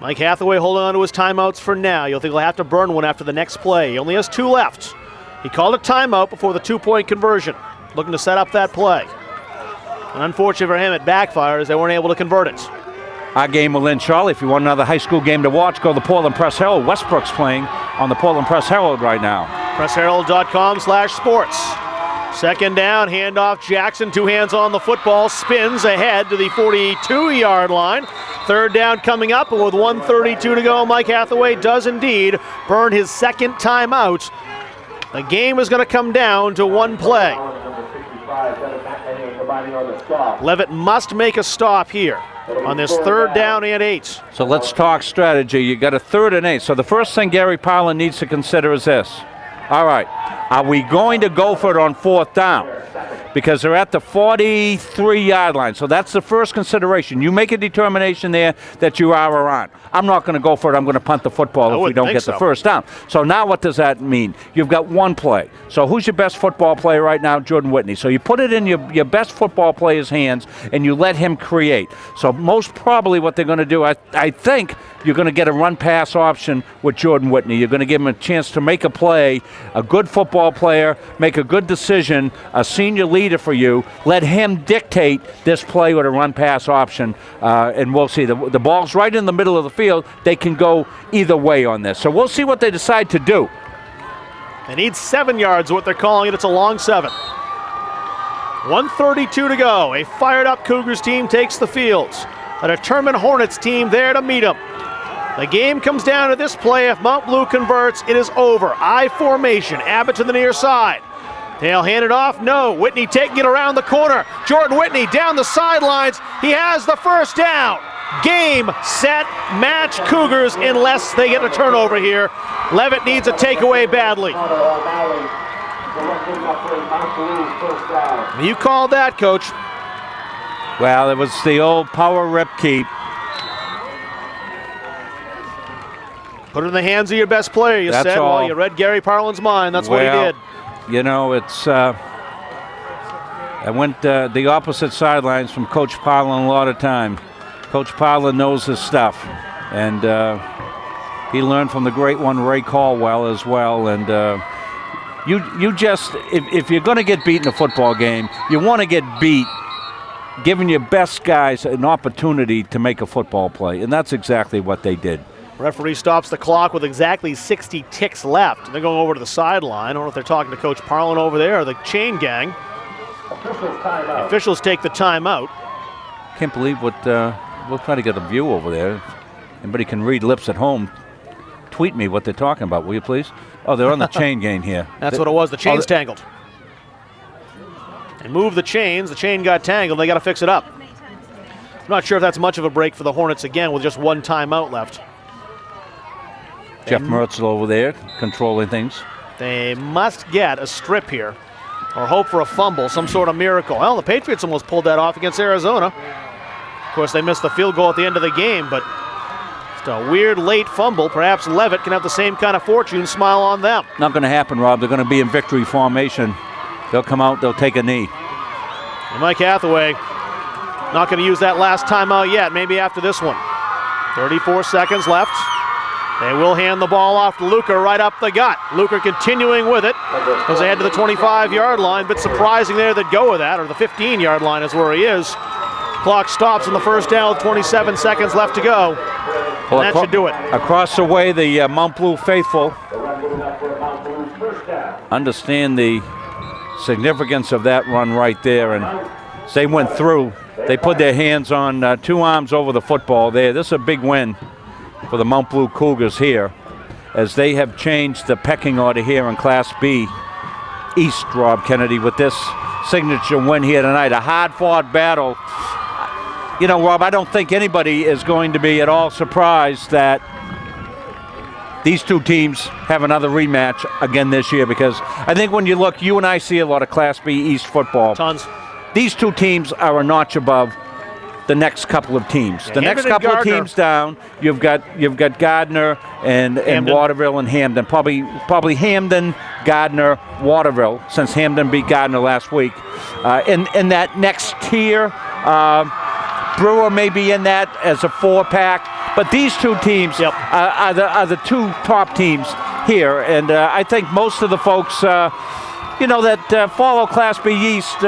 Mike Hathaway holding on to his timeouts for now. You'll think he'll have to burn one after the next play. He only has 2 left. He called a timeout before the 2-point conversion, looking to set up that play. And unfortunately for him, it backfires. They weren't able to convert it. Our game will end shortly. If you want another high school game to watch, go to the Portland Press Herald. Westbrook's playing on the Portland Press Herald right now. PressHerald.com/sports. Second down, handoff Jackson, 2 hands on the football, spins ahead to the 42-yard line. Third down coming up, and with 1:32 to go, Mike Hathaway does indeed burn his second timeout. The game is going to come down to one play. Levitt must make a stop here on this 3rd down and 8. So let's talk strategy. You got a 3rd and 8. So the first thing Gary Parlin needs to consider is this. All right, are we going to go for it on 4th down? Because they're at the 43-yard line. So that's the first consideration. You make a determination there that you are or aren't. I'm not going to go for it. I'm going to punt the football if we don't get the first down. So now what does that mean? You've got one play. So who's your best football player right now? Jordan Whitney. So you put it in your best football player's hands and you let him create. So most probably what they're going to do, I think you're going to get a run-pass option with Jordan Whitney. You're going to give him a chance to make a play, a good football player, make a good decision, a senior leader for you. Let him dictate this play with a run-pass option, and we'll see. The ball's right in the middle of the field. They can go either way on this. So we'll see what they decide to do. They need 7 yards, what they're calling it. It's a long 7. 1:32 to go. A fired-up Cougars team takes the field. A determined Hornets team there to meet them. The game comes down to this play. If Mount Blue converts, it is over. I formation. Abbott to the near side. They'll hand it off. No. Whitney taking it around the corner. Jordan Whitney down the sidelines. He has the first down. Game, set, match Cougars unless they get a turnover here. Levitt needs a takeaway badly. You called that, Coach. Well, it was the old power rip keep. Put it in the hands of your best player, you said. All. Well, you read Gary Parlin's mind. That's what he did. You know, it's I went the opposite sidelines from Coach Parlin a lot of time. Coach Parlin knows his stuff, and he learned from the great one, Ray Caldwell, as well. And you just, if you're going to get beat in a football game, you want to get beat giving your best guys an opportunity to make a football play, and that's exactly what they did. Referee stops the clock with exactly 60 ticks left. They're going over to the sideline. I don't know if they're talking to Coach Parlin over there or the chain gang. The officials take the timeout. Can't believe what, we'll try to get a view over there. Anybody can read lips at home. Tweet me what they're talking about, will you please? Oh, they're on the chain gang here. That's what it was. The chain's tangled. They moved the chains. The chain got tangled. They got to fix it up. I'm not sure if that's much of a break for the Hornets again with just one timeout left. Jeff Mertzel over there controlling things. They must get a strip here or hope for a fumble, some sort of miracle. Well, the Patriots almost pulled that off against Arizona. Of course, they missed the field goal at the end of the game, but just a weird late fumble. Perhaps Levitt can have the same kind of fortune smile on them. Not going to happen, Rob. They're going to be in victory formation. They'll come out, they'll take a knee. And Mike Hathaway not going to use that last timeout yet, maybe after this one. 34 seconds left. They will hand the ball off to Luker right up the gut. Luker continuing with it. Goes ahead to the 25-yard line. Bit surprising there that go with that, or the 15-yard line is where he is. Clock stops in the first down with 27 seconds left to go. Well, that should do it. Across the way, the Mount Blue faithful understand the significance of that run right there. And as they went through, they put their hands on two arms over the football there. This is a big win for the Mount Blue Cougars here, as they have changed the pecking order here in Class B East, Rob Kennedy, with this signature win here tonight. A hard-fought battle. You know, Rob, I don't think anybody is going to be at all surprised that these two teams have another rematch again this year, because I think when you look, you and I see a lot of Class B East football. Tons. These two teams are a notch above the next couple of teams. Yeah, the next couple of teams down, you've got Gardner and Waterville and Hamden. Probably Hamden, Gardner, Waterville, since Hamden beat Gardner last week. In that next tier, Brewer may be in that as a 4-pack, but these two teams are the two top teams here, and I think most of the folks that follow Class B East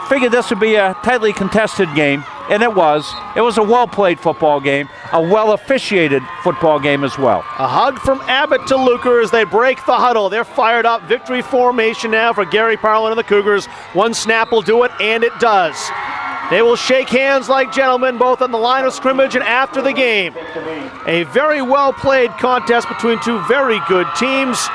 figured this would be a tightly contested game. And it was. It was a well-played football game, a well-officiated football game as well. A hug from Abbott to Luker as they break the huddle. They're fired up. Victory formation now for Gary Parlin and the Cougars. One snap will do it, and it does. They will shake hands like gentlemen, both on the line of scrimmage and after the game. A very well-played contest between two very good teams.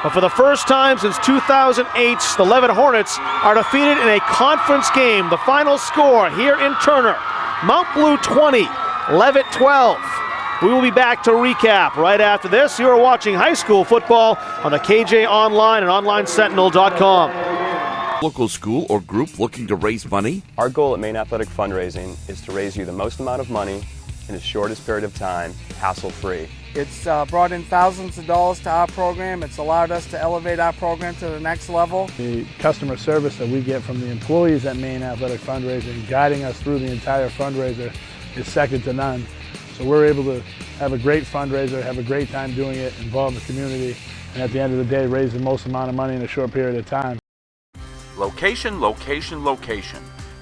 But for the first time since 2008, the Levitt Hornets are defeated in a conference game. The final score here in Turner, Mount Blue 20, Levitt 12. We will be back to recap right after this. You are watching high school football on the KJ Online and OnlineSentinel.com. Local school or group looking to raise money? Our goal at Maine Athletic Fundraising is to raise you the most amount of money in the shortest period of time, hassle-free. It's brought in thousands of dollars to our program. It's allowed us to elevate our program to the next level. The customer service that we get from the employees at Maine Athletic Fundraising, guiding us through the entire fundraiser, is second to none. So we're able to have a great fundraiser, have a great time doing it, involve the community, and at the end of the day, raise the most amount of money in a short period of time. Location, location, location.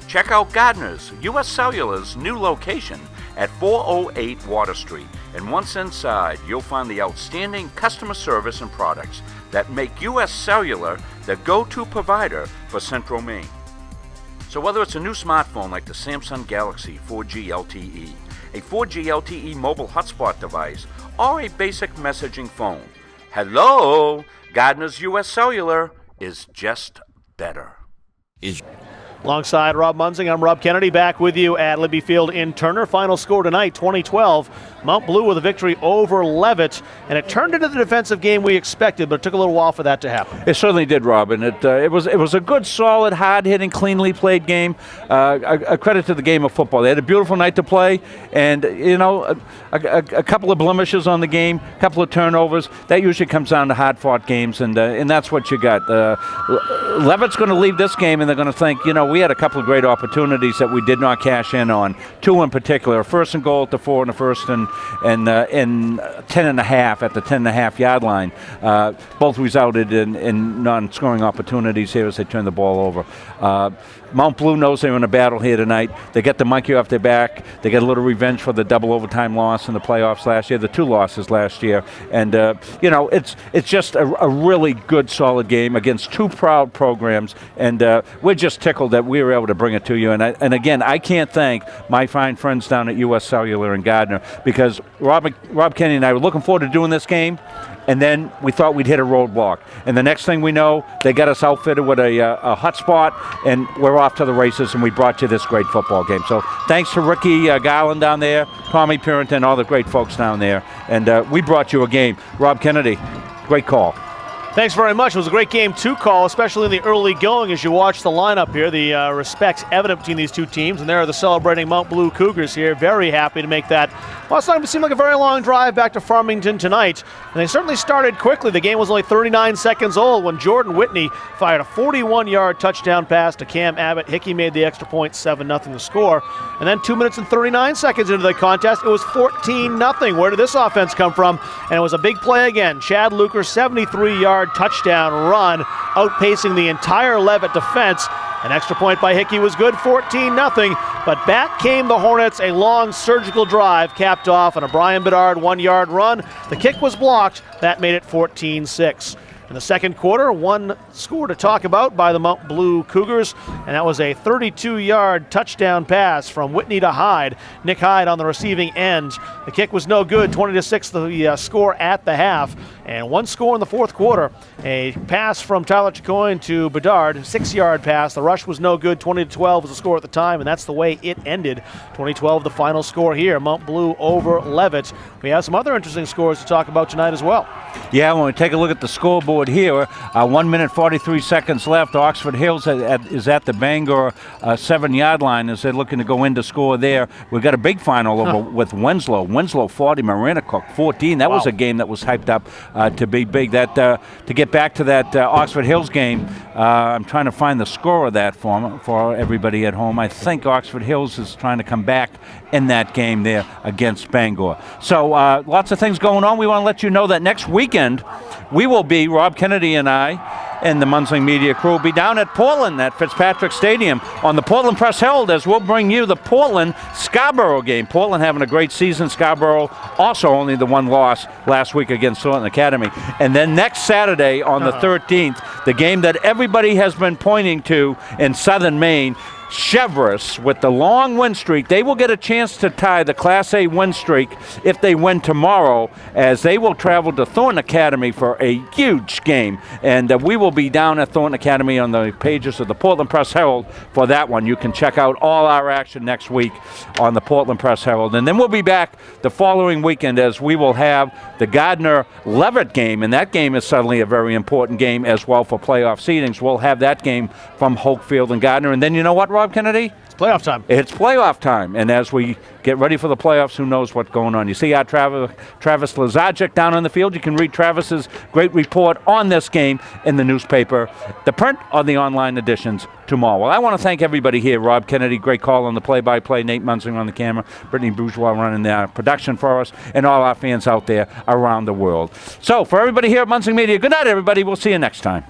Check out Gardner's, U.S. Cellular's new location at 408 Water Street. And once inside, you'll find the outstanding customer service and products that make U.S. Cellular the go-to provider for Central Maine. So whether it's a new smartphone like the Samsung Galaxy 4G LTE, a 4G LTE mobile hotspot device, or a basic messaging phone, hello, Gardner's U.S. Cellular is just better. Alongside Rob Munzing, I'm Rob Kennedy, back with you at Libby Field in Turner. Final score tonight, 2012. Mount Blue with a victory over Levitt, and it turned into the defensive game we expected, but it took a little while for that to happen. It certainly did, Rob, and it was a good, solid, hard-hitting, cleanly played game. A credit to the game of football. They had a beautiful night to play, and a couple of blemishes on the game, a couple of turnovers. That usually comes down to hard-fought games, and that's what you got. Levitt's going to leave this game, and they're going to think, we we had a couple of great opportunities that we did not cash in on. 2 in particular, first and goal at the 4 in the first and 10.5 at the 10.5 yard line. Both resulted in non-scoring opportunities here as they turned the ball over. Mount Blue knows they're in a battle here tonight. They get the monkey off their back. They get a little revenge for the double overtime loss in the playoffs last year, the 2 losses last year. And, it's just a really good, solid game against 2 proud programs. And we're just tickled that we were able to bring it to you. And again, I can't thank my fine friends down at U.S. Cellular in Gardner, because Rob Kenny and I were looking forward to doing this game. And then we thought we'd hit a roadblock. And the next thing we know, they got us outfitted with a hotspot, and we're off to the races, and we brought you this great football game. So thanks to Ricky Garland down there, Tommy Purinton, all the great folks down there. And we brought you a game. Rob Kennedy, great call. Thanks very much. It was a great game to call, especially in the early going as you watch the lineup here. The respect's evident between these two teams, and there are the celebrating Mount Blue Cougars here. Very happy to make that. Well, it's not going to seem like a very long drive back to Farmington tonight, and they certainly started quickly. The game was only 39 seconds old when Jordan Whitney fired a 41-yard touchdown pass to Cam Abbott. Hickey made the extra point, 7-0 to score. And then 2 minutes and 39 seconds into the contest, it was 14-0. Where did this offense come from? And it was a big play again. Chad Luker, 73-yard touchdown run, outpacing the entire Levit defense. An extra point by Hickey was good, 14-0. But back came the Hornets, a long surgical drive capped off on a Brian Bedard 1-yard run. The kick was blocked. That made it 14-6. In the second quarter, one score to talk about by the Mount Blue Cougars, and that was a 32-yard touchdown pass from Whitney to Hyde. Nick Hyde on the receiving end. The kick was no good, 20-6 the score at the half. And one score in the fourth quarter, a pass from Tyler Chicoine to Bedard, 6-yard pass. The rush was no good, 20-12 was the score at the time, and that's the way it ended. 20-12 the final score here, Mount Blue over Levit. We have some other interesting scores to talk about tonight as well. Yeah, when we take a look at the scoreboard here, 1 minute 43 seconds left. Oxford Hills is at the Bangor 7-yard line as they're looking to go in to score there. We've got a big final over with Winslow. Winslow 40, Marinacook 14. That was a game that was hyped up to be big. That to get back to that Oxford Hills game, I'm trying to find the score of that for everybody at home. I think Oxford Hills is trying to come back in that game there against Bangor. So lots of things going on. We want to let you know that next weekend we will be, Rob Kennedy and I, and the Munsing Media crew will be down at Portland at Fitzpatrick Stadium on the Portland Press Herald as we'll bring you the Portland-Scarborough game. Portland having a great season. Scarborough also only the one loss last week against Thornton Academy. And then next Saturday on the 13th, the game that everybody has been pointing to in southern Maine, Cheverus, with the long win streak, they will get a chance to tie the Class A win streak if they win tomorrow, as they will travel to Thornton Academy for a huge game. And we will be down at Thornton Academy on the pages of the Portland Press Herald for that one. You can check out all our action next week on the Portland Press Herald. And then we'll be back the following weekend as we will have the Gardner-Levitt game, and that game is suddenly a very important game as well for playoff seedings. We'll have that game from Hokefield and Gardner. And then you know what, Rob Kennedy? It's playoff time. It's playoff time. And as we get ready for the playoffs, who knows what's going on. You see our Travis Lazajic down on the field. You can read Travis's great report on this game in the newspaper, the print or the online editions tomorrow. Well, I want to thank everybody here. Rob Kennedy, great call on the play-by-play. Nate Munsing on the camera. Brittany Bourgeois running the production for us, and all our fans out there around the world. So for everybody here at Munsing Media, good night, everybody. We'll see you next time.